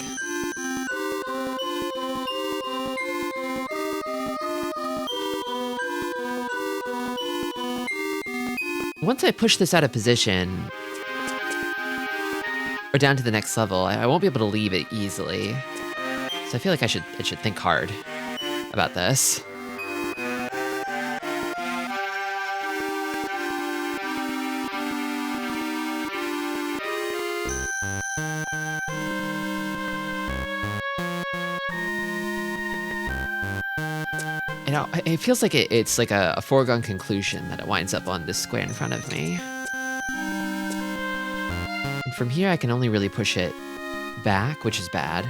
Speaker 1: Once I push this out of position, or down to the next level, I won't be able to leave it easily. So I feel like I should think hard about this. You know, it feels like it's like a foregone conclusion that it winds up on this square in front of me. And from here, I can only really push it back, which is bad.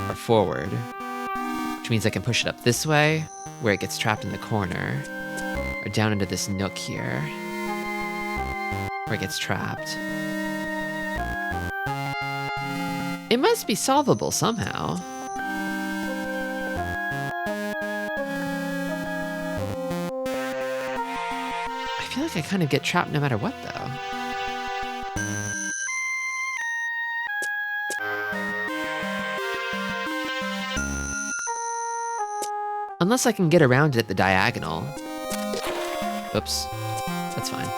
Speaker 1: Or forward, which means I can push it up this way, where it gets trapped in the corner. Or down into this nook here, where it gets trapped. It must be solvable somehow. I feel like I kind of get trapped no matter what, though. Unless I can get around it at the diagonal. Oops. That's fine.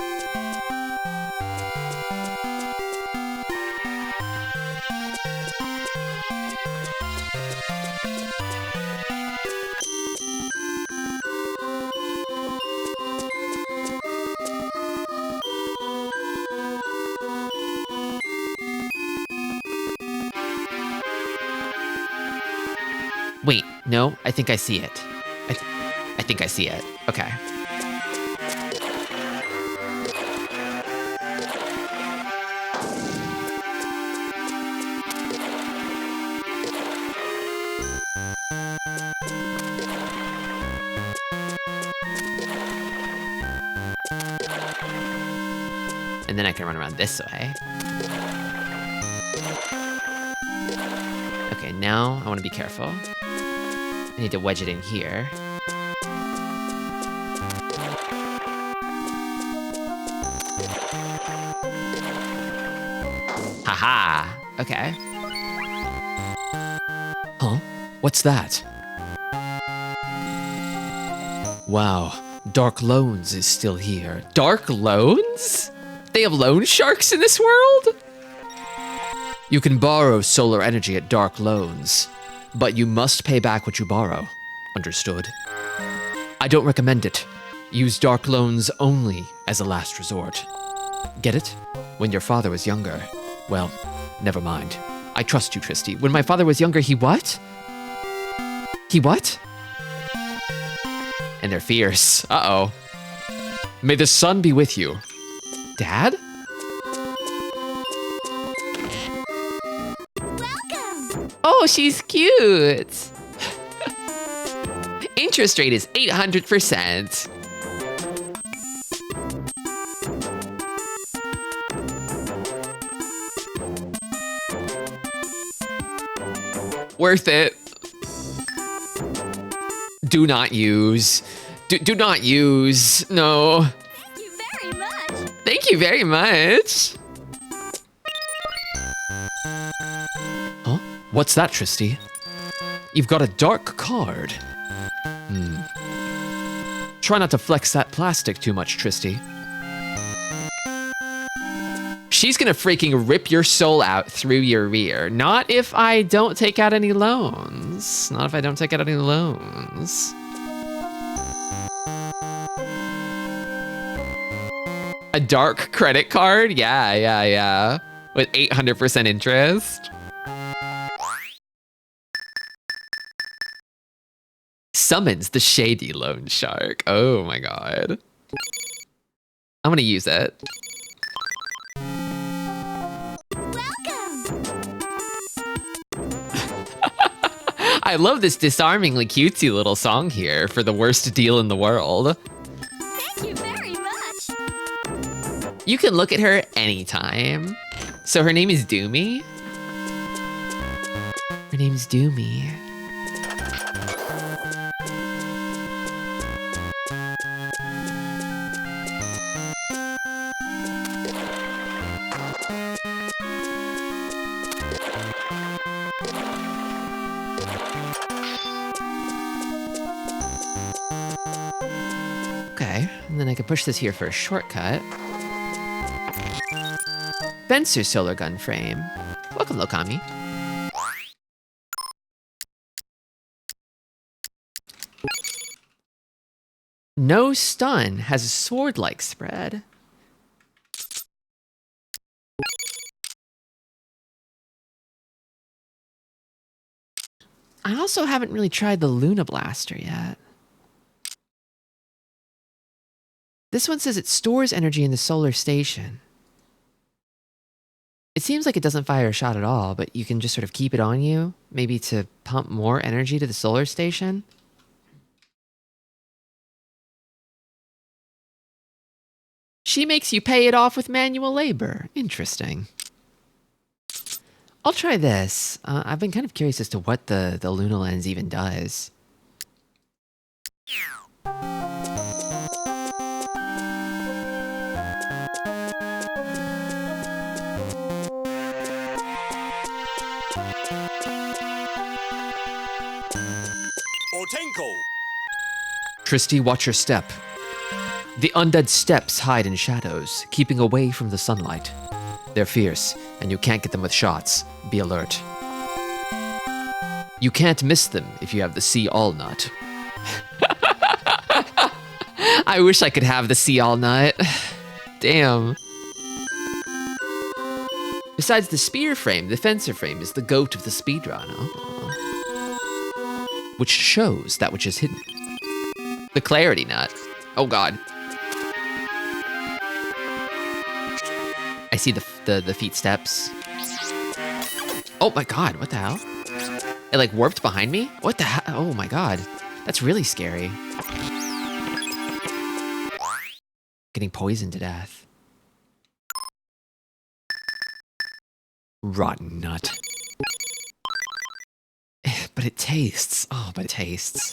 Speaker 1: Wait, no, I think I see it. I think I see it. Okay. And then I can run around this way. Okay, now I want to be careful. I need to wedge it in here. Haha! Okay. Huh? What's that? Wow, Dark Loans is still here. Dark Loans? They have loan sharks in this world? You can borrow solar energy at Dark Loans, but you must pay back what you borrow. Understood? I don't recommend it. Use Dark Loans only as a last resort. Get it? When your father was younger. Well, never mind. I trust you, Tristi. When my father was younger, he what? He what? And they're fierce. Uh-oh. May the sun be with you. Dad?
Speaker 2: Welcome!
Speaker 1: Oh, she's cute. Interest rate is 800%. Worth it. Do not use. Do not use. No.
Speaker 2: Thank you very much!
Speaker 1: Thank you very much. Huh? What's that, Tristi? You've got a dark card. Try not to flex that plastic too much, Tristi. She's gonna freaking rip your soul out through your rear. Not if I don't take out any loans. Not if I don't take out any loans. A dark credit card? Yeah. With 800% interest. Summons the shady loan shark. Oh my god. I'm gonna use it.
Speaker 2: Welcome!
Speaker 1: I love this disarmingly cutesy little song here for the worst deal in the world.
Speaker 2: Thank you very much!
Speaker 1: You can look at her anytime. So her name is Doomy. Her name's Doomy. Okay, and then I can push this here for a shortcut. Fencer solar gun frame. Welcome, Lokami. No stun has a sword-like spread. I also haven't really tried the Luna Blaster yet. This one says it stores energy in the solar station. It seems like it doesn't fire a shot at all, but you can just sort of keep it on you, maybe to pump more energy to the solar station. She makes you pay it off with manual labor. Interesting. I'll try this. I've been kind of curious as to what the Luna Lens even does. Tristi, watch your step. The undead steps hide in shadows, keeping away from the sunlight. They're fierce, and you can't get them with shots. Be alert. You can't miss them if you have the See All nut. I wish I could have the See All nut. Damn. Besides the spear frame, the fencer frame is the goat of the speedrun. Which shows that which is hidden. The clarity nut. Oh god. I see the feet steps. Oh my god, what the hell? It like warped behind me? What the hell? Oh my god. That's really scary. Getting poisoned to death. Rotten nut. But it tastes. Oh, but it tastes.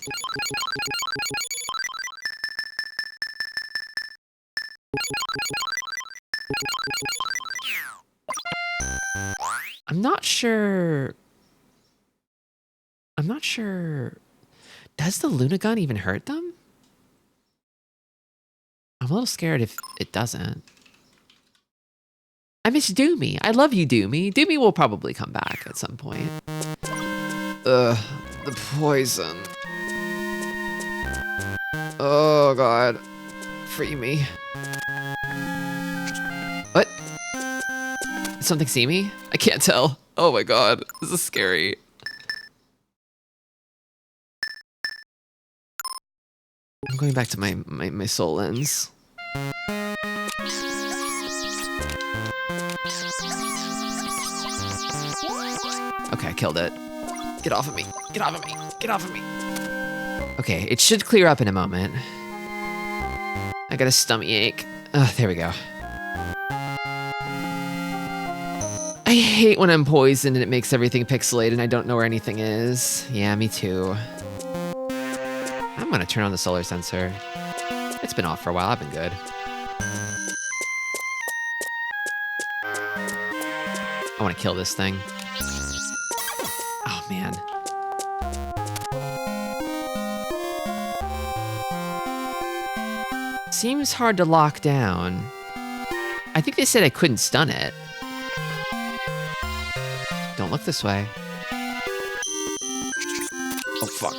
Speaker 1: I'm not sure. Does the Luna gun even hurt them? I'm a little scared if it doesn't. I miss Doomy. I love you, Doomy. Doomy will probably come back at some point. Ugh, the poison. Oh god. Free me. What? Did something see me? I can't tell. Oh my god, this is scary. I'm going back to my soul lens. Okay, I killed it. Get off of me. Get off of me. Get off of me. Okay, it should clear up in a moment. I got a stomach ache. There we go. I hate when I'm poisoned and it makes everything pixelated and I don't know where anything is. Yeah, me too. I'm gonna turn on the solar sensor. It's been off for a while, I've been good. I wanna kill this thing. Oh man. Seems hard to lock down. I think they said I couldn't stun it. Don't look this way. Oh, fuck.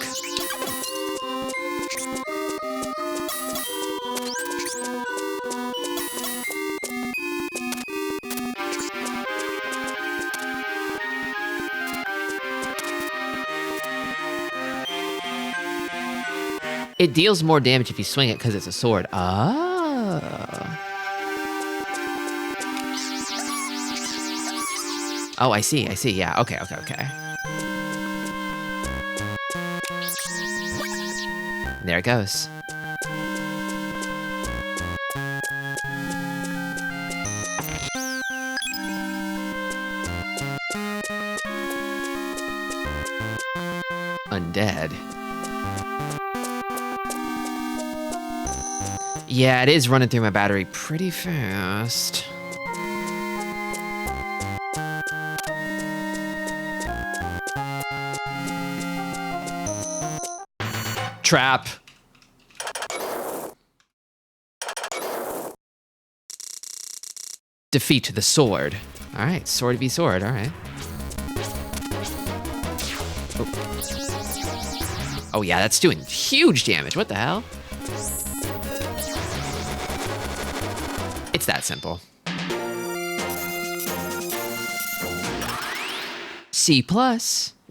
Speaker 1: It deals more damage if you swing it because it's a sword. Oh. Oh, I see, yeah. Okay. There it goes. undead. Yeah, it is running through my battery pretty fast. Trap. Defeat the sword. All right, sword v sword, all right. Oh yeah, that's doing huge damage. What the hell? It's that simple. C+.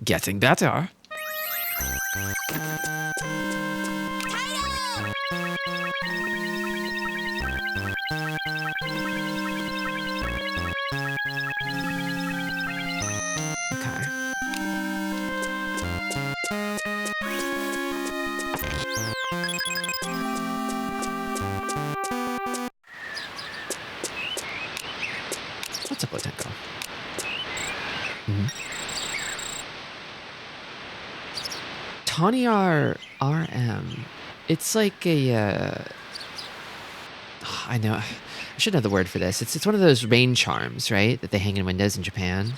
Speaker 1: Getting better. Okay. What's up, Botenko? Tawnyar RM. It's like a, I know, I should know the word for this. It's one of those rain charms, right? That they hang in windows in Japan.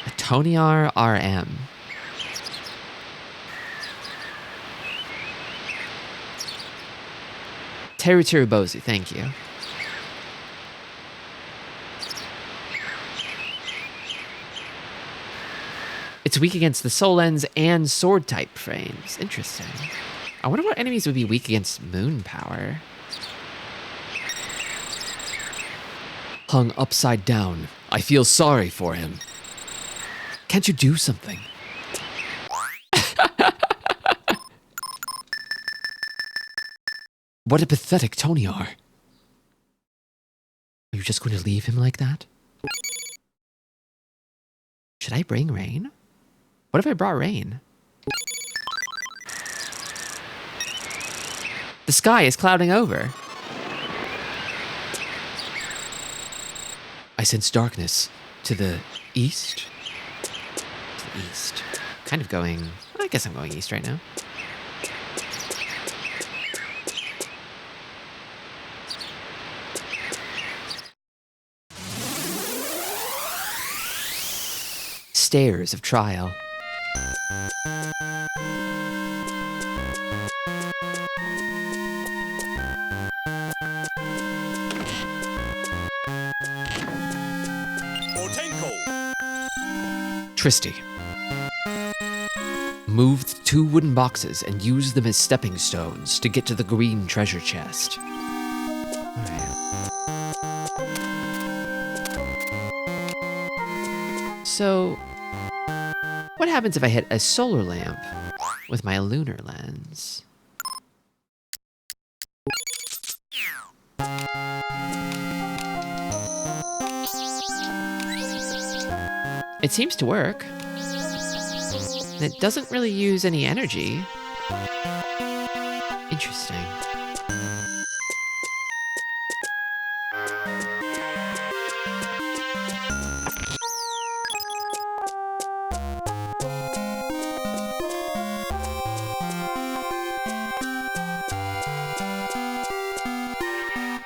Speaker 1: A Tawnyar RM. Teru Bozu, thank you. It's weak against the soul ends and sword type frames. Interesting. I wonder what enemies would be weak against moon power.
Speaker 4: Hung upside down. I feel sorry for him. Can't you do something? What a pathetic Tonyar. Are you just going to leave him like that?
Speaker 1: Should I bring rain? What if I brought rain? The sky is clouding over.
Speaker 4: I sense darkness. To the east?
Speaker 1: To the east. Kind of going... I guess I'm going east right now. Stairs of trial.
Speaker 4: Tristi. Moved 2 wooden boxes and used them as stepping stones to get to the green treasure chest.
Speaker 1: Alright. So, what happens if I hit a solar lamp with my lunar lens? It seems to work. And it doesn't really use any energy. Interesting.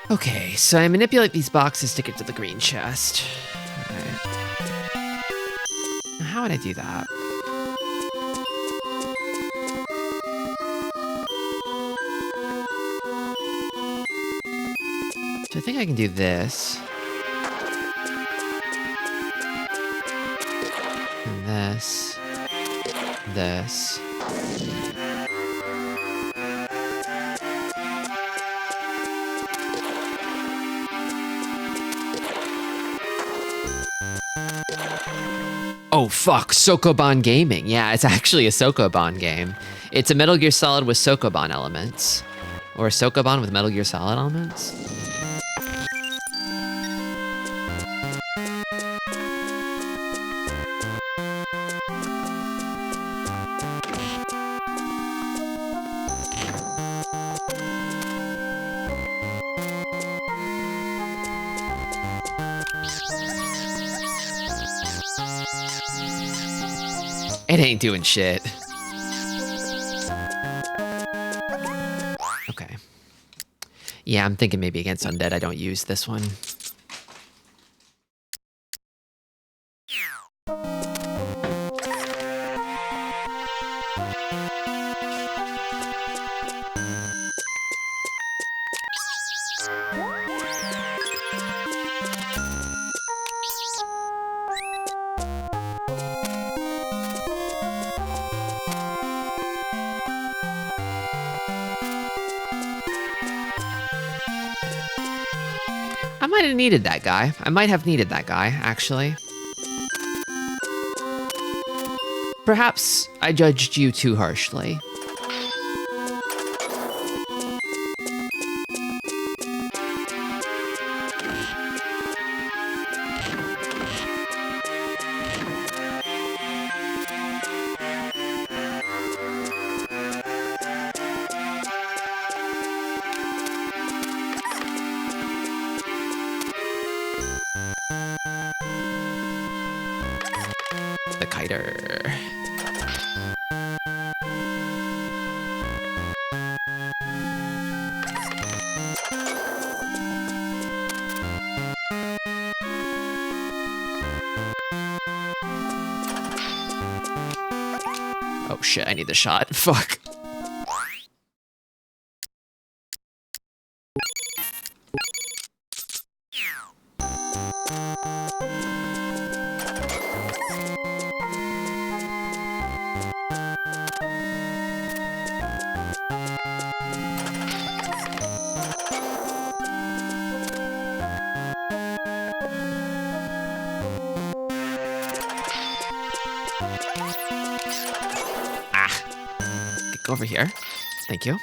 Speaker 1: Okay, so I manipulate these boxes to get to the green chest. How would I do that? So I think I can do this. And this. This. Oh fuck, Sokoban Gaming. Yeah, it's actually a Sokoban game. It's a Metal Gear Solid with Sokoban elements. Or a Sokoban with Metal Gear Solid elements. It ain't doing shit. Okay. Yeah, I'm thinking maybe against undead I don't use this one. I might have needed that guy. I might have needed that guy, actually. Perhaps I judged you too harshly. The kiter. Oh shit, I need the shot. Fuck. Go over here. Thank you.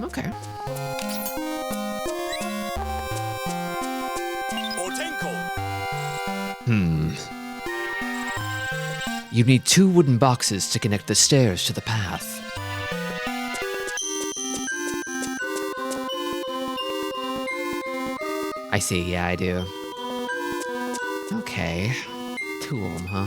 Speaker 1: Okay. You need 2 wooden boxes to connect the stairs to the path. I see, yeah, I do. Okay. 2 of them, huh?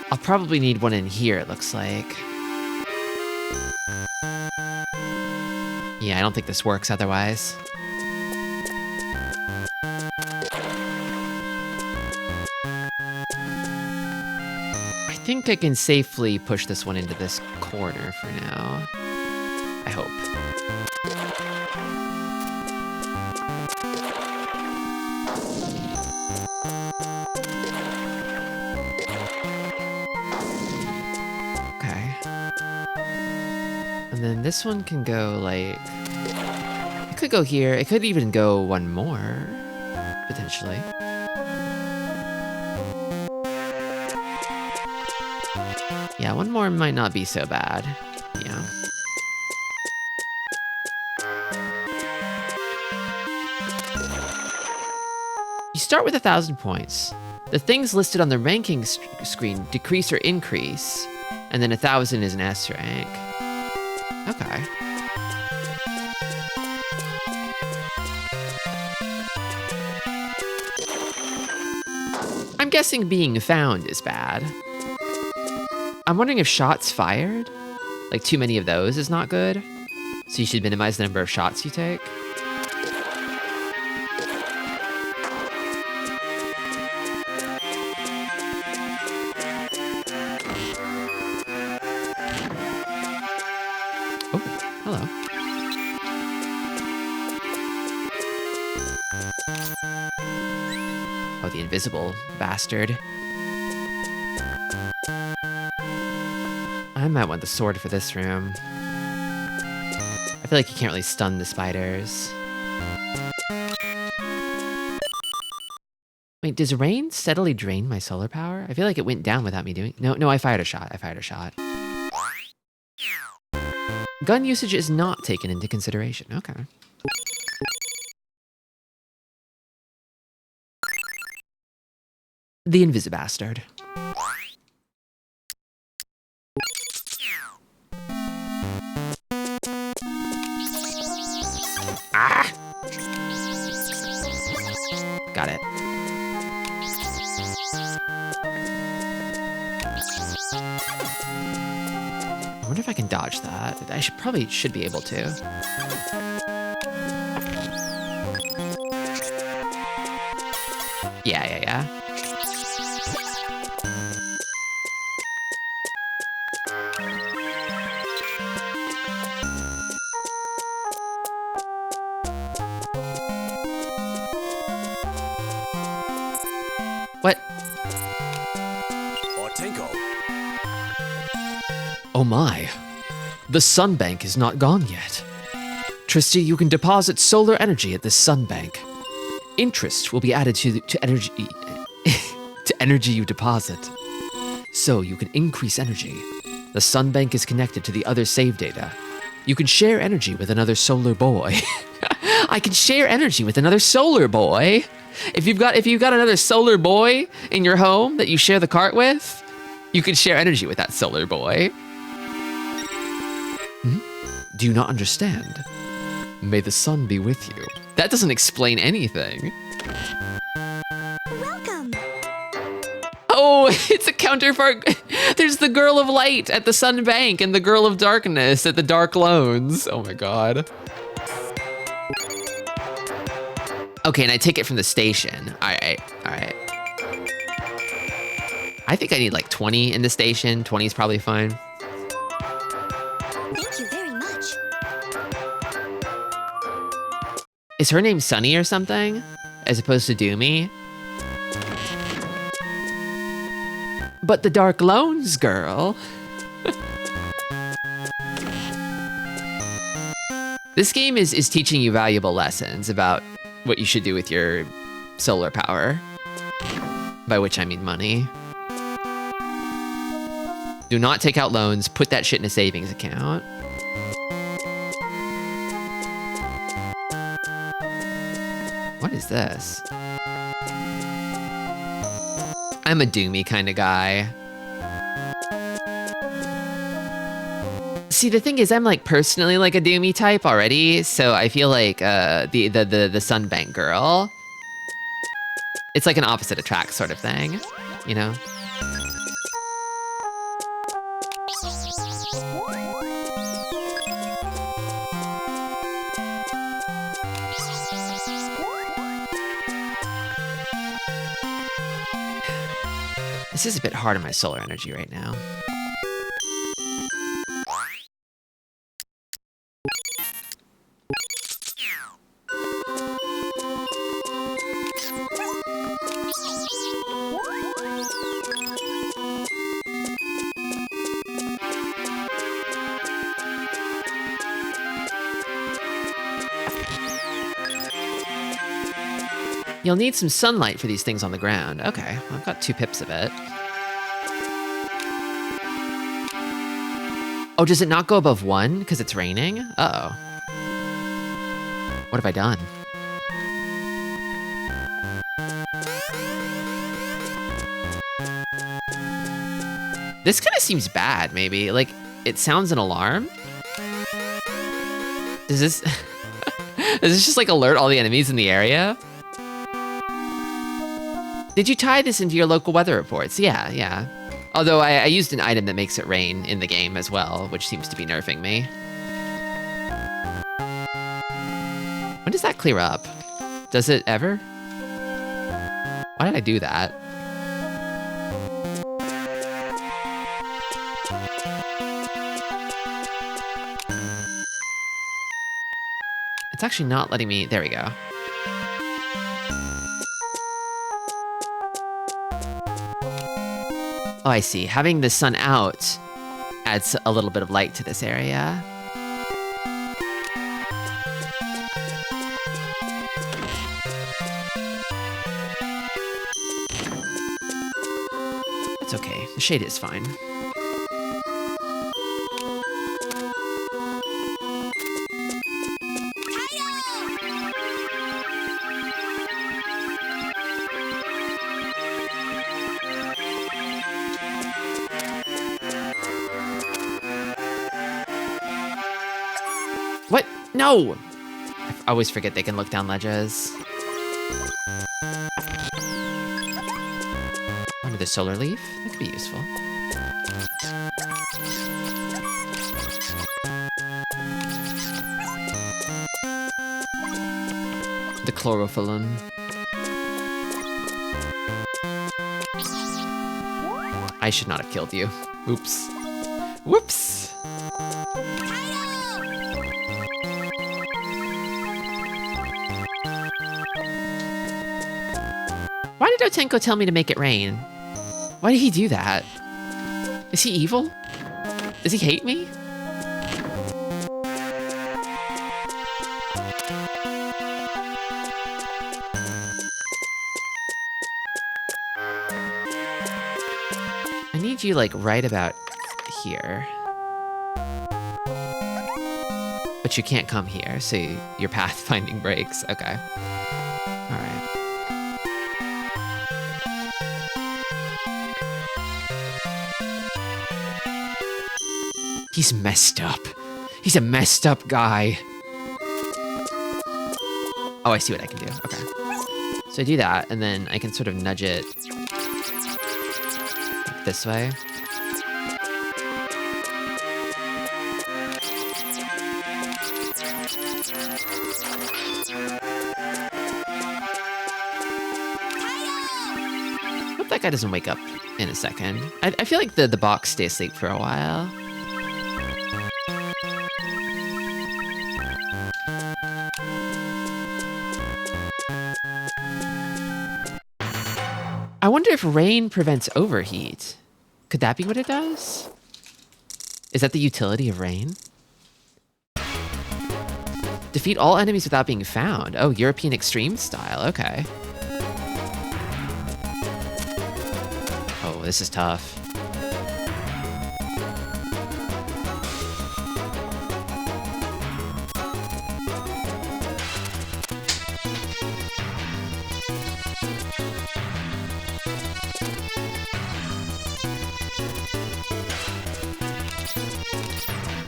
Speaker 1: I'll probably need one in here, it looks like. Yeah, I don't think this works otherwise. I think I can safely push this one into this corner for now. I hope. Okay. And then this one can go like... It could go here. It could even go one more, potentially. Yeah, one more might not be so bad. Yeah. You start with 1,000 points. The things listed on the ranking screen decrease or increase, and then 1,000 is an S rank. Okay. I'm guessing being found is bad. I'm wondering if shots fired, like too many of those is not good. So you should minimize the number of shots you take. Oh, hello. Oh, the invisible bastard. I might want the sword for this room. I feel like you can't really stun the spiders. Wait, does rain steadily drain my solar power? I feel like it went down without me doing... No, I fired a shot. I fired a shot. Gun usage is not taken into consideration. Okay. The Invisibastard. Ah! Got it. I wonder if I can dodge that. I probably should be able to. Yeah. What?
Speaker 3: Ortenko.
Speaker 4: Oh my. The sunbank is not gone yet. Tristi, you can deposit solar energy at this sunbank. Interest will be added to energy to energy you deposit. So you can increase energy. The sunbank is connected to the other save data. You can share energy with another solar boy. I can share energy with another solar boy. If you've got another solar boy in your home that you share the cart with, you can share energy with that solar boy. Do you not understand? May the sun be with you.
Speaker 1: That doesn't explain anything.
Speaker 2: Welcome.
Speaker 1: Oh, it's a counterpart. There's the girl of light at the sunbank and the girl of darkness at the dark loans. Oh my god. Okay, and I take it from the station. All right. I think I need like 20 in the station. 20 is probably fine.
Speaker 2: Thank you very much.
Speaker 1: Is her name Sunny or something? As opposed to Doomy? But the Dark Loans girl. This game is teaching you valuable lessons about what you should do with your solar power. By which I mean money. Do not take out loans, put that shit in a savings account. What is this? I'm a Doomy kind of guy. See, the thing is, I'm like personally like a Doomy type already, so I feel like the Sunbank girl, it's like an opposite attract sort of thing, you know? This is a bit hard on my solar energy right now. You'll need some sunlight for these things on the ground. Okay, well, I've got 2 pips of it. Oh, does it not go above 1 because it's raining? Uh-oh. What have I done? This kind of seems bad, maybe. Like, it sounds an alarm? Does this... Does this just, like, alert all the enemies in the area? Did you tie this into your local weather reports? Yeah. Although I used an item that makes it rain in the game as well, which seems to be nerfing me. When does that clear up? Does it ever? Why did I do that? It's actually not letting me... There we go. Oh, I see. Having the sun out adds a little bit of light to this area. It's okay. The shade is fine. No! I always forget they can look down ledges. Under the solar leaf? That could be useful. The chlorophyllon. I should not have killed you. Oops. Whoops! Why did Otenko tell me to make it rain? Why did he do that? Is he evil? Does he hate me? I need you, like, right about here. But you can't come here, so your pathfinding breaks. Okay. Alright. He's messed up. He's a messed up guy. Oh, I see what I can do. Okay. So I do that, and then I can sort of nudge it like this way. Hope that guy doesn't wake up in a second. I feel like the box stays asleep for a while. I wonder if rain prevents overheat. Could that be what it does? Is that the utility of rain? Defeat all enemies without being found. Oh, European extreme style. Okay. Oh, this is tough.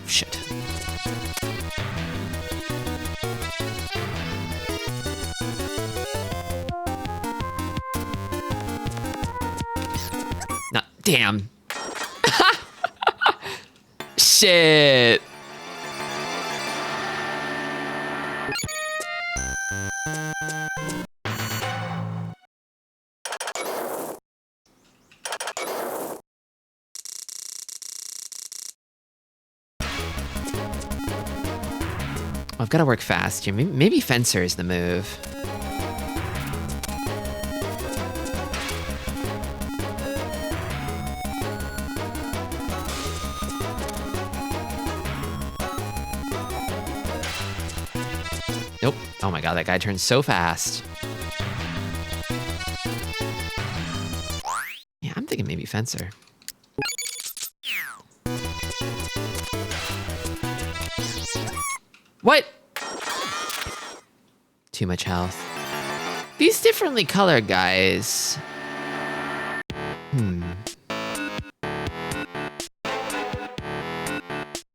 Speaker 1: Shit. No, damn. Shit. I've got to work fast here. Maybe Fencer is the move. Nope. Oh my god, that guy turns so fast. Yeah, I'm thinking maybe Fencer. What? Too much health. These differently colored guys.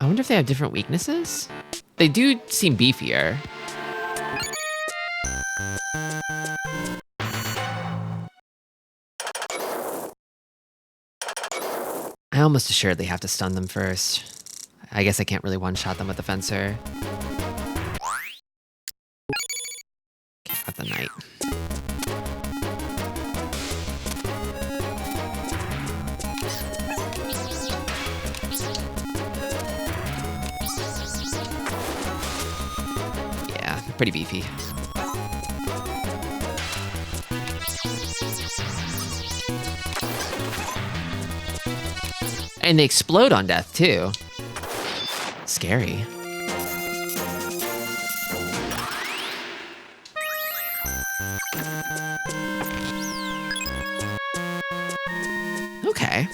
Speaker 1: I wonder if they have different weaknesses? They do seem beefier. I almost assuredly have to stun them first. I guess I can't really one-shot them with the Fencer. Okay, got the Knight. Yeah, pretty beefy. And they explode on death, too. Scary. Okay.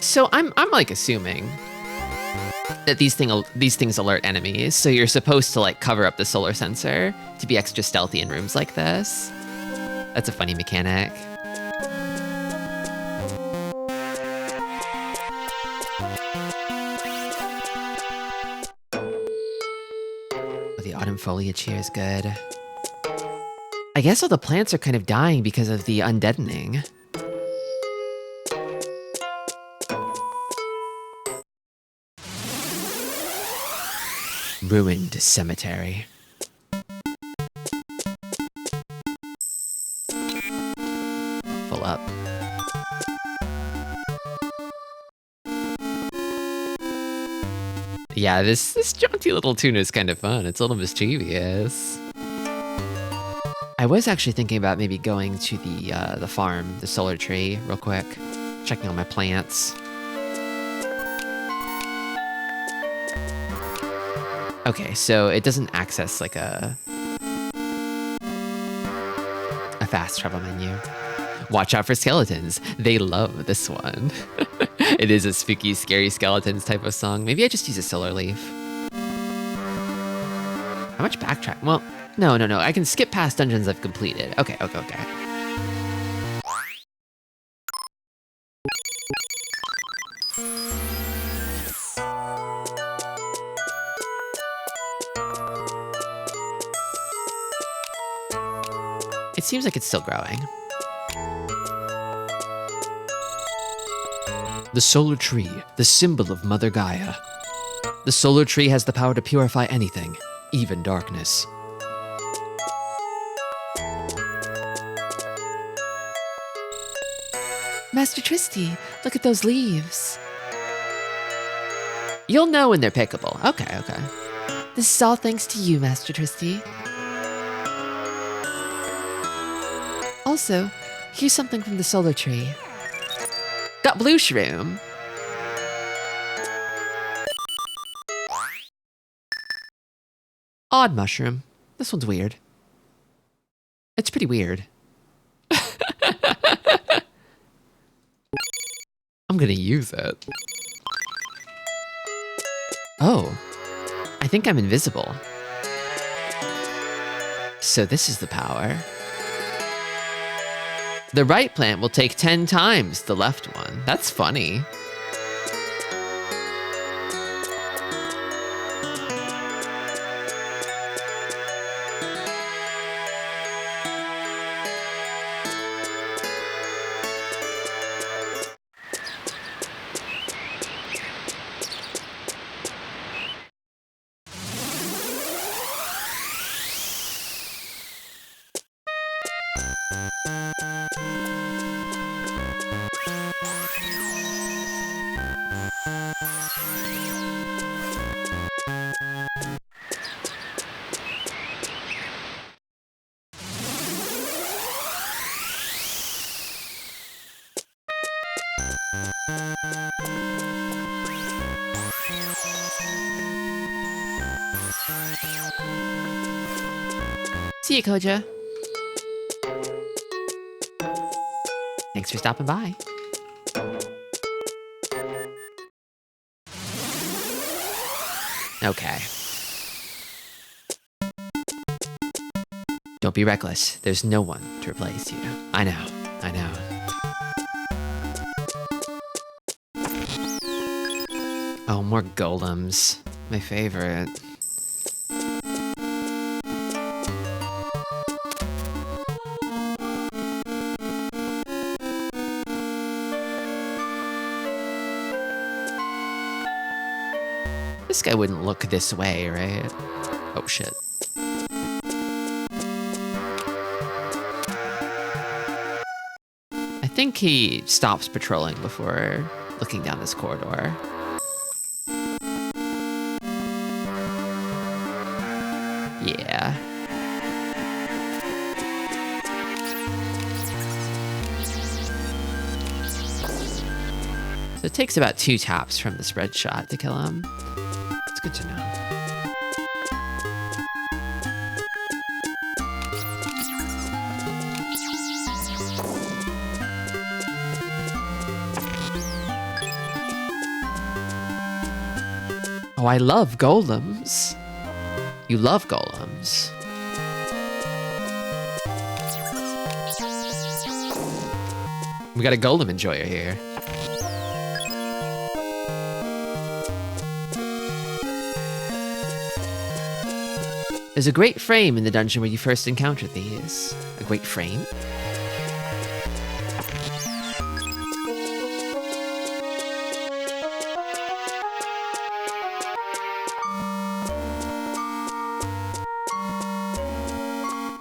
Speaker 1: So I'm like assuming that these things alert enemies, so you're supposed to like cover up the solar sensor to be extra stealthy in rooms like this. That's a funny mechanic. Oh, the autumn foliage here is good. I guess all the plants are kind of dying because of the undeadening. Ruined cemetery. Full up. Yeah, this jaunty little tuna is kind of fun. It's a little mischievous. I was actually thinking about maybe going to the farm, the solar tree, real quick, checking on my plants. Okay, so it doesn't access like a fast travel menu. Watch out for skeletons. They love this one. It is a spooky, scary skeletons type of song. Maybe I just use a solar leaf. How much backtrack? Well, no. I can skip past dungeons I've completed. Okay. It seems like it's still growing. The solar tree, the symbol of Mother Gaia. The solar tree has the power to purify anything, even darkness. Master Tristi, look at those leaves. You'll know when they're pickable. Okay. This is all thanks to you, Master Tristi. Also, here's something from the solar tree. Got blue shroom. Odd mushroom. This one's weird. It's pretty weird. I'm gonna use it. Oh, I think I'm invisible. So this is the power. The right plant will take 10 times the left one. That's funny. See you, Koja. Thanks for stopping by. Okay. Don't be reckless. There's no one to replace you. I know. Oh, more golems. My favorite. This guy wouldn't look this way, right? Oh, shit. I think he stops patrolling before looking down this corridor. Yeah. So it takes about 2 taps from the spread shot to kill him. It's good to know. Oh, I love golems. You love golems. We got a golem enjoyer here. There's a great frame in the dungeon where you first encountered these. A great frame?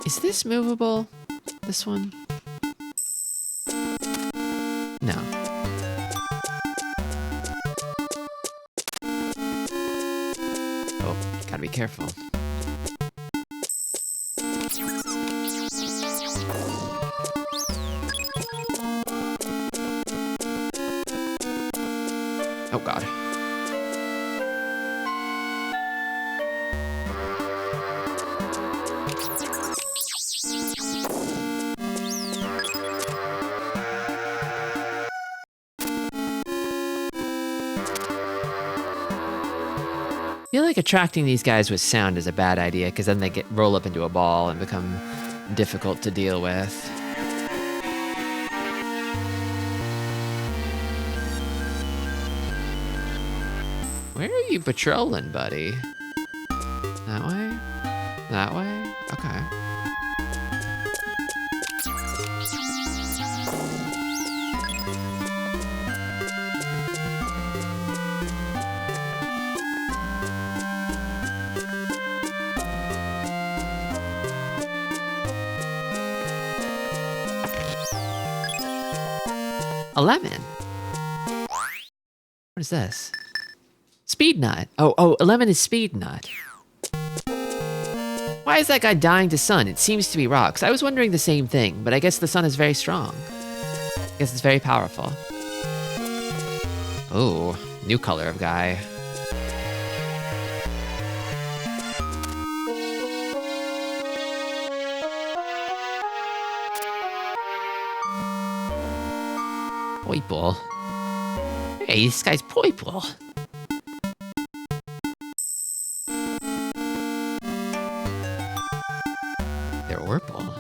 Speaker 1: Is this movable? This one? No. Oh, gotta be careful. Oh god. I feel like attracting these guys with sound is a bad idea, because then they roll up into a ball and become difficult to deal with. Where are you patrolling, buddy? That way? That way? Okay. A lemon. What is this? Speed nut. Oh, a lemon is speed nut. Why is that guy dying to sun? It seems to be rocks. I was wondering the same thing, but I guess the sun is very strong. I guess it's very powerful. Oh, new color of guy. Purple. Hey, this guy's purple. They're purple.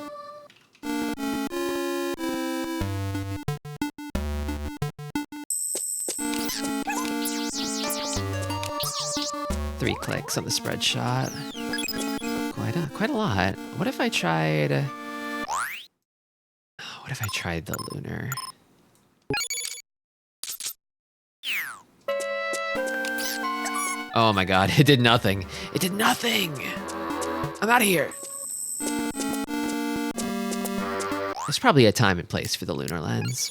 Speaker 1: Three clicks on the spread shot. Quite a lot. What if I tried the lunar? Oh my god, it did nothing. It did nothing! I'm out of here. There's probably a time and place for the lunar lens,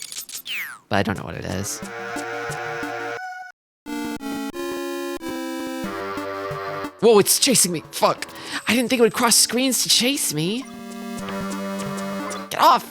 Speaker 1: but I don't know what it is. Whoa, it's chasing me. Fuck. I didn't think it would cross screens to chase me. Get off!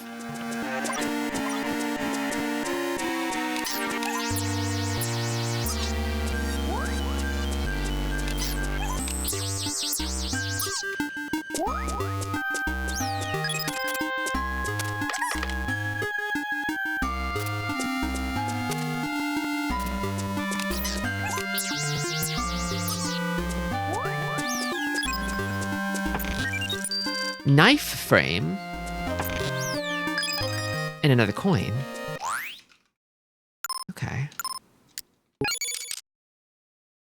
Speaker 1: Knife frame and another coin. Okay.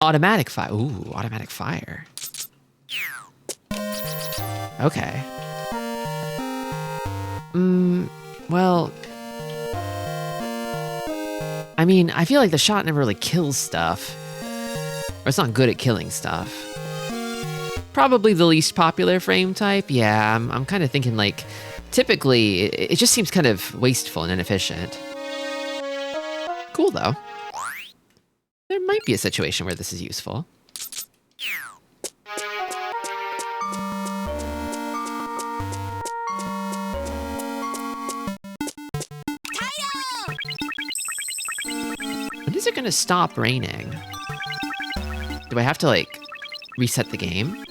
Speaker 1: Automatic fire. Ooh, automatic fire. Okay. Well, I mean, I feel like the shot never really kills stuff. Or it's not good at killing stuff. Probably the least popular frame type. Yeah, I'm kind of thinking like, typically, it just seems kind of wasteful and inefficient. Cool though. There might be a situation where this is useful. When is it gonna stop raining? Do I have to like reset the game?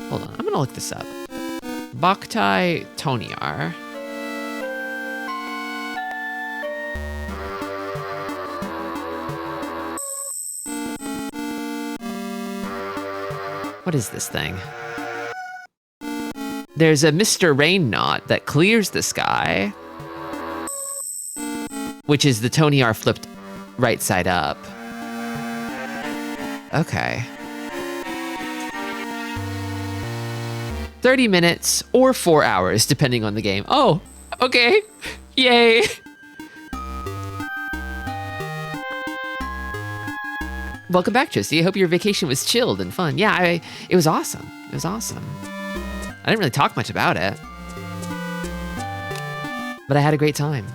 Speaker 1: Hold on, I'm gonna look this up. Boktai Toniar. What is this thing? There's a Mr. Rain Knot that clears the sky, which is the Toniar flipped right side up. Okay. 30 minutes or 4 hours, depending on the game. Oh, okay. Yay. Welcome back, Tristi. I hope your vacation was chilled and fun. Yeah, it was awesome. It was awesome. I didn't really talk much about it, but I had a great time.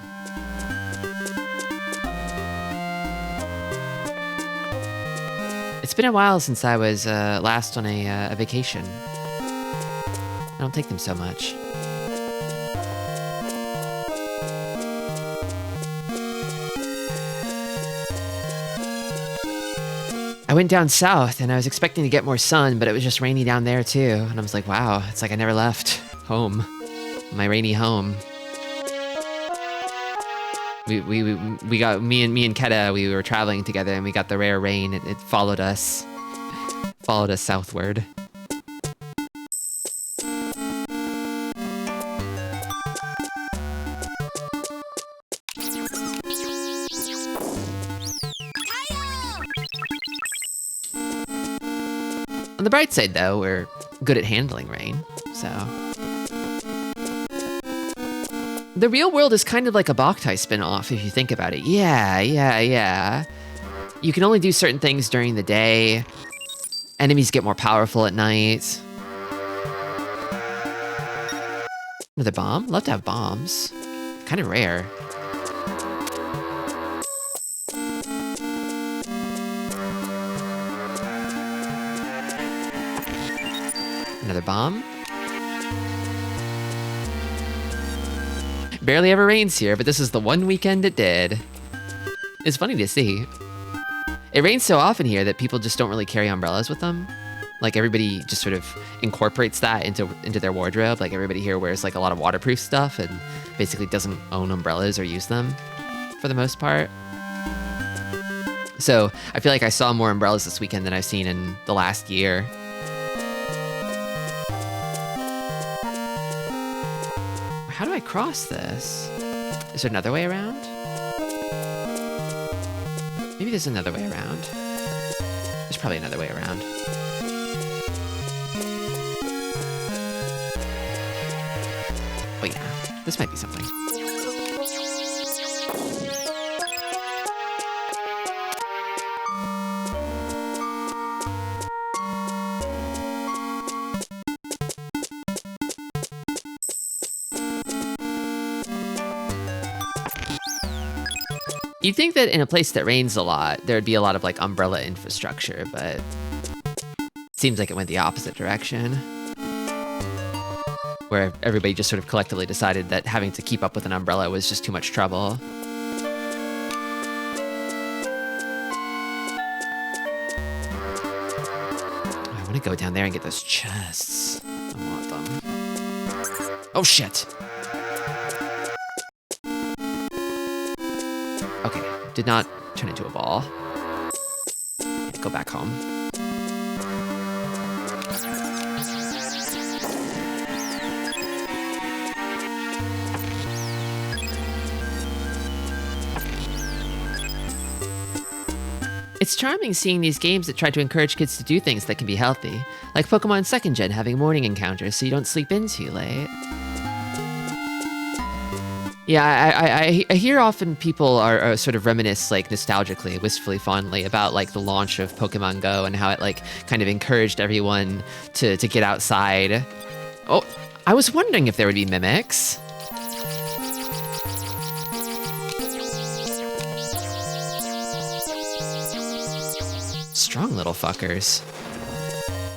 Speaker 1: It's been a while since I was last on a vacation. I don't take them so much. I went down south and I was expecting to get more sun, but it was just rainy down there too. And I was like, wow, it's like I never left home, my rainy home. We got, me and Keta, we were traveling together and we got the rare rain. It followed us southward. On the bright side, though, we're good at handling rain, so... The real world is kind of like a Boktai spin-off, if you think about it. Yeah. You can only do certain things during the day. Enemies get more powerful at night. Another bomb? Love to have bombs. Kind of rare. Another bomb. Barely ever rains here, but this is the one weekend it did. It's funny to see. It rains so often here that people just don't really carry umbrellas with them. Like everybody just sort of incorporates that into their wardrobe. Like everybody here wears like a lot of waterproof stuff and basically doesn't own umbrellas or use them for the most part. So I feel like I saw more umbrellas this weekend than I've seen in the last year. How do I cross this? Is there another way around? Maybe there's another way around. There's probably another way around. Oh yeah, this might be something. You'd think that in a place that rains a lot, there'd be a lot of like umbrella infrastructure, but it seems like it went the opposite direction. Where everybody just sort of collectively decided that having to keep up with an umbrella was just too much trouble. I want to go down there and get those chests. I want them. Oh shit! Okay, did not turn into a ball. Go back home. It's charming seeing these games that try to encourage kids to do things that can be healthy, like Pokemon 2nd Gen having morning encounters so you don't sleep in too late. Yeah, I hear often people are sort of reminisce like nostalgically, wistfully, fondly about like the launch of Pokemon Go and how it like kind of encouraged everyone to get outside. Oh, I was wondering if there would be mimics. Strong little fuckers.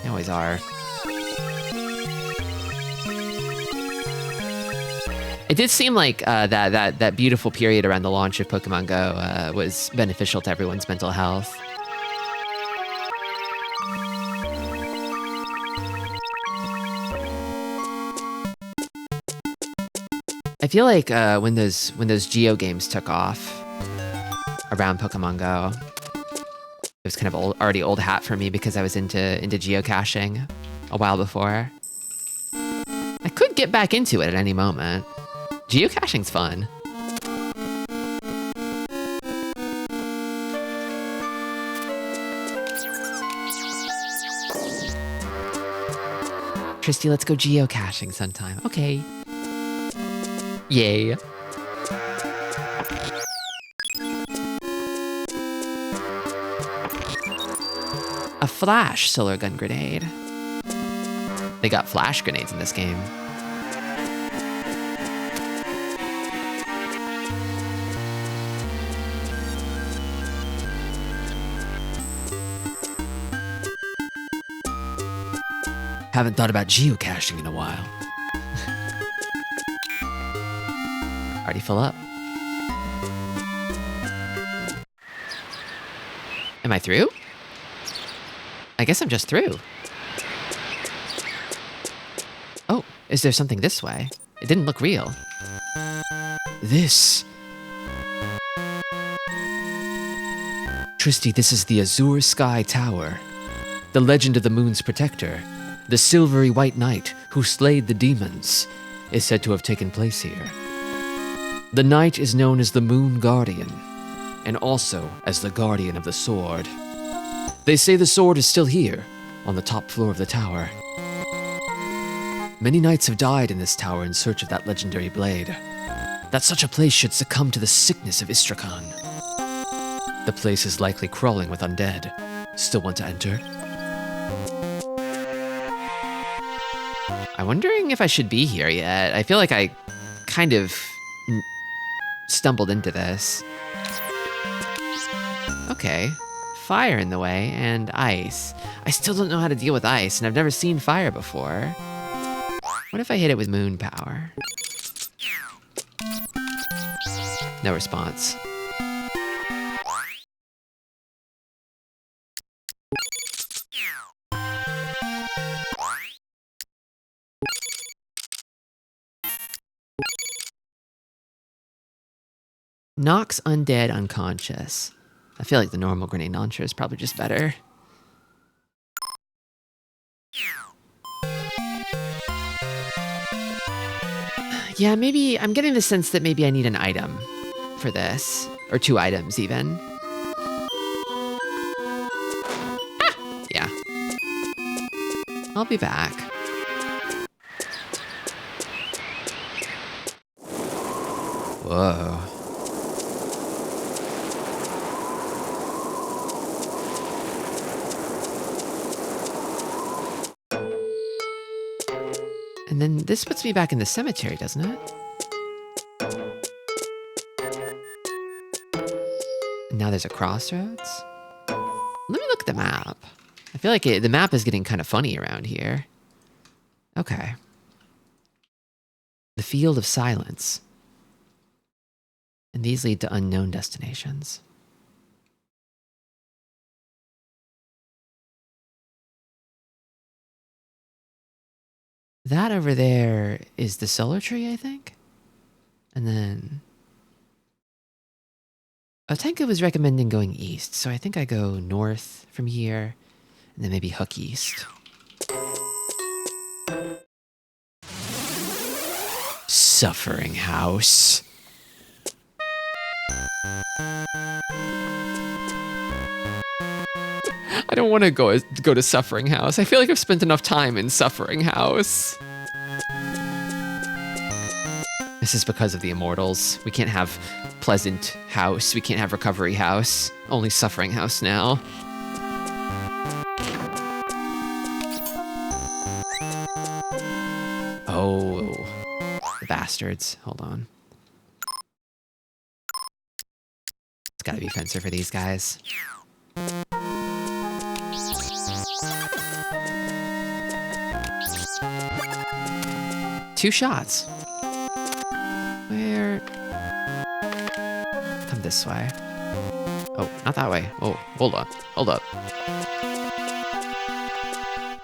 Speaker 1: They always are. It did seem like that beautiful period around the launch of Pokemon Go was beneficial to everyone's mental health. I feel like when those Geo games took off around Pokemon Go, it was kind of already old hat for me because I was into geocaching a while before. I could get back into it at any moment. Geocaching's fun. Tristi, let's go geocaching sometime. Okay. Yay. A flash solar gun grenade. They got flash grenades in this game. Haven't thought about geocaching in a while. Already full up. Am I through? I guess I'm just through. Oh, is there something this way? It didn't look real. This. Tristi, this is the Azure Sky Tower. The legend of the moon's protector, the silvery white knight who slayed the demons, is said to have taken place here. The knight is known as the Moon Guardian, and also as the Guardian of the Sword. They say the sword is still here, on the top floor of the tower. Many knights have died in this tower in search of that legendary blade. That such a place should succumb to the sickness of Istrakhan. The place is likely crawling with undead. Still want to enter? I'm wondering if I should be here yet. I feel like I kind of stumbled into this. Okay. Fire in the way, and ice. I still don't know how to deal with ice, and I've never seen fire before. What if I hit it with moon power? No response. Knocks undead unconscious. I feel like the normal grenade launcher is probably just better. Yeah, maybe I'm getting the sense that maybe I need an item for this. Or 2 items even. Ah! Yeah. I'll be back. Whoa. And then this puts me back in the cemetery, doesn't it? And now there's a crossroads. Let me look at the map. I feel like the map is getting kind of funny around here. Okay. The Field of Silence. And these lead to unknown destinations. That over there is the solar tree, I think. And then Otenka was recommending going east, so I think I go north from here, and then maybe hook east. Suffering House. I don't want to go to Suffering House. I feel like I've spent enough time in Suffering House. This is because of the Immortals. We can't have Pleasant House. We can't have Recovery House. Only Suffering House now. Oh, the bastards. Hold on. It's gotta be Fencer for these guys. 2 shots. Where? Come this way. Oh, not that way. Oh, hold up. Hold up.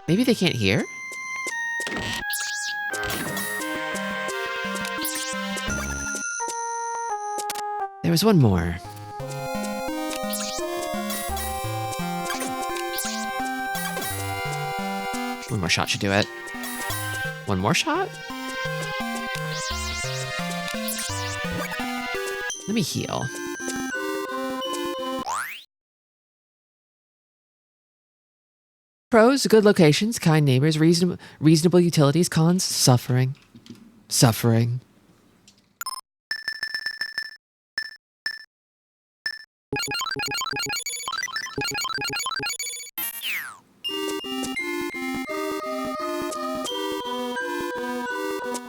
Speaker 1: Maybe they can't hear? There was one more. One more shot should do it. One more shot? Let me heal. Pros, good locations, kind neighbors, reasonable utilities. Cons, suffering. Suffering.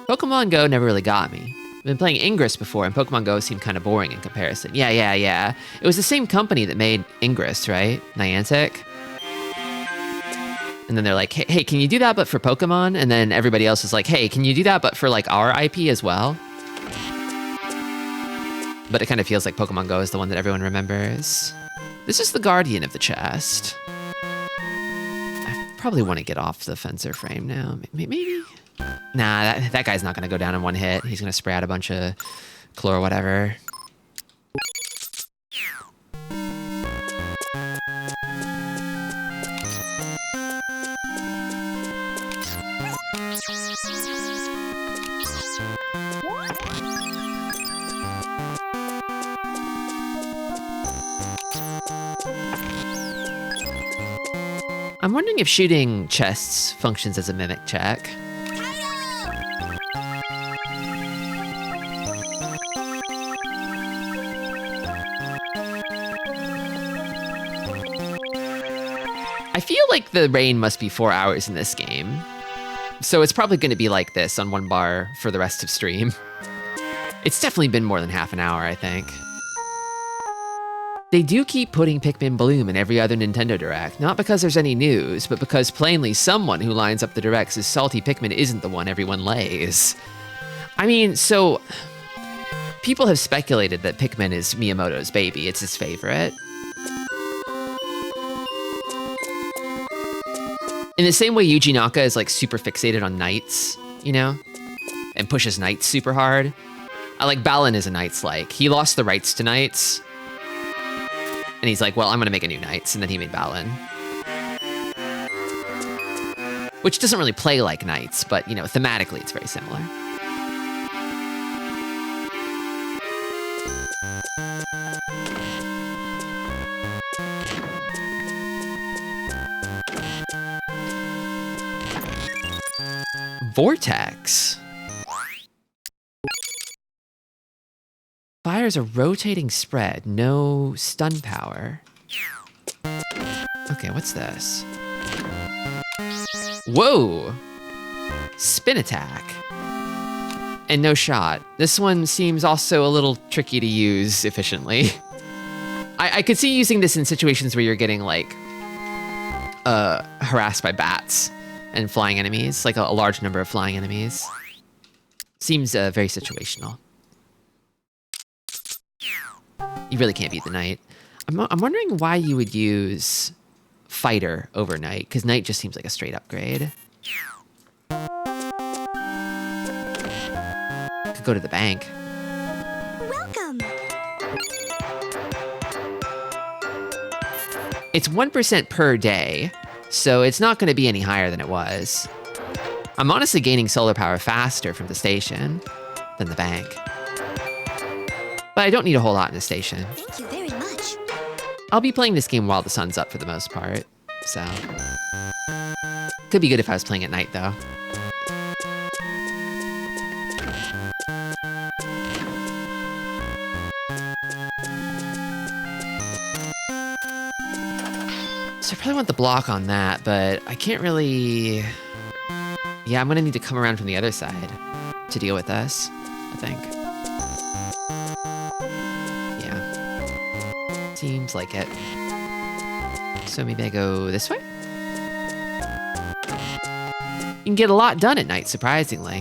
Speaker 1: Pokemon Go never really got me. I've been playing Ingress before, and Pokemon Go seemed kind of boring in comparison. Yeah. It was the same company that made Ingress, right? Niantic. And then they're like, hey, can you do that but for Pokemon? And then everybody else is like, hey, can you do that but for like our IP as well? But it kind of feels like Pokemon Go is the one that everyone remembers. This is the Guardian of the Chest. I probably want to get off the fencer frame now. Maybe? Nah, that guy's not going to go down in one hit. He's going to spray out a bunch of chlor or whatever. I'm wondering if shooting chests functions as a mimic check. I feel like the rain must be 4 hours in this game. So it's probably going to be like this on one bar for the rest of stream. It's definitely been more than half an hour, I think. They do keep putting Pikmin Bloom in every other Nintendo Direct, not because there's any news, but because plainly someone who lines up the Directs as salty Pikmin isn't the one everyone lays. I mean, so people have speculated that Pikmin is Miyamoto's baby. It's his favorite. In the same way Yuji Naka is like super fixated on knights, you know? And pushes knights super hard. I like Balin is a knights-like. He lost the rights to knights. And he's like, well, I'm gonna make a new knights, and then he made Balin. Which doesn't really play like knights, but you know, thematically it's very similar. Vortex. Fires a rotating spread, no stun power. Okay, what's this? Whoa! Spin attack. And no shot. This one seems also a little tricky to use efficiently. I could see using this in situations where you're getting like harassed by bats and flying enemies, like a large number of flying enemies. Seems very situational. You really can't beat the knight. I'm wondering why you would use fighter over knight, because knight just seems like a straight upgrade. Could go to the bank.
Speaker 2: Welcome.
Speaker 1: It's 1% per day, so it's not going to be any higher than it was. I'm honestly gaining solar power faster from the station than the bank. But I don't need a whole lot in the station.
Speaker 2: Thank you very much.
Speaker 1: I'll be playing this game while the sun's up for the most part, so. Could be good if I was playing at night, though. So I probably want the block on that, but I can't really... Yeah, I'm gonna need to come around from the other side to deal with this, I think. Seems like it. So maybe I go this way? You can get a lot done at night, surprisingly.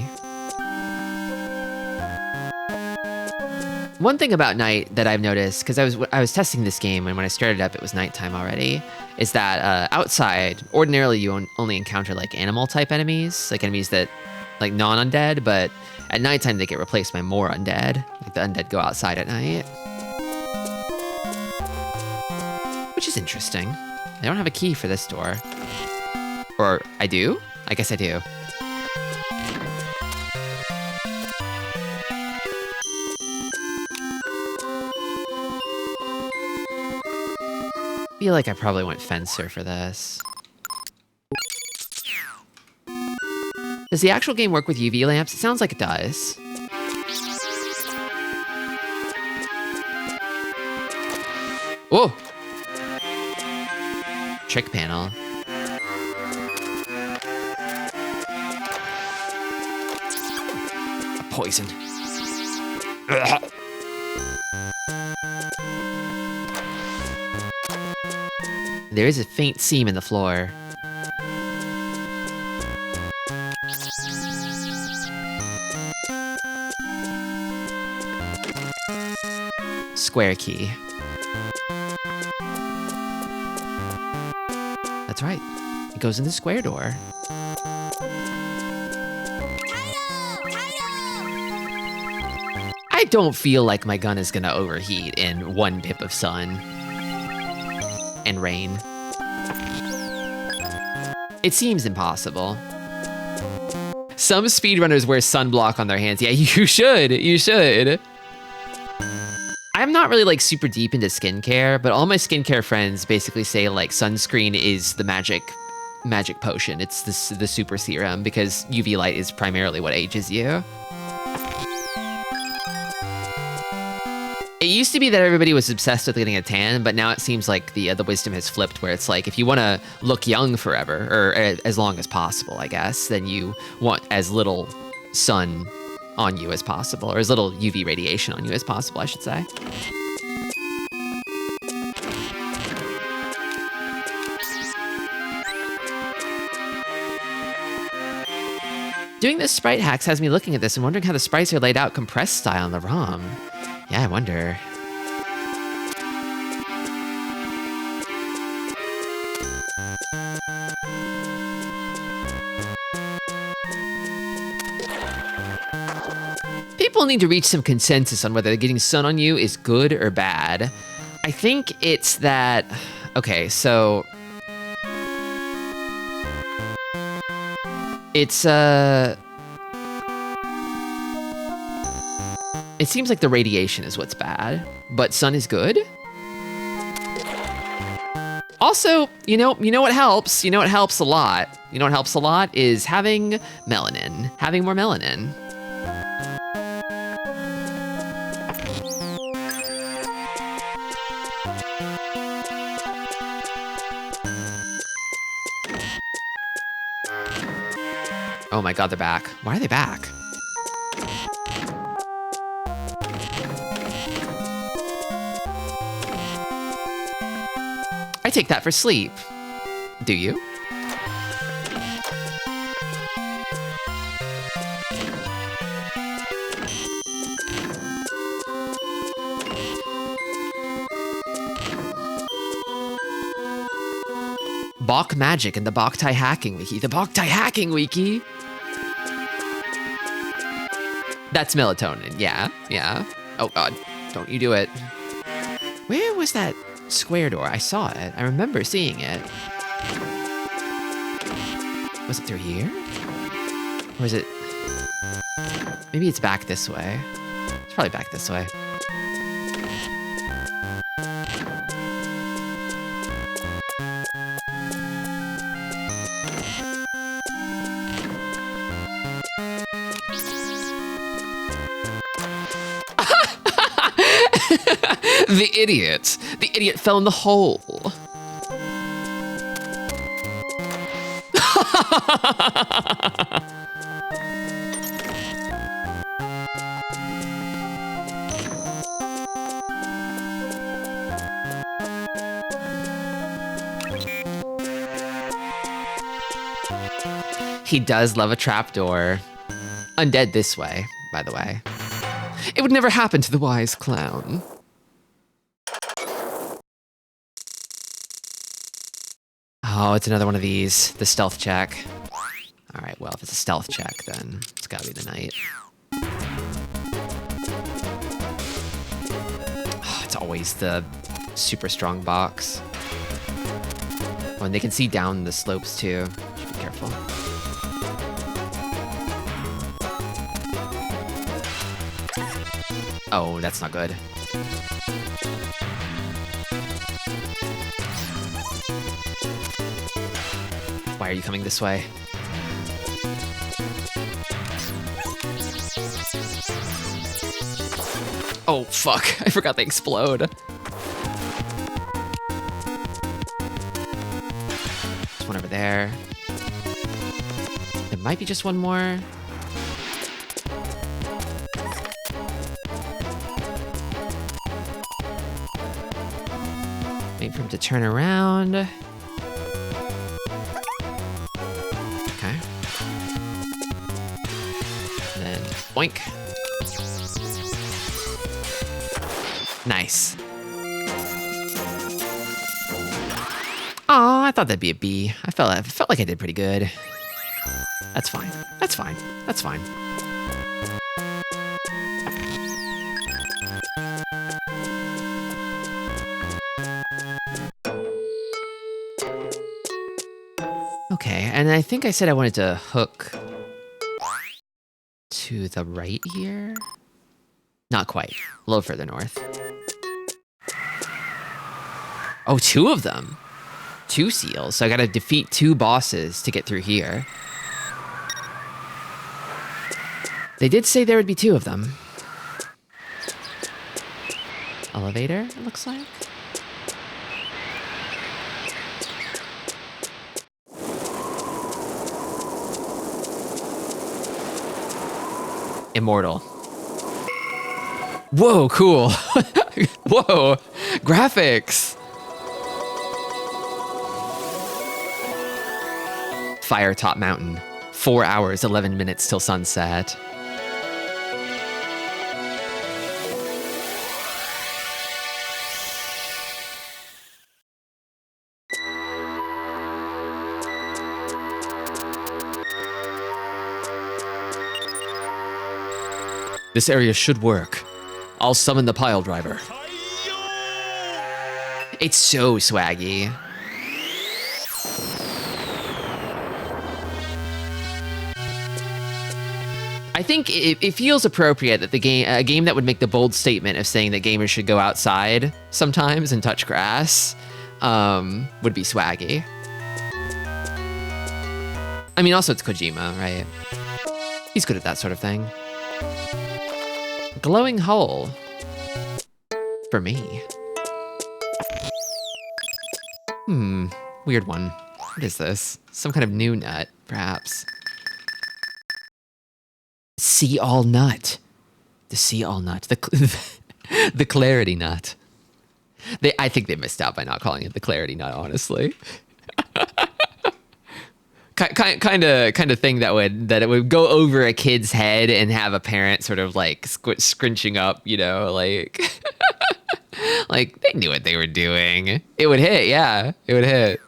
Speaker 1: One thing about night that I've noticed, because I was testing this game, and when I started up, it was nighttime already, is that outside, ordinarily you only encounter like animal-type enemies, like enemies that, like non-undead, but at nighttime they get replaced by more undead. Like the undead go outside at night. which is interesting. I don't have a key for this door. Or I do? I guess I do. I feel like I probably went fencer for this. Does the actual game work with UV lamps? It sounds like it does. Whoa! Trick panel. Poison. Ugh. There is a faint seam in the floor. Square key. That's right. It goes in the square door. I don't feel like my gun is gonna overheat in 1 pip of sun and rain. It seems impossible. Some speedrunners wear sunblock on their hands. Yeah, you should. You should. I'm not really like super deep into skincare, but all my skincare friends basically say like sunscreen is the magic potion. It's the super serum because UV light is primarily what ages you. It used to be that everybody was obsessed with getting a tan, but now it seems like the wisdom has flipped where it's like if you want to look young forever, or as long as possible, I guess, then you want as little sun on you as possible, or as little UV radiation on you as possible, I should say. Doing this sprite hacks has me looking at this and wondering how the sprites are laid out compressed style on the ROM. Yeah, I wonder. People need to reach some consensus on whether getting sun on you is good or bad. I think it's that... Okay, so... It's, It seems like the radiation is what's bad, but sun is good. Also, you know what helps? You know what helps a lot? You know what helps a lot is having melanin. Having more melanin. Oh my god, they're back. Why are they back? I take that for sleep. Do you? Bok magic and the Boktai hacking wiki. The Boktai hacking wiki. That's melatonin. Yeah, yeah. Oh god, don't you do it. Where was that square door? I saw it. I remember seeing it. Was it through here? Or is it... Maybe it's back this way. It's probably back this way. The idiot! The idiot fell in the hole! He does love a trapdoor. Undead this way, by the way. It would never happen to the wise clown. Oh, it's another one of these. The stealth check. All right, well, if it's a stealth check, then it's gotta be the knight. Oh, it's always the super strong box. Oh, and they can see down the slopes too. Should be careful. Oh, that's not good. Why are you coming this way? Oh, fuck. I forgot they explode. There's one over there. There might be just one more. Wait for him to turn around. Okay. And then boink. Nice. Aw, I thought that'd be a B. I felt like I did pretty good. That's fine. That's fine. That's fine. Okay, and I think I said I wanted to hook to the right here. Not quite. A little further north. Oh, 2 of them. 2 seals. So I gotta defeat 2 bosses to get through here. They did say there would be 2 of them. Elevator, it looks like. Immortal. Whoa, cool. Whoa, graphics. Fire Top Mountain. 4 hours, 11 minutes till sunset. This area should work. I'll summon the pile driver. It's so swaggy. I think it feels appropriate that a game that would make the bold statement of saying that gamers should go outside sometimes and touch grass would be swaggy. I mean, also it's Kojima, right? He's good at that sort of thing. Glowing hole. For me. Weird one. What is this? Some kind of new nut, perhaps. See all nut. The see all nut. The clarity nut. I think they missed out by not calling it the clarity nut, honestly. kind of thing that it would go over a kid's head and have a parent sort of like scrunching up, you know, like like they knew what they were doing. It would hit, yeah, it would hit.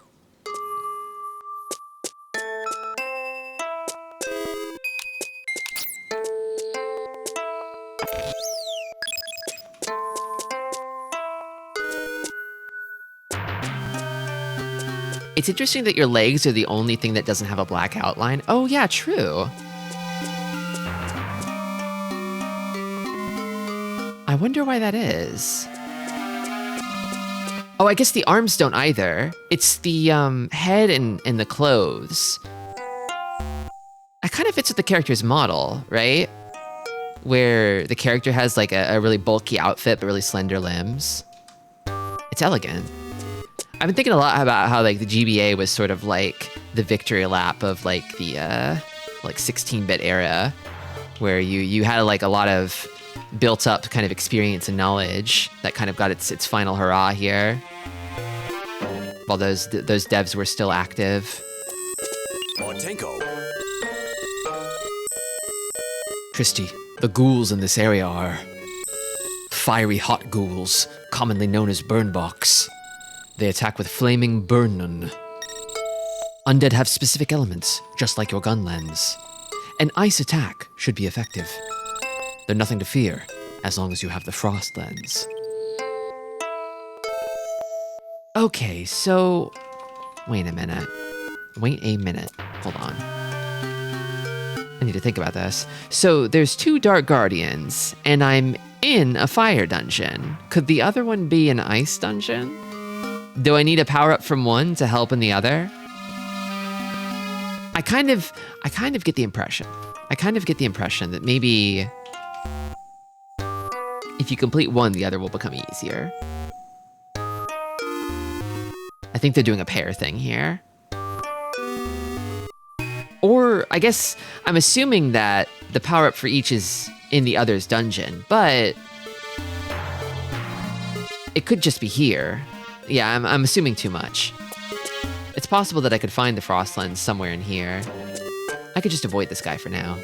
Speaker 1: It's interesting that your legs are the only thing that doesn't have a black outline. Oh yeah, true. I wonder why that is. Oh, I guess the arms don't either. It's the head and the clothes. That kind of fits with the character's model, right? Where the character has like a really bulky outfit but really slender limbs. It's elegant. I've been thinking a lot about how like the GBA was sort of like the victory lap of like the like 16-bit era, where you had like a lot of built up kind of experience and knowledge that kind of got its final hurrah here, while those devs were still active. Tristi, the ghouls in this area are fiery hot ghouls, commonly known as burnbox. They attack with flaming burnon. Undead have specific elements, just like your gun lens. An ice attack should be effective. They're nothing to fear, as long as you have the frost lens. Okay, so Wait a minute. Wait a minute. Hold on. I need to think about this. So there's 2 Dark Guardians, and I'm in a fire dungeon. Could the other one be an ice dungeon? Do I need a power up from one to help in the other? I kind of get the impression. That maybe if you complete one, the other will become easier. I think they're doing a pair thing here. Or I guess I'm assuming that the power up for each is in the other's dungeon, but it could just be here. Yeah, I'm assuming too much. It's possible that I could find the frost lens somewhere in here. I could just avoid this guy for now.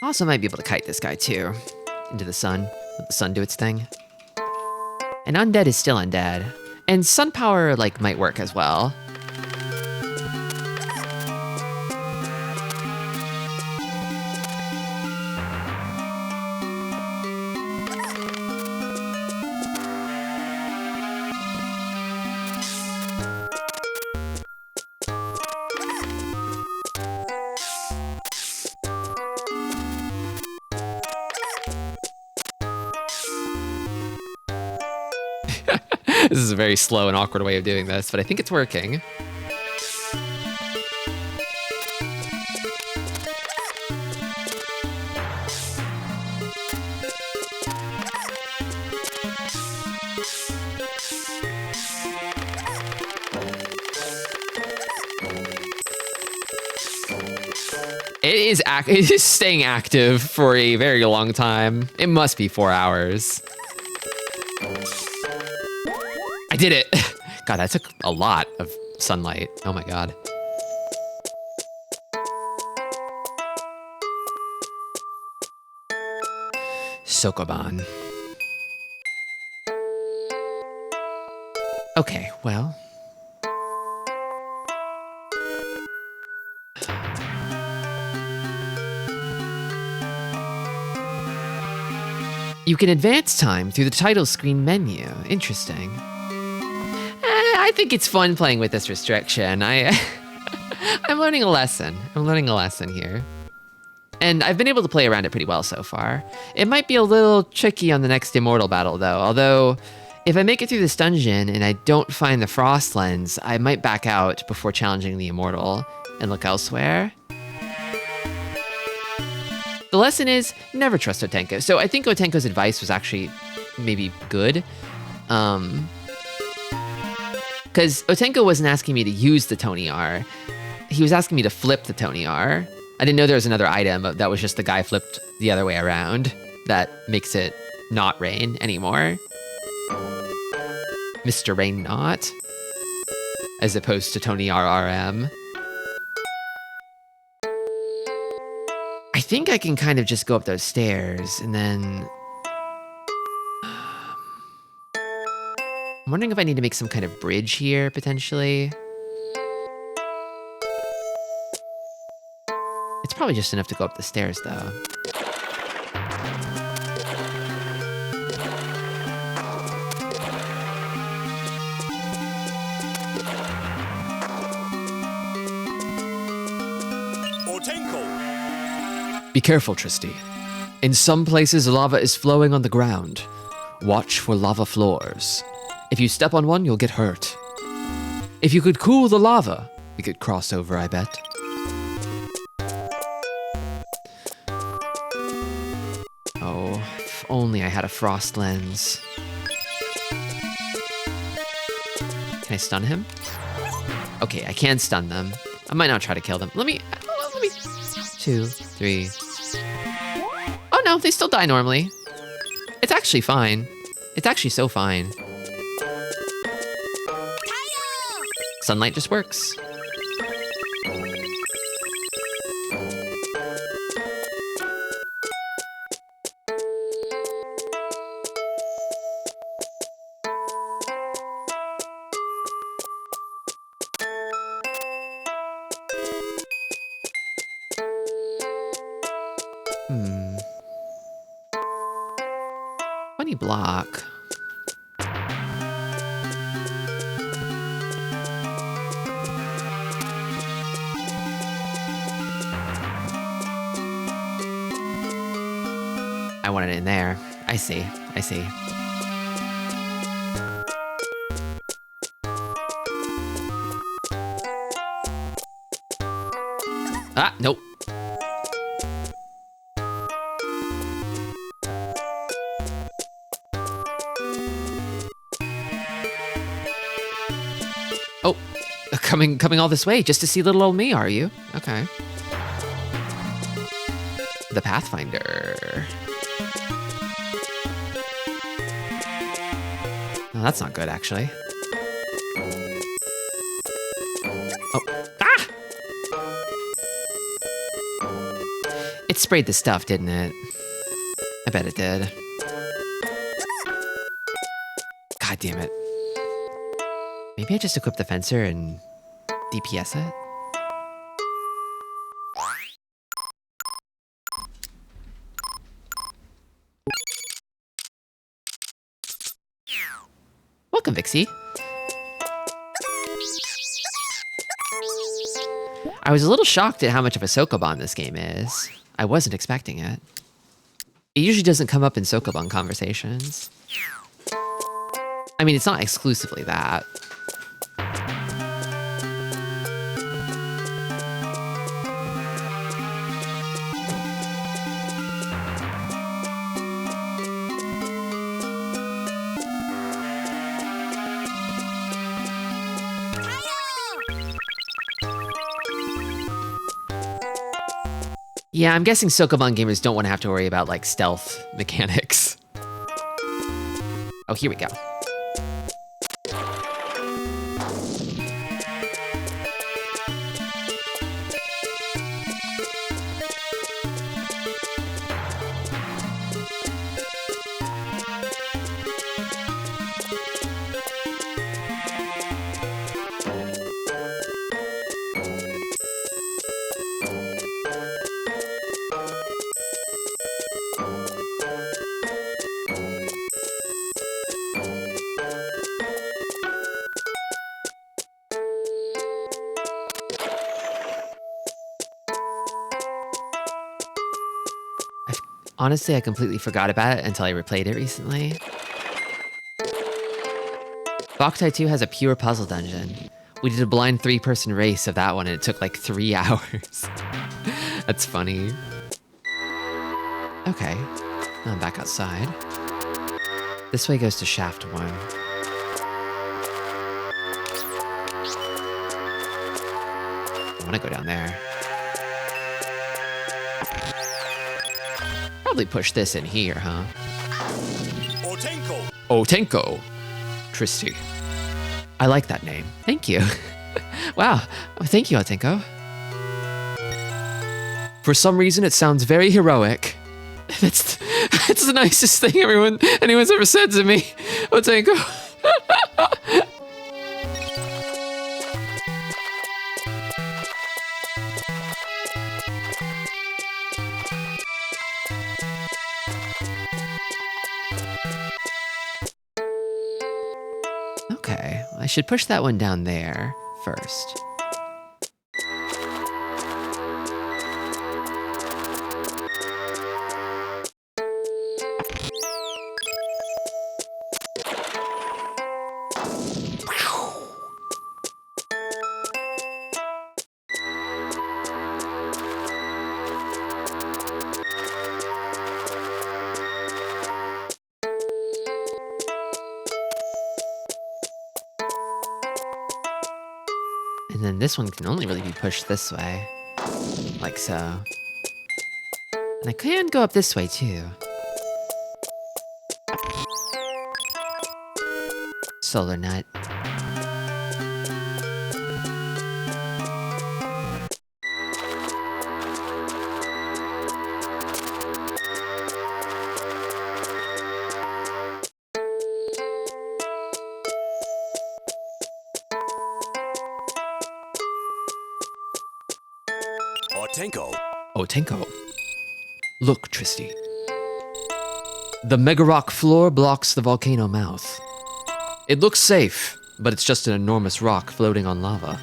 Speaker 1: Also might be able to kite this guy too. Into the sun. Let the sun do its thing. And undead is still undead. And sun power, like, might work as well. This is a very slow and awkward way of doing this, but I think it's working. It is staying active for a very long time. It must be 4 hours. I did it! God, that took a lot of sunlight. Oh my god. Sokoban. Okay, well. You can advance time through the title screen menu. Interesting. I think it's fun playing with this restriction. I'm learning a lesson. I'm learning a lesson here. And I've been able to play around it pretty well so far. It might be a little tricky on the next Immortal battle though, although if I make it through this dungeon and I don't find the Frost Lens, I might back out before challenging the Immortal and look elsewhere. The lesson is never trust Otenko. So I think Otenko's advice was actually maybe good. Because Otenko wasn't asking me to use the Tony R. He was asking me to flip the Tony R. I didn't know there was another item that was just the guy flipped the other way around that makes it not rain anymore. Mr. Rain Not. As opposed to Tony RRM. I think I can kind of just go up those stairs and then... I'm wondering if I need to make some kind of bridge here, potentially. It's probably just enough to go up the stairs, though. Be careful, Tristi. In some places, lava is flowing on the ground. Watch for lava floors. If you step on one, you'll get hurt. If you could cool the lava, we could cross over, I bet. Oh, if only I had a frost lens. Can I stun him? Okay, I can stun them. I might not try to kill them. Let me... 2, 3... Oh no, they still die normally. It's actually fine. It's actually so fine. Sunlight just works. Funny block. I want it in there. I see. I see. Ah, nope. Oh, coming all this way just to see little old me, are you? Okay. The Pathfinder. Oh, that's not good, actually. Oh, ah! It sprayed the stuff, didn't it? I bet it did. God damn it. Maybe I just equip the fencer and DPS it? Welcome, Vixie. I was a little shocked at how much of a Sokoban this game is. I wasn't expecting it. It usually doesn't come up in Sokoban conversations. I mean, it's not exclusively that. Yeah, I'm guessing Sokoban gamers don't want to have to worry about, like, stealth mechanics. Oh, here we go. Honestly, I completely forgot about it until I replayed it recently. Boktai 2 has a pure puzzle dungeon. We did a blind 3-person race of that one and it took like 3 hours. That's funny. Okay, I'm back outside. This way goes to shaft 1. I want to go down there. Probably push this in here, huh?
Speaker 3: Otenko.
Speaker 1: Otenko. Tristi. I like that name. Thank you. Wow. Oh, thank you, Otenko. For some reason, it sounds very heroic. That's the nicest thing anyone's ever said to me, Otenko. Okay, I should push that one down there first. And then this one can only really be pushed this way. Like so. And I can go up this way too. Solar nut.
Speaker 3: Otenko.
Speaker 1: Otenko.
Speaker 4: Look, Tristi. The mega rock floor blocks the volcano mouth. It looks safe, but it's just an enormous rock floating on lava.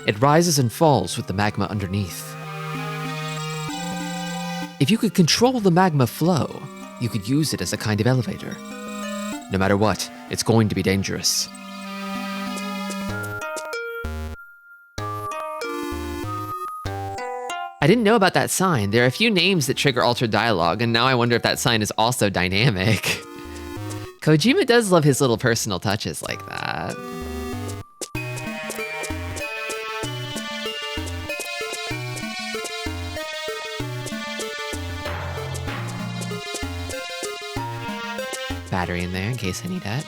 Speaker 4: It rises and falls with the magma underneath. If you could control the magma flow, you could use it as a kind of elevator. No matter what, it's going to be dangerous.
Speaker 1: I didn't know about that sign. There are a few names that trigger altered dialogue, and now I wonder if that sign is also dynamic. Kojima does love his little personal touches like that. Battery in there in case I need it.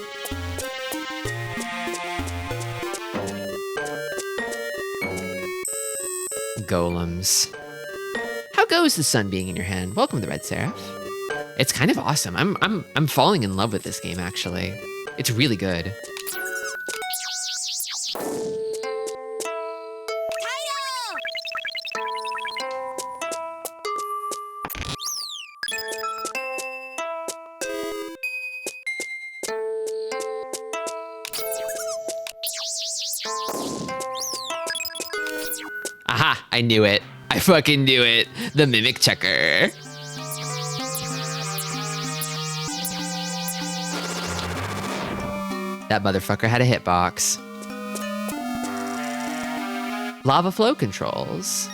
Speaker 1: Golems. How goes the sun being in your hand? Welcome to Red Seraph. It's kind of awesome. I'm falling in love with this game actually. It's really good. Aha, I knew it. I fucking knew it. The mimic checker. That motherfucker had a hitbox. Lava flow controls.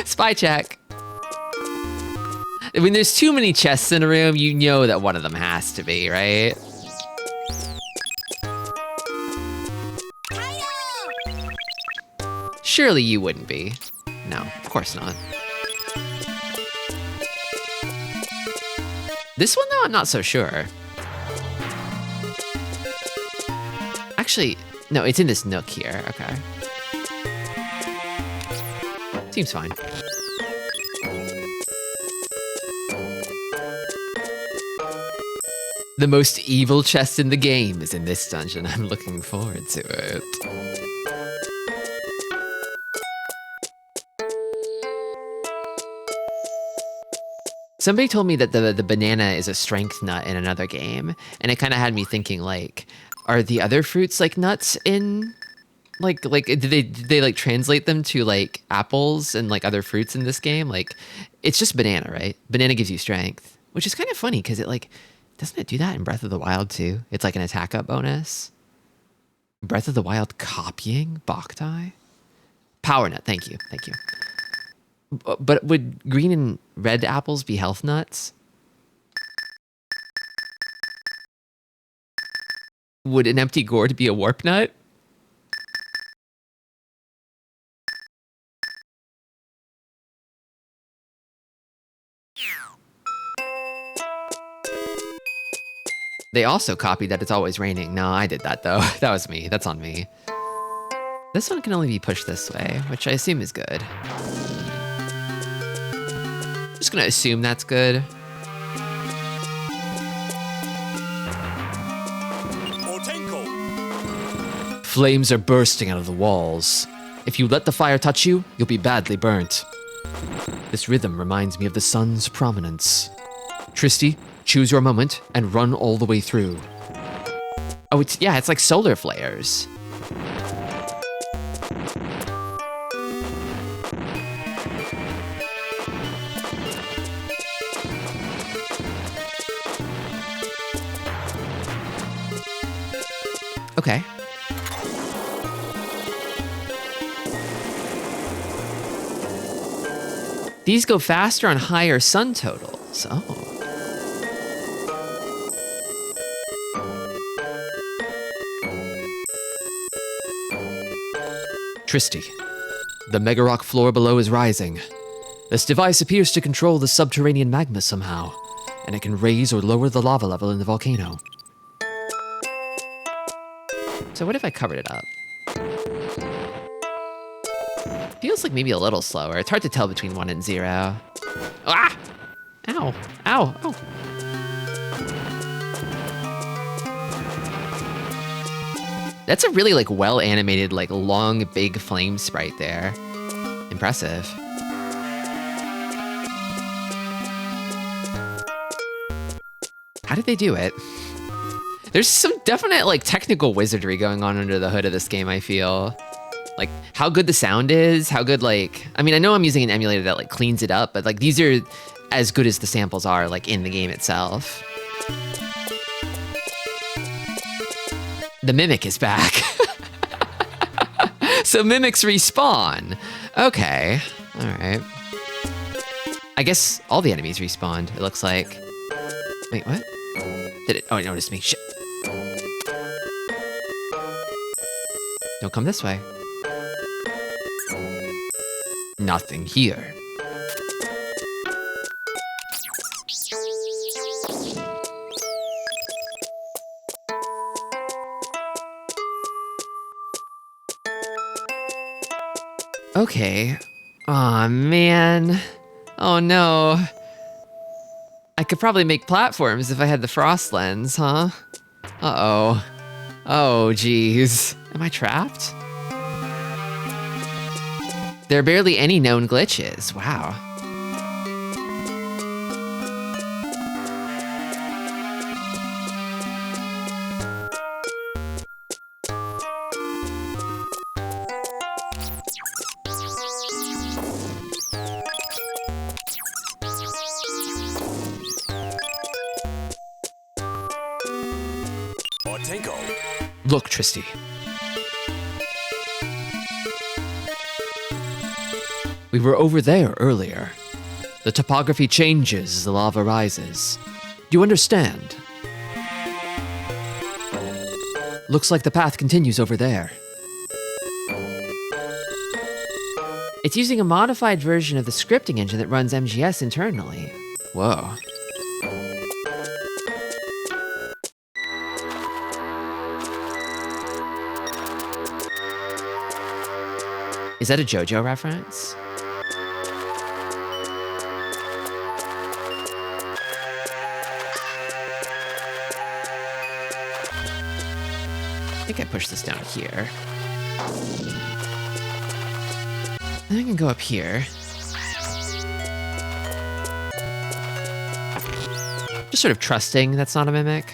Speaker 1: Spy check. When there's too many chests in a room, you know that one of them has to be, right? Surely you wouldn't be. No, of course not. This one, though, I'm not so sure. Actually, no, it's in this nook here. Okay. Seems fine. The most evil chest in the game is in this dungeon. I'm looking forward to it. Somebody told me that the banana is a strength nut in another game, and it kind of had me thinking, like, are the other fruits like nuts in, like did they like translate them to like apples and like other fruits in this game? Like, it's just banana, right? Banana gives you strength, which is kind of funny because it like, doesn't it do that in Breath of the Wild too? It's like an attack up bonus. Breath of the Wild copying Boktai? Power nut, thank you. But would green and red apples be health nuts? Would an empty gourd be a warp nut? They also copied that it's always raining. No, I did that though. That was me. That's on me. This one can only be pushed this way, which I assume is good. Just gonna assume that's good.
Speaker 4: Flames are bursting out of the walls. If you let the fire touch you, you'll be badly burnt. This rhythm reminds me of the sun's prominence. Tristi, choose your moment and run all the way through.
Speaker 1: Oh, it's like solar flares. Okay. These go faster on higher sun totals. Oh.
Speaker 4: Tristi, the mega rock floor below is rising. This device appears to control the subterranean magma somehow, and it can raise or lower the lava level in the volcano.
Speaker 1: So what if I covered it up? Feels like maybe a little slower. It's hard to tell between 1 and 0. Ah! Ow! Ow! Oh! That's a really like well animated, like long, big flame sprite there. Impressive. How did they do it? There's some definite like technical wizardry going on under the hood of this game, I feel. Like how good the sound is, how good like, I mean, I know I'm using an emulator that like cleans it up, but like these are as good as the samples are like in the game itself. The Mimic is back. So Mimics respawn. Okay, all right. I guess all the enemies respawned, it looks like. Wait, what? Did it? Oh, it noticed me. Shit. Don't come this way. Nothing here. Okay. Aw, man. Oh no. I could probably make platforms if I had the frost lens, huh? Uh-oh. Oh, geez. Am I trapped? There are barely any known glitches. Wow. Look, Tristi. We were over there earlier. The topography changes as the lava rises. Do you understand? Looks like the path continues over there. It's using a modified version of the scripting engine that runs MGS internally. Whoa. Is that a JoJo reference? I think I pushed this down here. Then I can go up here. Just sort of trusting that's not a mimic.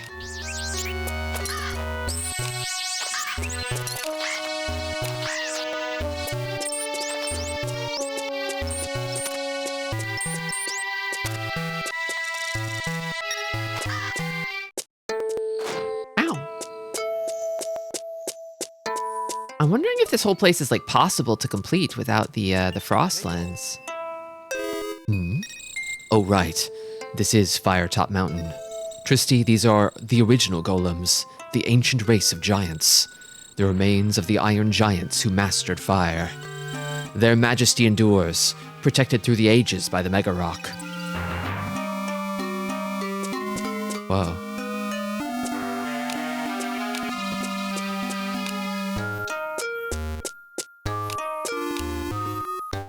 Speaker 1: I'm wondering if this whole place is like possible to complete without the frost lens. Oh right, this is Firetop Mountain. Tristi, these are the original golems, the ancient race of giants, the remains of the iron giants who mastered fire. Their majesty endures, protected through the ages by the Mega Rock. Whoa.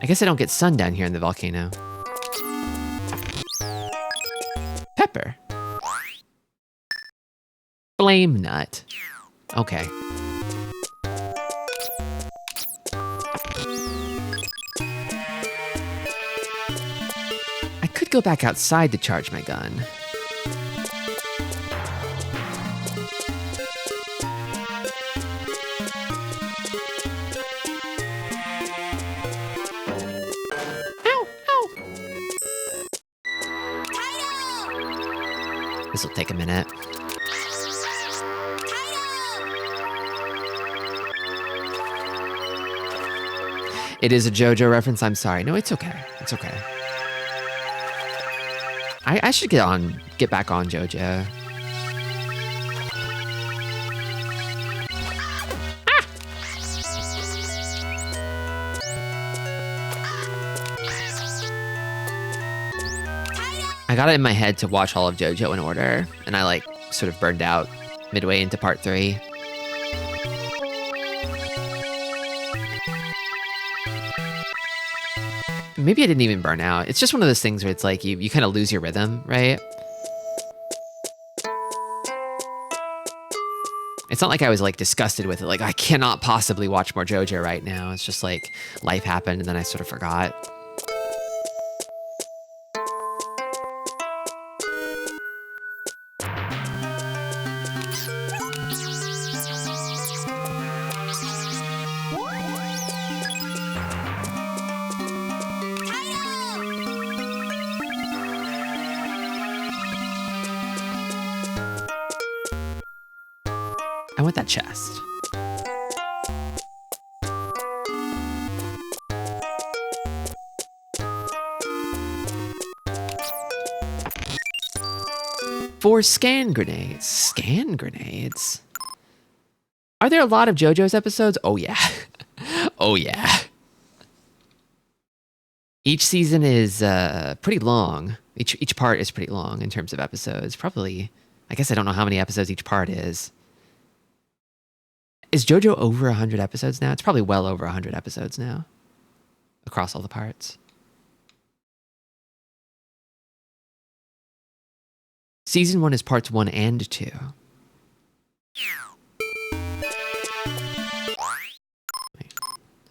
Speaker 1: I guess I don't get sun down here in the volcano. Pepper. Flame nut. Okay. I could go back outside to charge my gun. This will take a minute. It is a JoJo reference, I'm sorry. No, it's okay. It's okay. I should get back on JoJo. Ah! I got it in my head to watch all of JoJo in order, and I like sort of burned out midway into part 3. Maybe I didn't even burn out. It's just one of those things where it's like you kind of lose your rhythm, right? It's not like I was like disgusted with it. Like I cannot possibly watch more JoJo right now. It's just like life happened and then I sort of forgot. I want that chest. Four scan grenades. Scan grenades? Are there a lot of JoJo's episodes? Oh yeah. Oh yeah. Each season is pretty long. Each part is pretty long in terms of episodes. Probably, I guess I don't know how many episodes each part is. Is JoJo over 100 episodes now? It's probably well over 100 episodes now. Across all the parts. Season 1 is parts 1 and 2.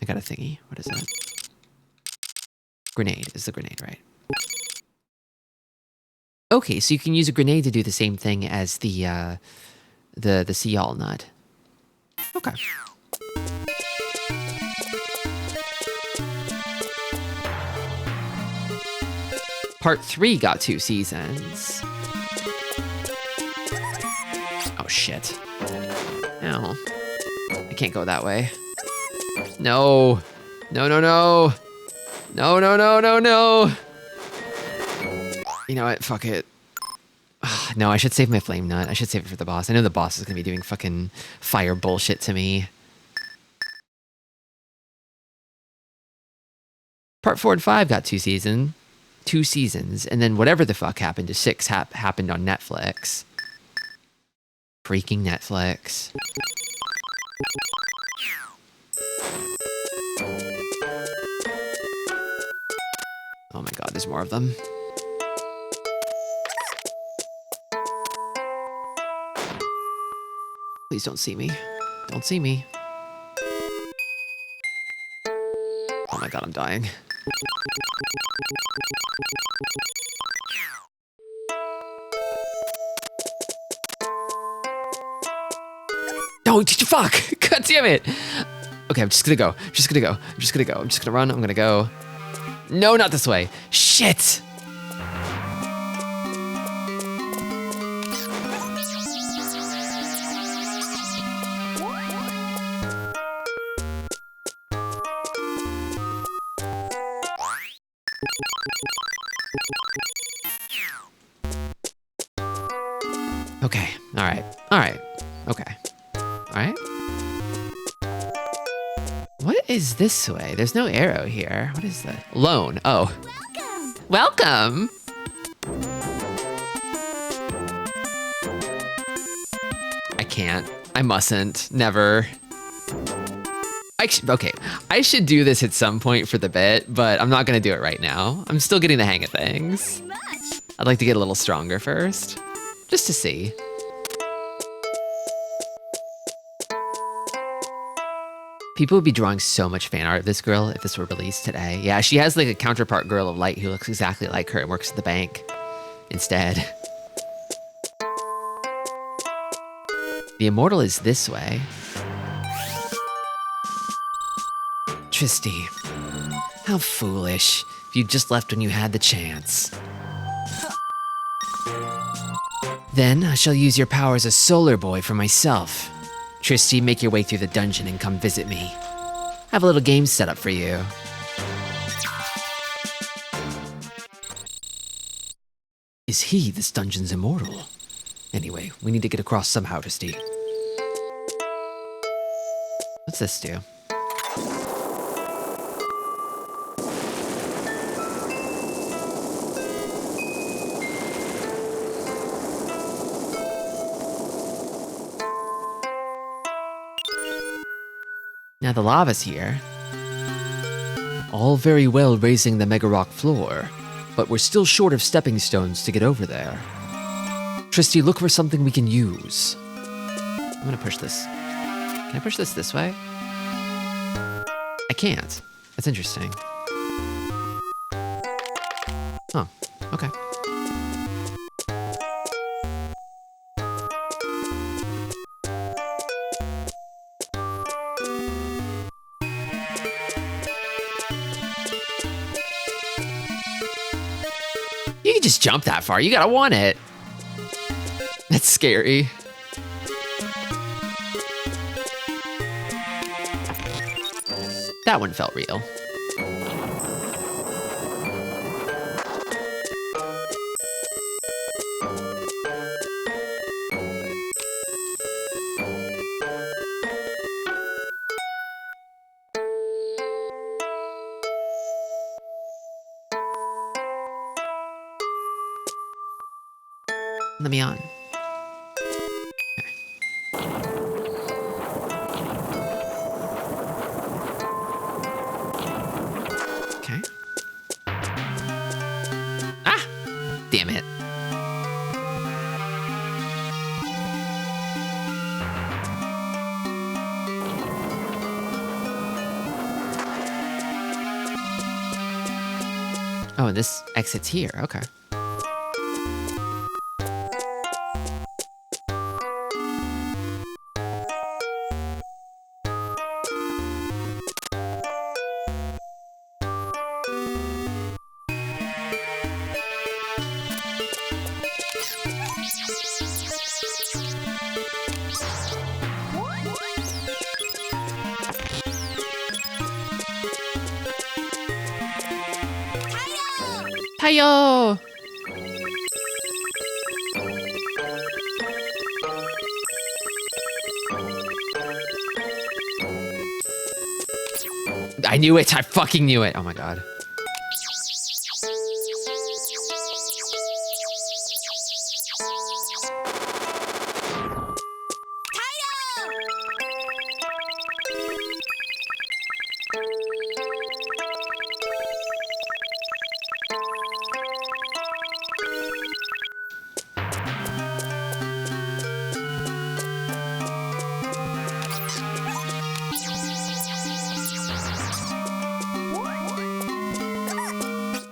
Speaker 1: I got a thingy. What is that? Grenade is the grenade, right? Okay, so you can use a grenade to do the same thing as the Seal nut. Okay. Part 3 got 2 seasons. Oh shit. Ow. I can't go that way. No. No, no, no. No, no, no, no, no. You know what? Fuck it. No, I should save my flame nut. I should save it for the boss. I know the boss is going to be doing fucking fire bullshit to me. Part 4 and 5 got 2 seasons, and then whatever the fuck happened to 6 happened on Netflix. Freaking Netflix. Oh my god, there's more of them. Please don't see me. Don't see me. Oh my god, I'm dying. No, fuck! God damn it! Okay, I'm just gonna go. I'm just gonna go. I'm just gonna go. I'm just gonna run. I'm gonna go. No, not this way. Shit! Okay, alright. Alright. Okay. Alright. What is this way? There's no arrow here. What is that? Loan. Oh. Welcome! I can't. I mustn't. Never. Okay, I should do this at some point for the bit, but I'm not gonna do it right now. I'm still getting the hang of things. I'd like to get a little stronger first. Just to see. People would be drawing so much fan art of this girl if this were released today. Yeah, she has like a counterpart girl of light who looks exactly like her and works at the bank instead. The immortal is this way. Tristi, how foolish. If you just left when you had the chance. Then I shall use your power as a solar boy for myself. Tristi, make your way through the dungeon and come visit me. I have a little game set up for you. Is he this dungeon's immortal? Anyway, we need to get across somehow, Tristi. What's this do? Now the lava's here. All very well raising the mega rock floor, but we're still short of stepping stones to get over there. Tristi, look for something we can use. I'm gonna push this. Can I push this way? I can't. That's interesting. Oh, okay. You can just jump that far. You gotta want it. That's scary. That one felt real. Let me on. Okay. Ah! Damn it. Oh, and this exits here. Okay. Hiyo! I knew it. I fucking knew it. Oh my god.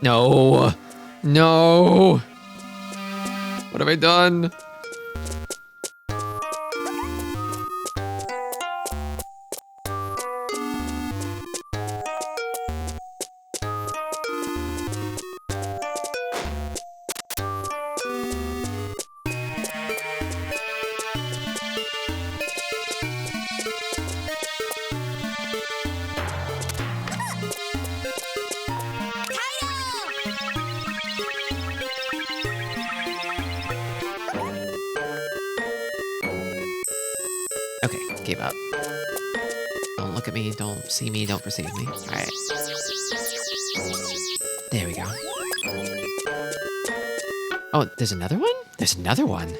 Speaker 1: No. No. What have I done? Okay, gave up. Don't look at me, don't see me, don't perceive me. Alright. There we go. Oh, there's another one? There's another one.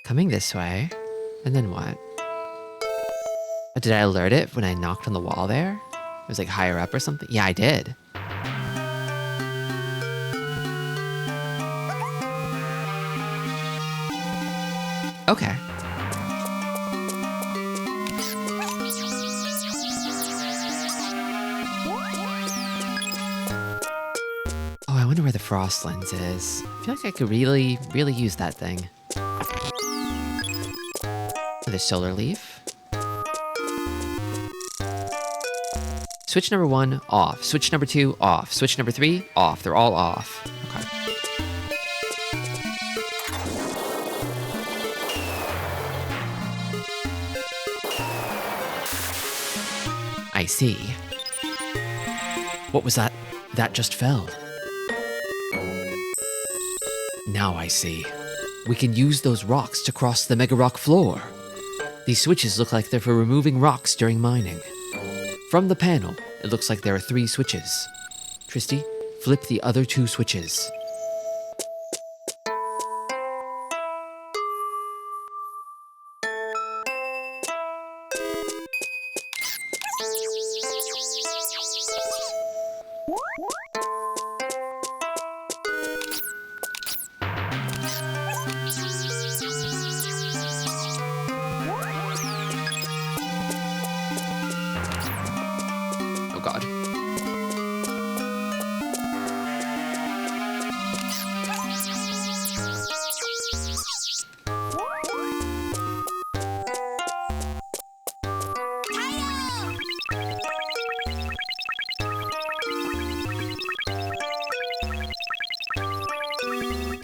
Speaker 1: Coming this way. And then what? Did I alert it when I knocked on the wall there? It was like higher up or something? Yeah, I did. Okay. Oh, I wonder where the frost lens is. I feel like I could really use that thing. The solar leaf. Switch number 1, off. Switch number 2, off. Switch number 3, off. They're all off. Okay. I see. What was that? That just fell. Now I see. We can use those rocks to cross the mega rock floor. These switches look like they're for removing rocks during mining. From the panel, it looks like there are 3 switches. Tristi, flip the other 2 switches.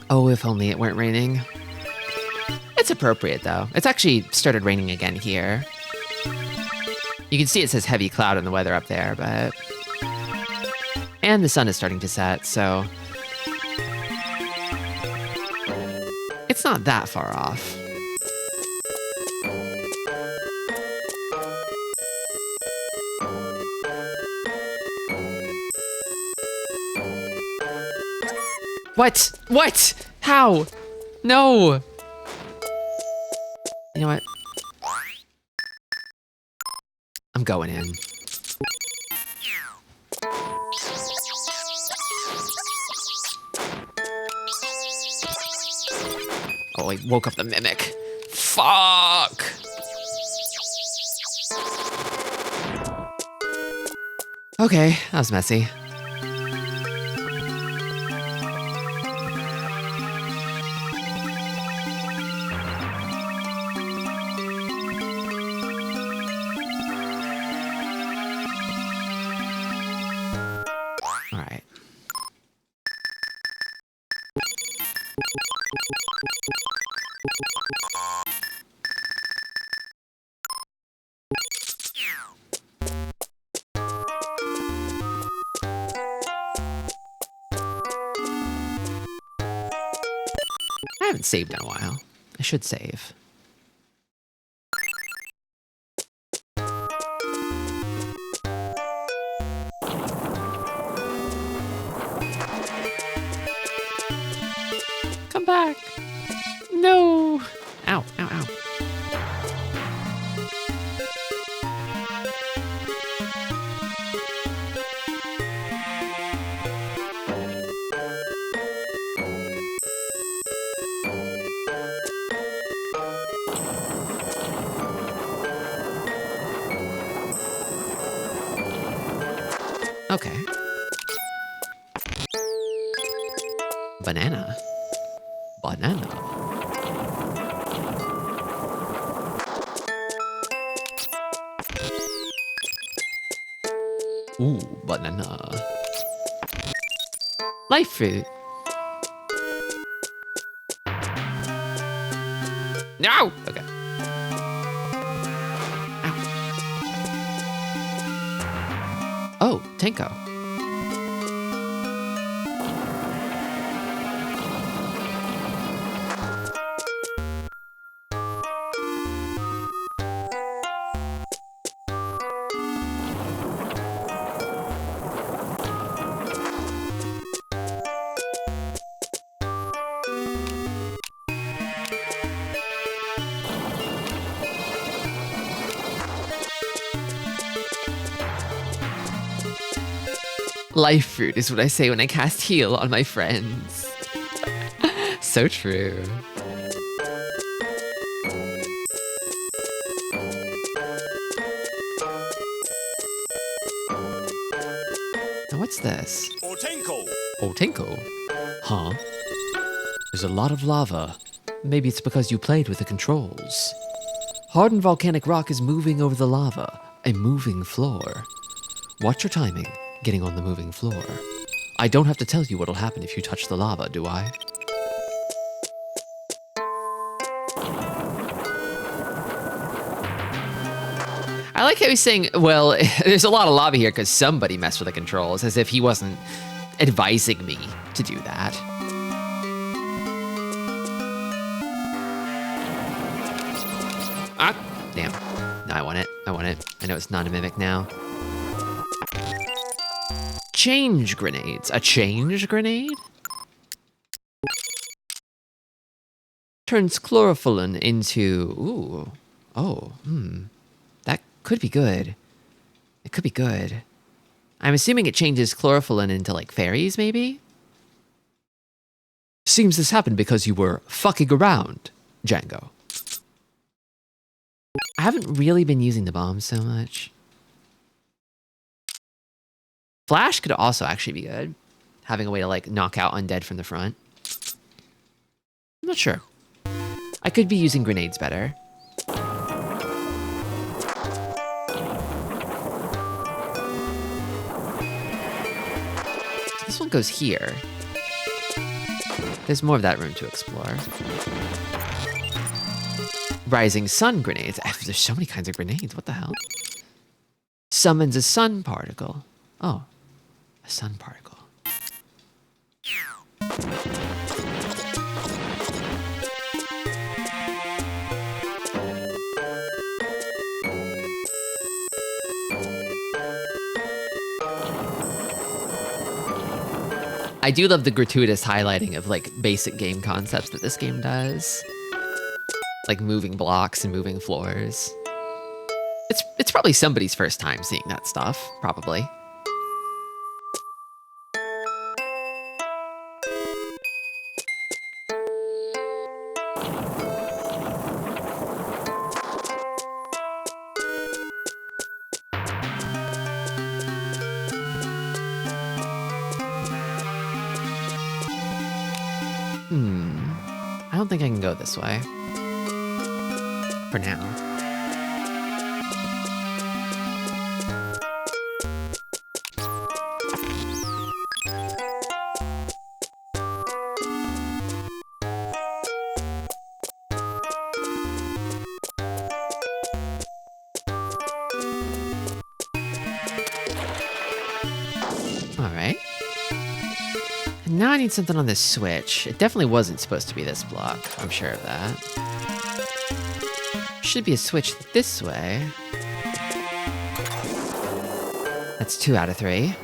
Speaker 1: Oh, if only it weren't raining. It's appropriate though. It's actually started raining again here. You can see it says heavy cloud in the weather up there, but... And the sun is starting to set, so... It's not that far off. What? What? How? No! You know what? I'm going in. Oh, I woke up the mimic. Fuck! Okay, that was messy. All right. I haven't saved in a while. I should save. Come back. No. Ow, ow, ow. Okay. Banana. Banana. Ooh, banana. Life fruit. No! Okay. Ow. Oh, Tenko. Life fruit is what I say when I cast heal on my friends. So true. Now what's this?
Speaker 3: Otenko.
Speaker 1: Otenko? Huh? There's a lot of lava. Maybe it's because you played with the controls. Hardened volcanic rock is moving over the lava. A moving floor. Watch your timing. Getting on the moving floor. I don't have to tell you what'll happen if you touch the lava, do I? I like how he's saying, well, there's a lot of lava here because somebody messed with the controls, as if he wasn't advising me to do that. Ah, damn. No, I want it. I want it. I know it's not a mimic now. Change grenades. A change grenade? Turns chlorophyllin into... Ooh. Oh, That could be good. It could be good. I'm assuming it changes chlorophyllin into, like, fairies, maybe? Seems this happened because you were fucking around, Django. I haven't really been using the bomb so much. Flash could also actually be good. Having a way to, like, knock out undead from the front. I'm not sure. I could be using grenades better. This one goes here. there's more of that room to explore. Rising sun grenades. There's so many kinds of grenades. What the hell? Summons a sun particle. Oh, a sun particle. I do love the gratuitous highlighting of like basic game concepts that this game does. Like moving blocks and moving floors. It's probably somebody's first time seeing that stuff, probably. I don't think I can go this way. For now. Alright. And now I need something on this switch. It definitely wasn't supposed to be this block. I'm sure of that. Should be a switch this way. That's 2 out of 3.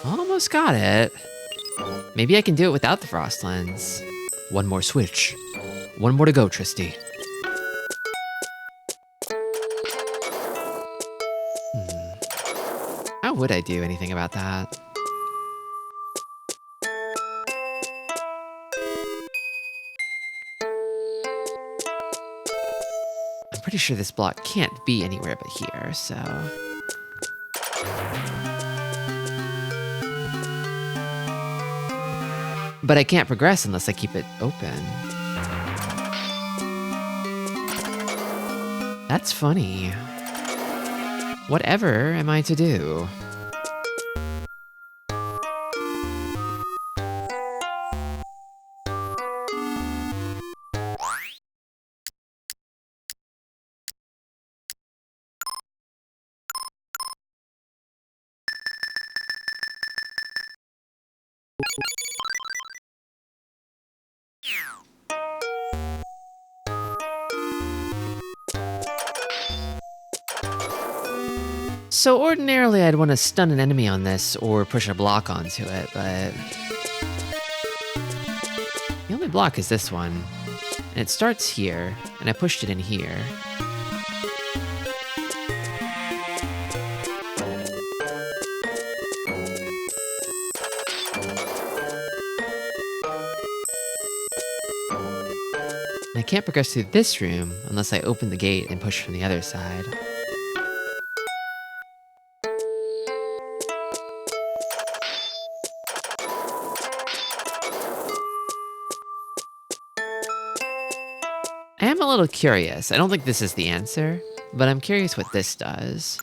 Speaker 1: Almost got it. Maybe I can do it without the frost lens. One more switch. One more to go, Tristi. How would I do anything about that? I'm pretty sure this block can't be anywhere but here, so... But I can't progress unless I keep it open. That's funny. Whatever am I to do? So ordinarily I'd want to stun an enemy on this or push a block onto it, but... The only block is this one. And it starts here, and I pushed it in here. And I can't progress through this room unless I open the gate and push from the other side. I am a little curious. I don't think this is the answer, but I'm curious what this does.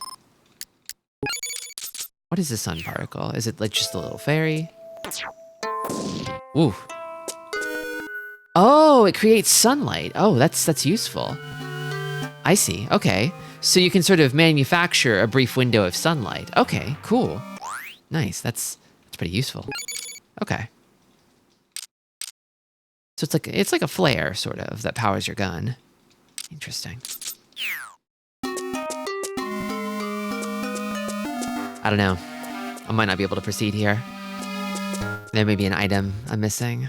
Speaker 1: What is the sun particle? Is it like just a little fairy? Ooh. Oh, it creates sunlight. Oh, that's useful. I see. Okay. So you can sort of manufacture a brief window of sunlight. Okay, cool. Nice. That's pretty useful. Okay. So it's like a flare, sort of, that powers your gun. Interesting. I don't know. I might not be able to proceed here. There may be an item I'm missing.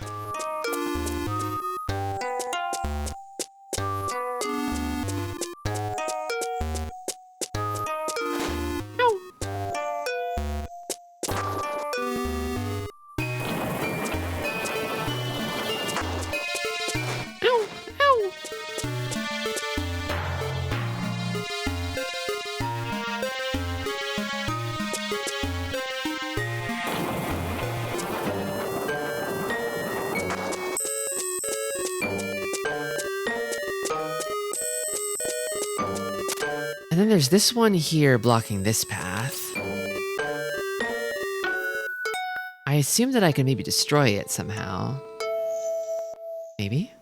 Speaker 1: And then there's this one here blocking this path. I assume that I can maybe destroy it somehow. Maybe?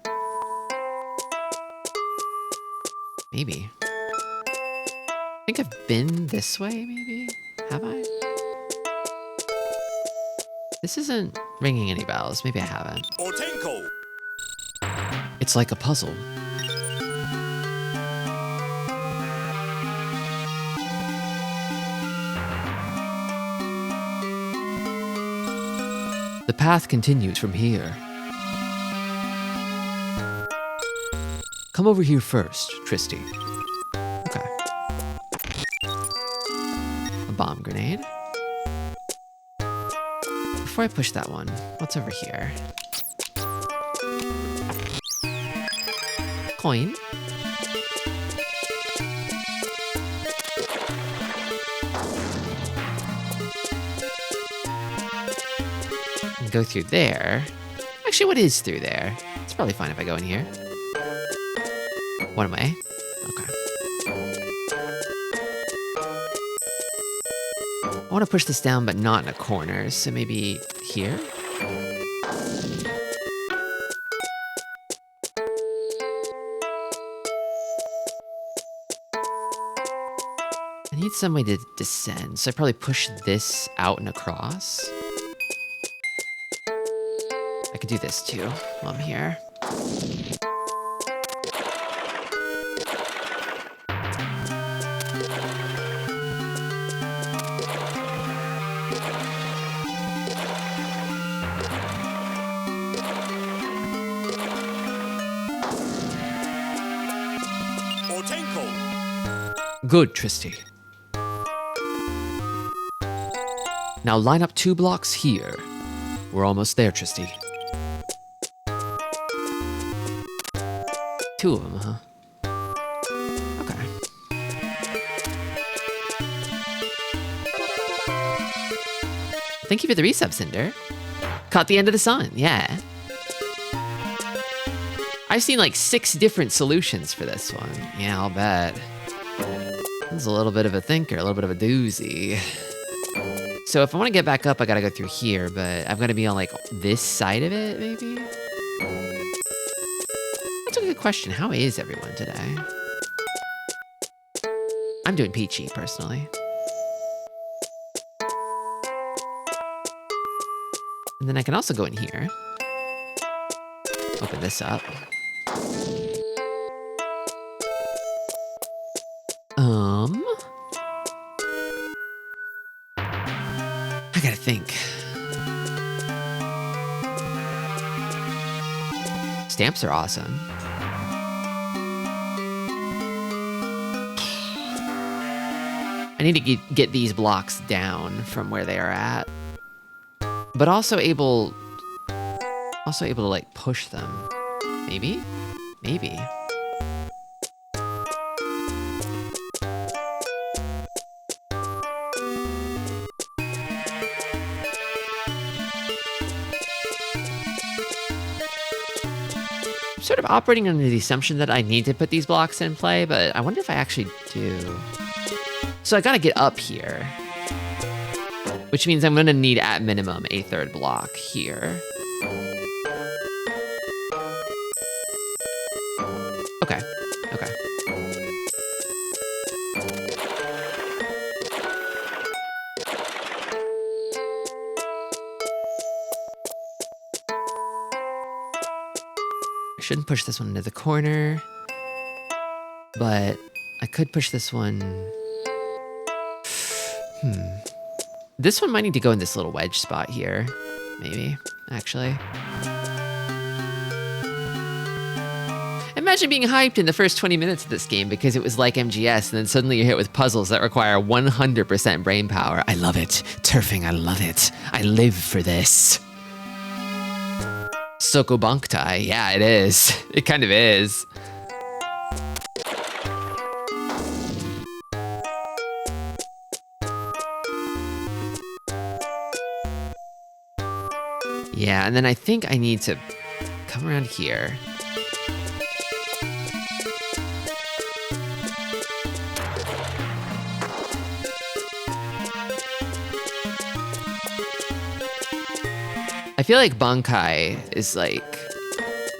Speaker 1: Maybe. I think I've been this way, maybe? Have I? This isn't ringing any bells. Maybe I haven't.
Speaker 3: Otenko.
Speaker 1: It's like a puzzle. The path continues from here. Come over here first, Tristi. Okay. A bomb grenade. Before I push that one, what's over here? Coin. And go through there. Actually, what is through there? It's probably fine if I go in here. One way. Okay. I want to push this down, but not in a corner, so maybe here? I need some way to descend, so I probably push this out and across. I could do this too while I'm here. Good, Tristi. Now line up 2 blocks here. We're almost there, Tristi. 2 of them, huh? Okay. Thank you for the resub, Cinder. Caught the end of the sun, yeah. I've seen like 6 different solutions for this one. Yeah, I'll bet. This is a little bit of a thinker, a little bit of a doozy. So if I want to get back up, I gotta go through here, but I've got to be on like this side of it, maybe? That's a good question. How is everyone today? I'm doing peachy, personally. And then I can also go in here. Open this up. I gotta think. Stamps are awesome. I need to get these blocks down from where they are at. But also able to like push them. Maybe? Maybe. Sort of operating under the assumption that I need to put these blocks in play, but I wonder if I actually do. So I gotta get up here, which means I'm gonna need at minimum a 3rd block here. Okay, okay. Shouldn't push this one into the corner, but I could push this one. This one might need to go in this little wedge spot here, maybe, actually. Imagine being hyped in the first 20 minutes of this game because it was like MGS, and then suddenly you're hit with puzzles that require 100% brain power. I love it. Turfing, I love it. I live for this. Soko Boktai, yeah, it is. It kind of is. Yeah, and then I think I need to come around here. feel like Boktai is like,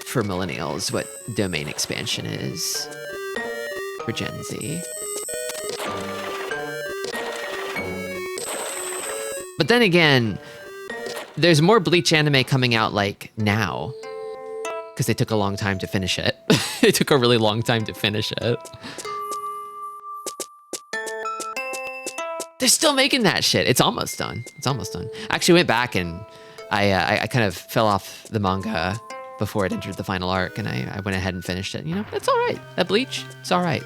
Speaker 1: for millennials, what domain expansion is for Gen Z. But then again, there's more Bleach anime coming out like now, because they took a long time to finish it. They took a really long time to finish it. They're still making that shit. It's almost done. It's almost done. I actually went back and I kind of fell off the manga before it entered the final arc, and I went ahead and finished it. You know, it's all right. That Bleach, it's all right.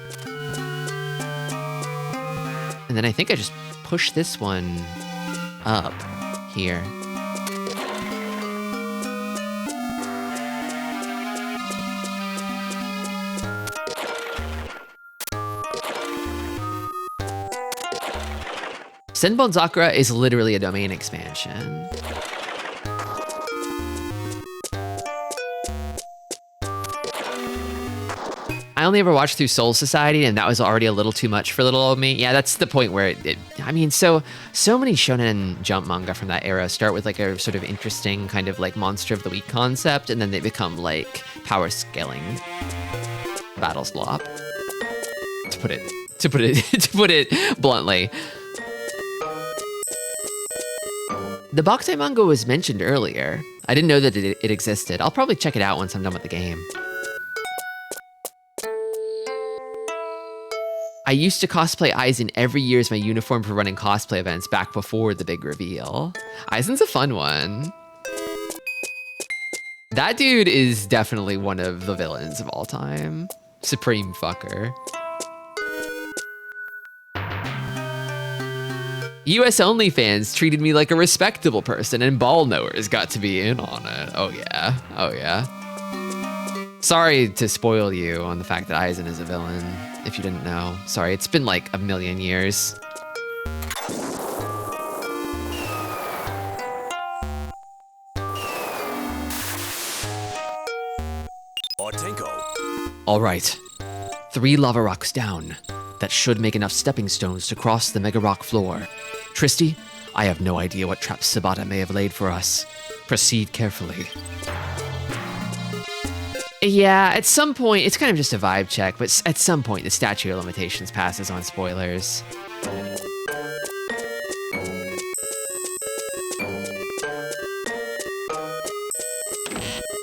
Speaker 1: And then I think I just pushed this one up here. Senbon Sakura is literally a domain expansion. I only ever watched through Soul Society, and that was already a little too much for little old me. Yeah, that's the point where I mean, so many Shonen Jump manga from that era start with like a sort of interesting kind of like monster of the week concept, and then they become like power scaling battle slop. To put it bluntly. The Boktai manga was mentioned earlier. I didn't know that it existed. I'll probably check it out once I'm done with the game. I used to cosplay Aizen every year as my uniform for running cosplay events back before the big reveal. Aizen's a fun one. That dude is definitely one of the villains of all time. Supreme fucker. US only fans treated me like a respectable person, and ball knowers got to be in on it. Oh yeah, oh yeah. Sorry to spoil you on the fact that Aizen is a villain, if you didn't know. Sorry, it's been like a million years. All right, 3 lava rocks down. That should make enough stepping stones to cross the mega rock floor. Tristi, I have no idea what traps Sabata may have laid for us. Proceed carefully. Yeah, at some point, it's kind of just a vibe check, but at some point the statute of limitations passes on spoilers.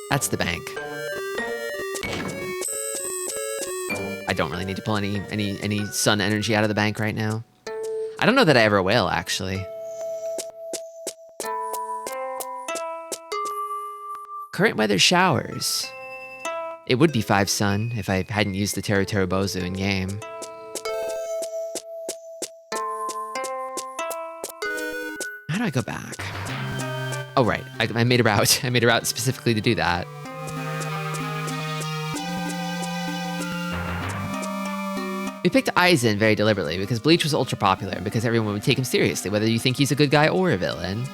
Speaker 1: That's the bank. I don't really need to pull any sun energy out of the bank right now. I don't know that I ever will, actually. Current weather showers. It would be 5 sun if I hadn't used the Teru Teru Bozu in game. How do I go back? Oh, right. I made a route. I made a route specifically to do that. We picked Aizen very deliberately because Bleach was ultra popular and because everyone would take him seriously, whether you think he's a good guy or a villain.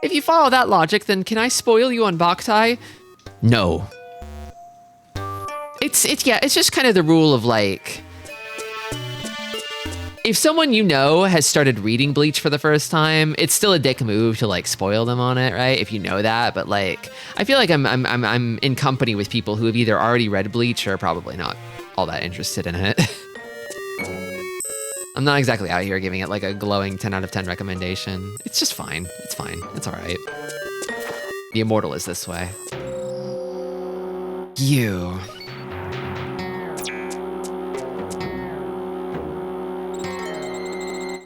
Speaker 1: If you follow that logic, then can I spoil you on Boktai? No. It's just kind of the rule of like, if someone you know has started reading Bleach for the first time, it's still a dick move to like spoil them on it, right? If you know that, but like, I feel like I'm in company with people who have either already read Bleach or probably not all that interested in it. I'm not exactly out here giving it like a glowing 10 out of 10 recommendation. It's just fine. It's fine. It's all right. The Immortal is this way. You.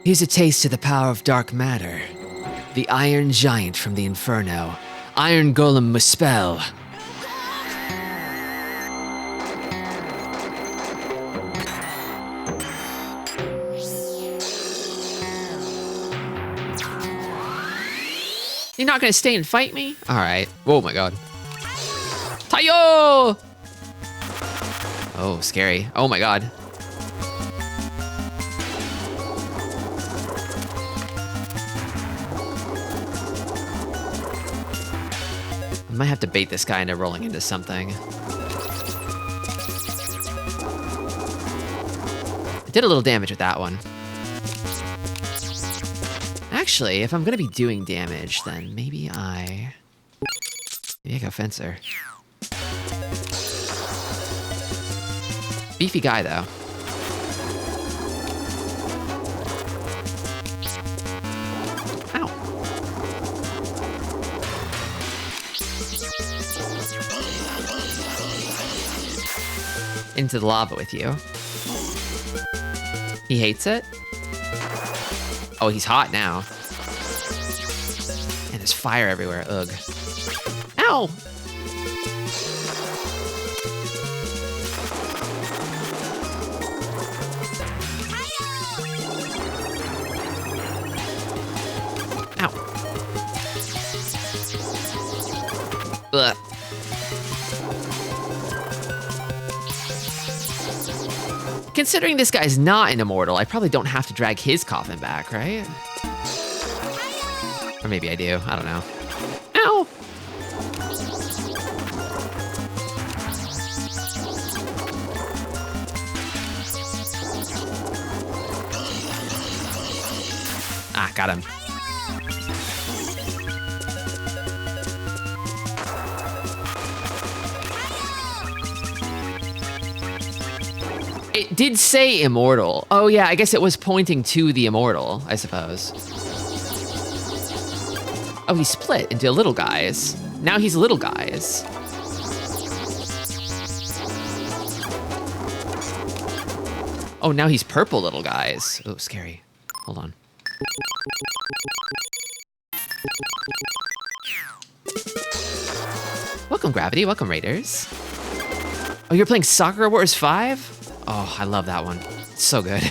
Speaker 1: Here's a taste of the power of dark matter. The Iron Giant from the Inferno. Iron Golem Muspel. You're not gonna stay and fight me? All right. Oh my god. Taiyo! Oh, scary. Oh my god. I might have to bait this guy into rolling into something. Did a little damage with that one. Actually, if I'm gonna be doing damage, then maybe I go Fencer. Beefy guy, though. Ow. Into the lava with you. He hates it. Oh, he's hot now. And there's fire everywhere. Ugh. Ow! Ow. Ugh. Considering this guy's not an immortal, I probably don't have to drag his coffin back, right? Or maybe I do. I don't know. Ow! Ah, got him. It did say immortal. Oh yeah, I guess it was pointing to the immortal, I suppose. Oh, he split into little guys. Now he's little guys. Oh, now he's purple little guys. Oh, scary. Hold on. Welcome, Gravity. Welcome, Raiders. Oh, you're playing Sakura Wars 5? Oh, I love that one. It's so good.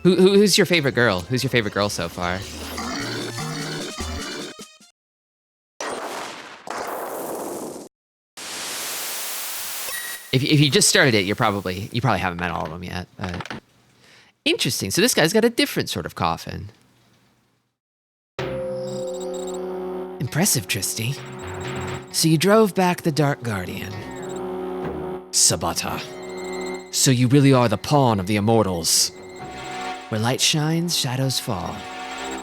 Speaker 1: Who's your favorite girl? Who's your favorite girl so far? If you just started it, you probably haven't met all of them yet. But interesting. So this guy's got a different sort of coffin. Impressive, Tristi. So you drove back the Dark Guardian. Sabata. So you really are the pawn of the immortals. Where light shines, shadows fall.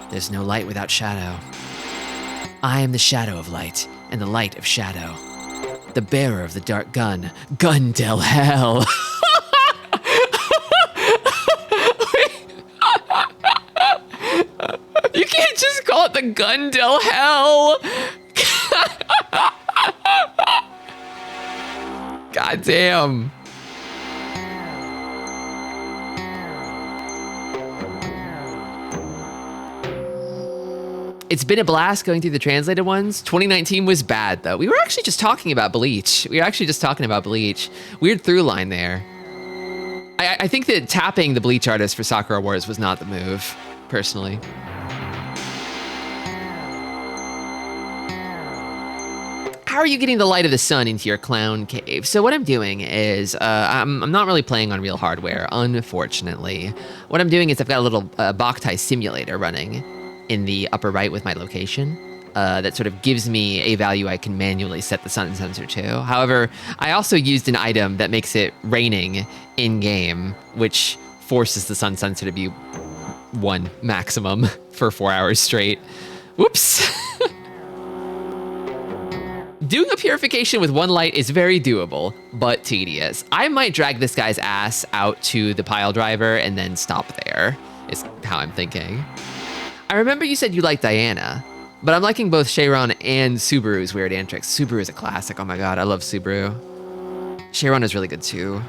Speaker 1: There's no light without shadow. I am the shadow of light, and the light of shadow. The bearer of the dark gun. Gun del hell. You can't just call it the gun del hell. God damn. It's been a blast going through the translated ones. 2019 was bad, though. We were actually just talking about Bleach. Weird through line there. I think that tapping the Bleach artist for Sakura Wars was not the move, personally. How are you getting the light of the sun into your clown cave? So what I'm doing is, I'm not really playing on real hardware, unfortunately. What I'm doing is I've got a little Boktai simulator running in the upper right with my location that sort of gives me a value I can manually set the sun sensor to. However, I also used an item that makes it raining in-game, which forces the sun sensor to be 1 maximum for 4 hours straight. Whoops. Doing a purification with 1 light is very doable, but tedious. I might drag this guy's ass out to the pile driver and then stop there, is how I'm thinking. I remember you said you liked Diana, but I'm liking both Cheiron and Subaru's weird antics. Subaru is a classic, oh my god, I love Subaru. Cheiron is really good too.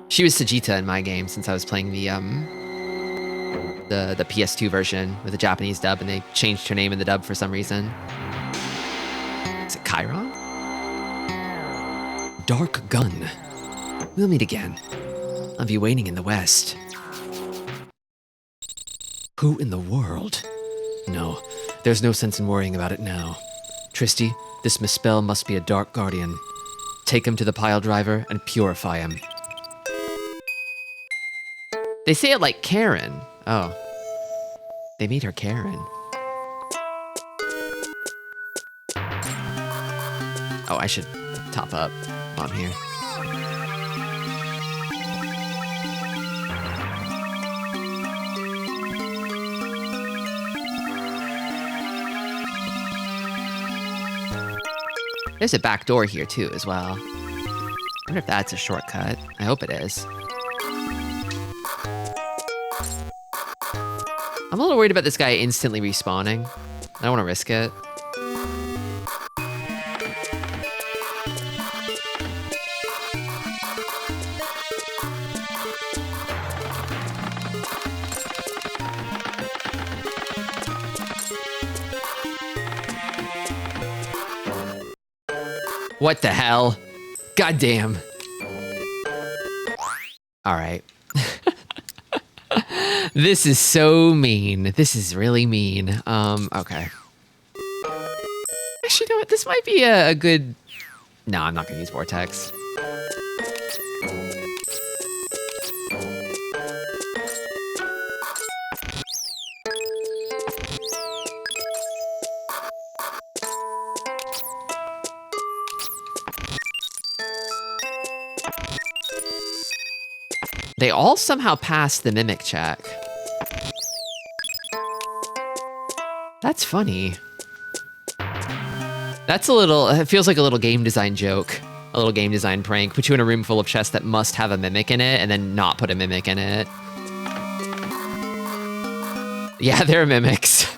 Speaker 1: She was Sagitta in my game since I was playing the PS2 version with the Japanese dub, and they changed her name in the dub for some reason. Is it Chiron? Dark Gun. We'll meet again. I'll be waiting in the west. Who in the world? No, there's no sense in worrying about it now. Tristi, this misspell must be a Dark Guardian. Take him to the pile driver and purify him. They say it like Karen. Oh. They made her Karen. Oh, I should top up. while I'm here. There's a back door here too, as well. I wonder if that's a shortcut. I hope it is. I'm a little worried about this guy instantly respawning. I don't want to risk it. What the hell? Goddamn. All right. This is so mean. This is really mean. Okay. Actually, you know what? This might be a good... No, I'm not gonna use Vortex. They all somehow passed the mimic check. That's funny. That's a little, it feels like a little game design joke. A little game design prank. Put you in a room full of chests that must have a mimic in it and then not put a mimic in it. Yeah, they're mimics.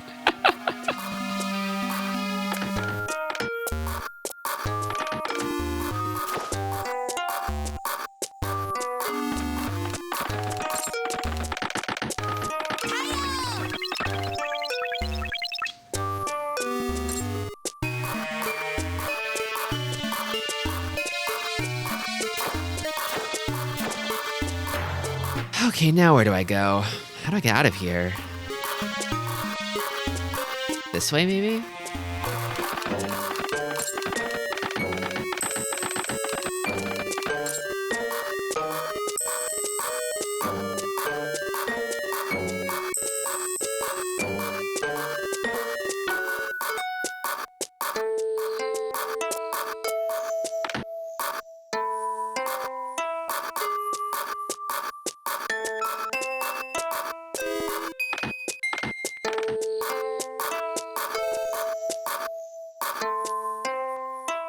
Speaker 1: Okay, now where do I go? How do I get out of here? This way, maybe?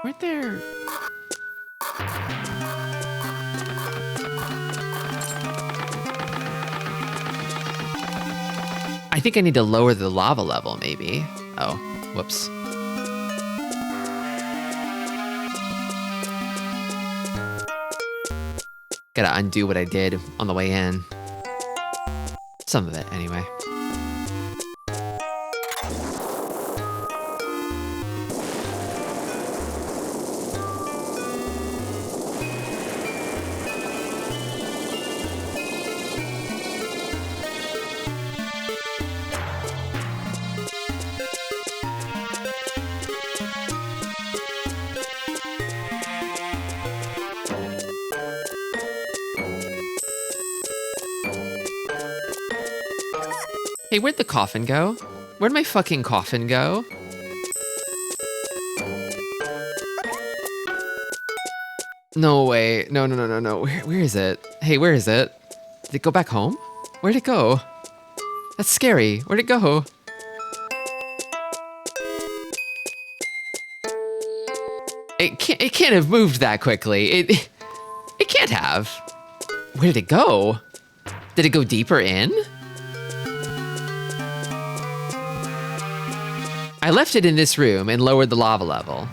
Speaker 1: Weren't there... I think I need to lower the lava level, maybe. Oh, whoops. Gotta undo what I did on the way in. Some of it, anyway. Hey, where'd the coffin go? Where'd my fucking coffin go? No way. No. Where is it? Hey, where is it? Did it go back home? Where'd it go? That's scary. Where'd it go? It can't have moved that quickly. It can't have. Where did it go? Did it go deeper in? I left it in this room and lowered the lava level.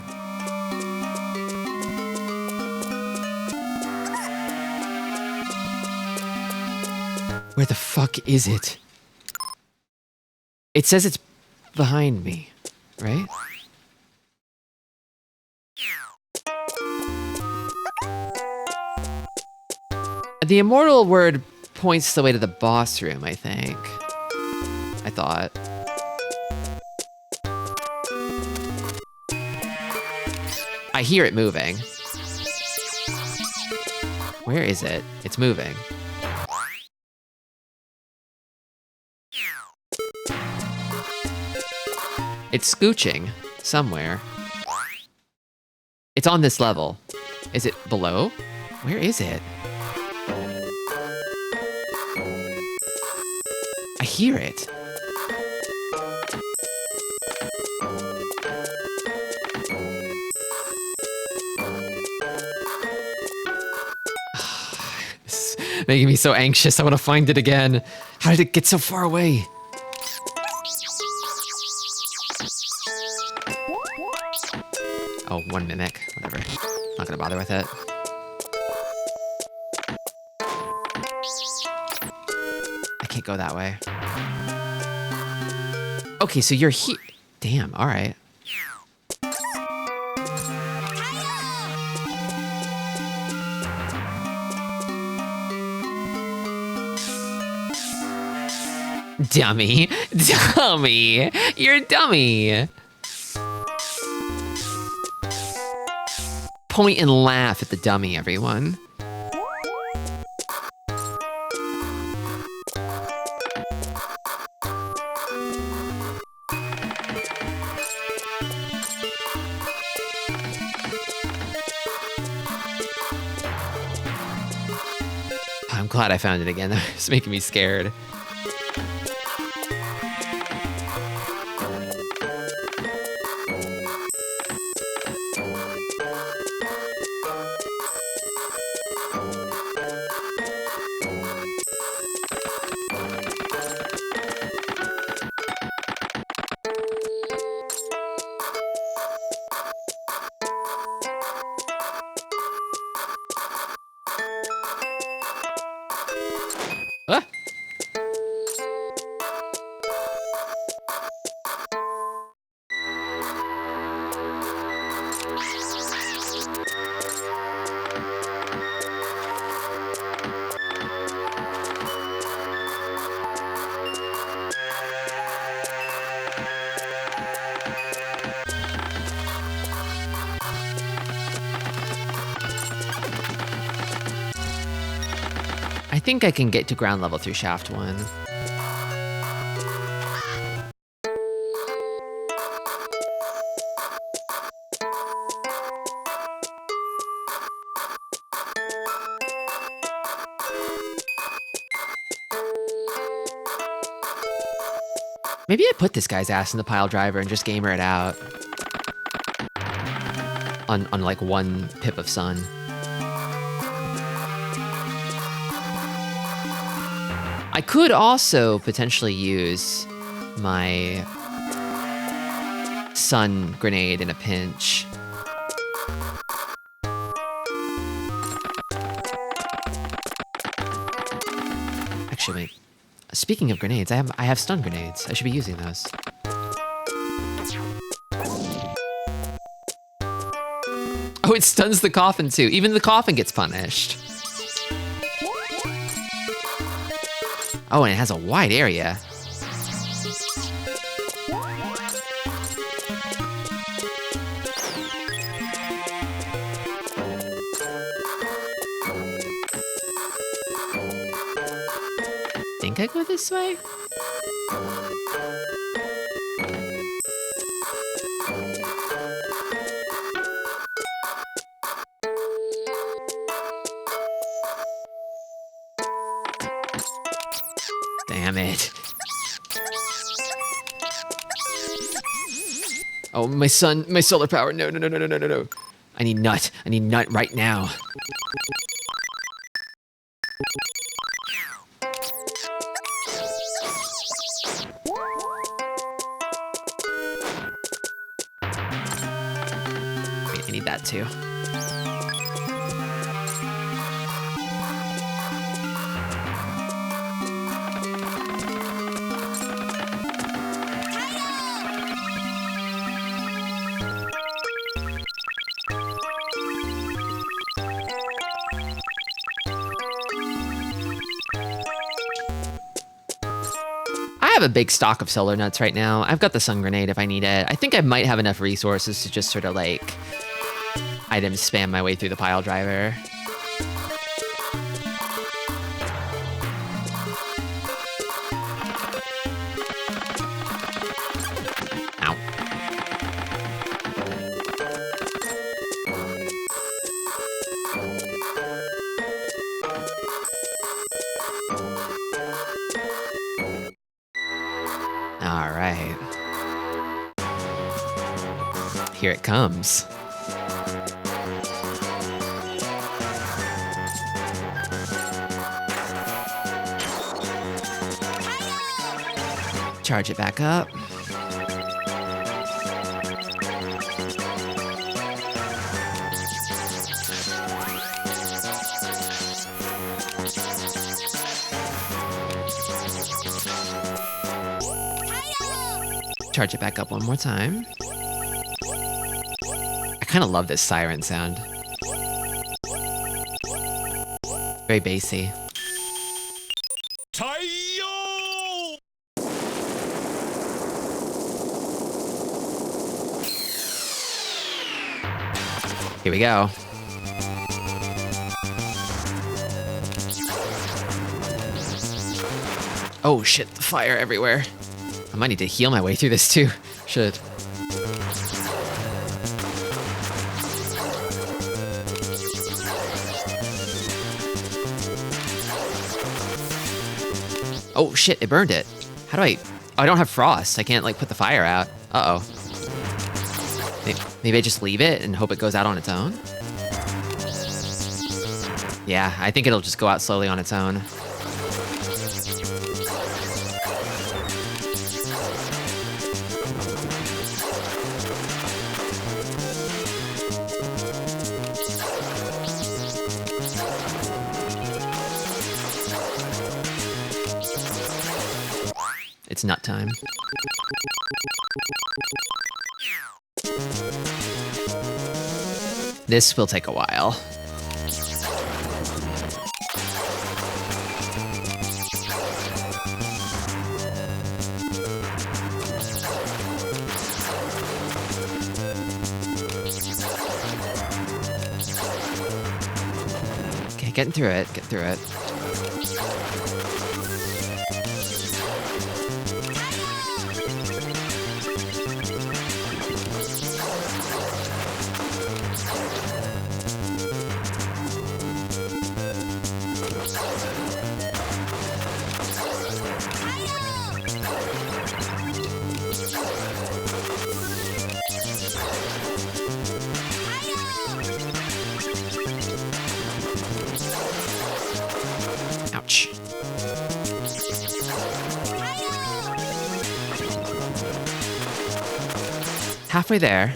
Speaker 1: Where the fuck is it? It says it's behind me, right? The immortal word points the way to the boss room, I think. I thought. I hear it moving. Where is it? It's moving. It's scooching somewhere. It's on this level. Is it below? Where is it? I hear it. This is making me so anxious. I want to find it again. How did it get so far away? Oh, one mimic. Whatever. Not gonna bother with it. I can't go that way. Okay, so you're here. Damn, alright. Dummy. Dummy. You're a dummy. Point and laugh at the dummy, everyone. I'm glad I found it again. It's making me scared. Ah. I think I can get to ground level through shaft 1. Maybe I put this guy's ass in the pile driver and just gamer it out. On like 1 pip of sun. I could also potentially use my sun grenade in a pinch. Actually, wait. Speaking of grenades, I have stun grenades. I should be using those. Oh, it stuns the coffin too. Even the coffin gets punished. Oh, and it has a wide area. Think I go this way? Damn it. Oh, my sun, my solar power. No, no, no, no, no, no, no, no. I need nut. I need nut right now. Wait, I need that too. I have a big stock of solar nuts right now. I've got the sun grenade if I need it. I think I might have enough resources to just sort of like item spam my way through the pile driver. Ow. right. Here it comes. Charge it back up. Charge it back up one more time. I kind of love this siren sound. Very bassy. Here we go. Oh shit, the fire everywhere. I might need to heal my way through this too. Should. Oh shit, it burned it. How do I... Oh, I don't have frost. I can't like put the fire out. Uh-oh. Maybe I just leave it and hope it goes out on its own? Yeah, I think it'll just go out slowly on its own. It's nut time. This will take a while. Okay, getting through it, get through it. Ouch. Halfway there.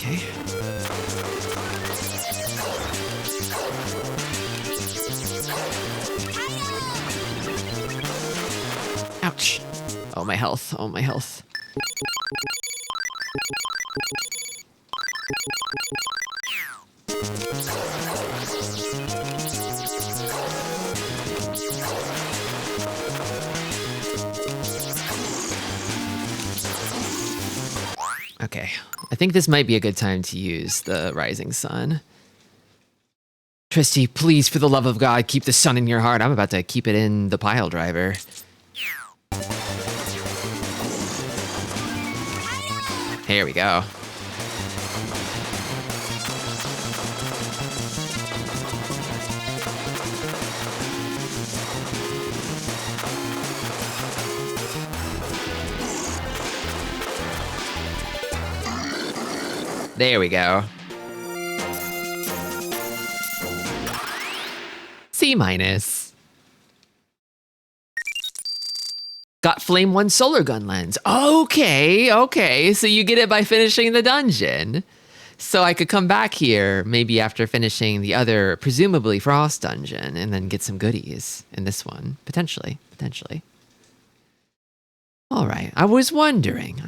Speaker 1: Okay. Ouch. Oh, my health. Oh, my health. Okay, I think this might be a good time to use the Rising Sun. Tristi, please, for the love of God, keep the sun in your heart. I'm about to keep it in the pile driver. Here we go. There we go. C-. Got Flame 1 solar gun lens. Okay. So you get it by finishing the dungeon. So I could come back here, maybe after finishing the other, presumably Frost dungeon, and then get some goodies in this one. Potentially. All right, I was wondering.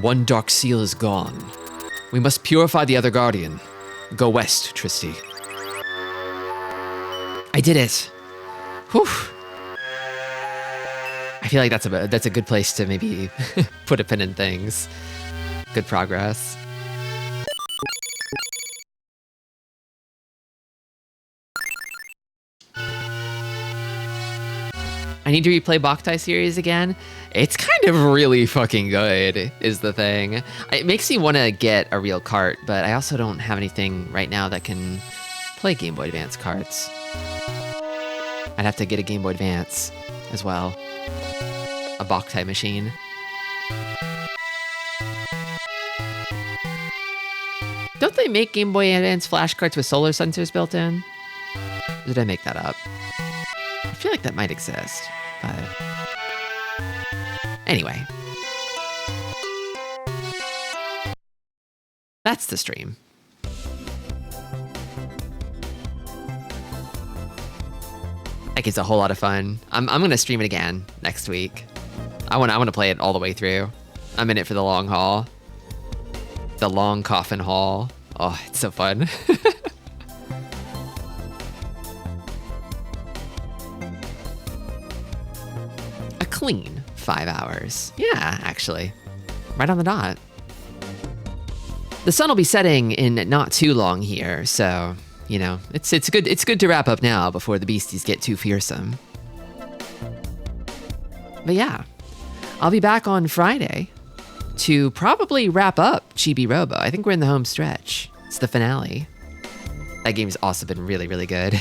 Speaker 4: One dark seal is gone. We must purify the other guardian. Go west, Tristi.
Speaker 1: I did it. Whew. I feel like that's a good place to maybe put a pin in things. Good progress. I need to replay Boktai series again. It's kind of really fucking good, is the thing. It makes me want to get a real cart, but I also don't have anything right now that can play Game Boy Advance carts. I'd have to get a Game Boy Advance as well. A Boktai machine. Don't they make Game Boy Advance flash carts with solar sensors built in? Or did I make that up? I feel like that might exist, but... Anyway. That's the stream. Like, it's a whole lot of fun. I'm gonna stream it again next week. I wanna play it all the way through. I'm in it for the long haul. The long coffin haul. Oh, it's so fun. A clean 5 hours. Yeah, actually. Right on the dot. The sun will be setting in not too long here, so, you know, it's good to wrap up now before the beasties get too fearsome. But yeah, I'll be back on Friday to probably wrap up Chibi Robo. I think we're in the home stretch. It's the finale. That game's also been really, really good.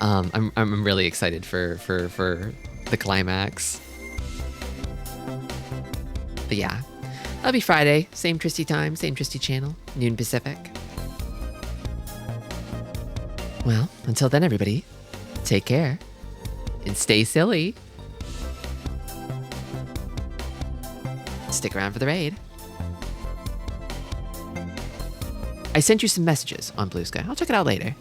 Speaker 1: I'm really excited for the climax. But yeah, that'll be Friday. Same Tristi time, same Tristi channel, noon Pacific. Well, until then, everybody, take care and stay silly. Stick around for the raid. I sent you some messages on Blue Sky. I'll check it out later.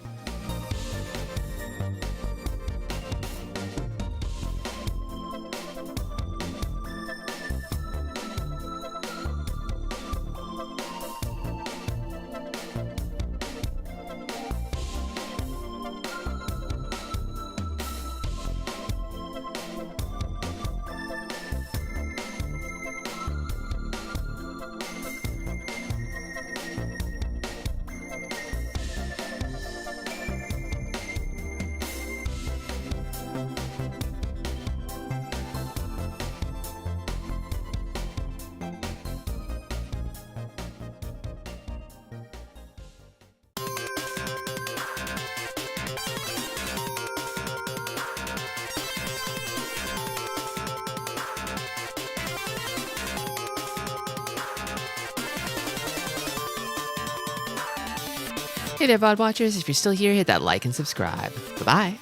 Speaker 1: Hey there, VOD watchers. If you're still here, hit that like and subscribe. Bye-bye.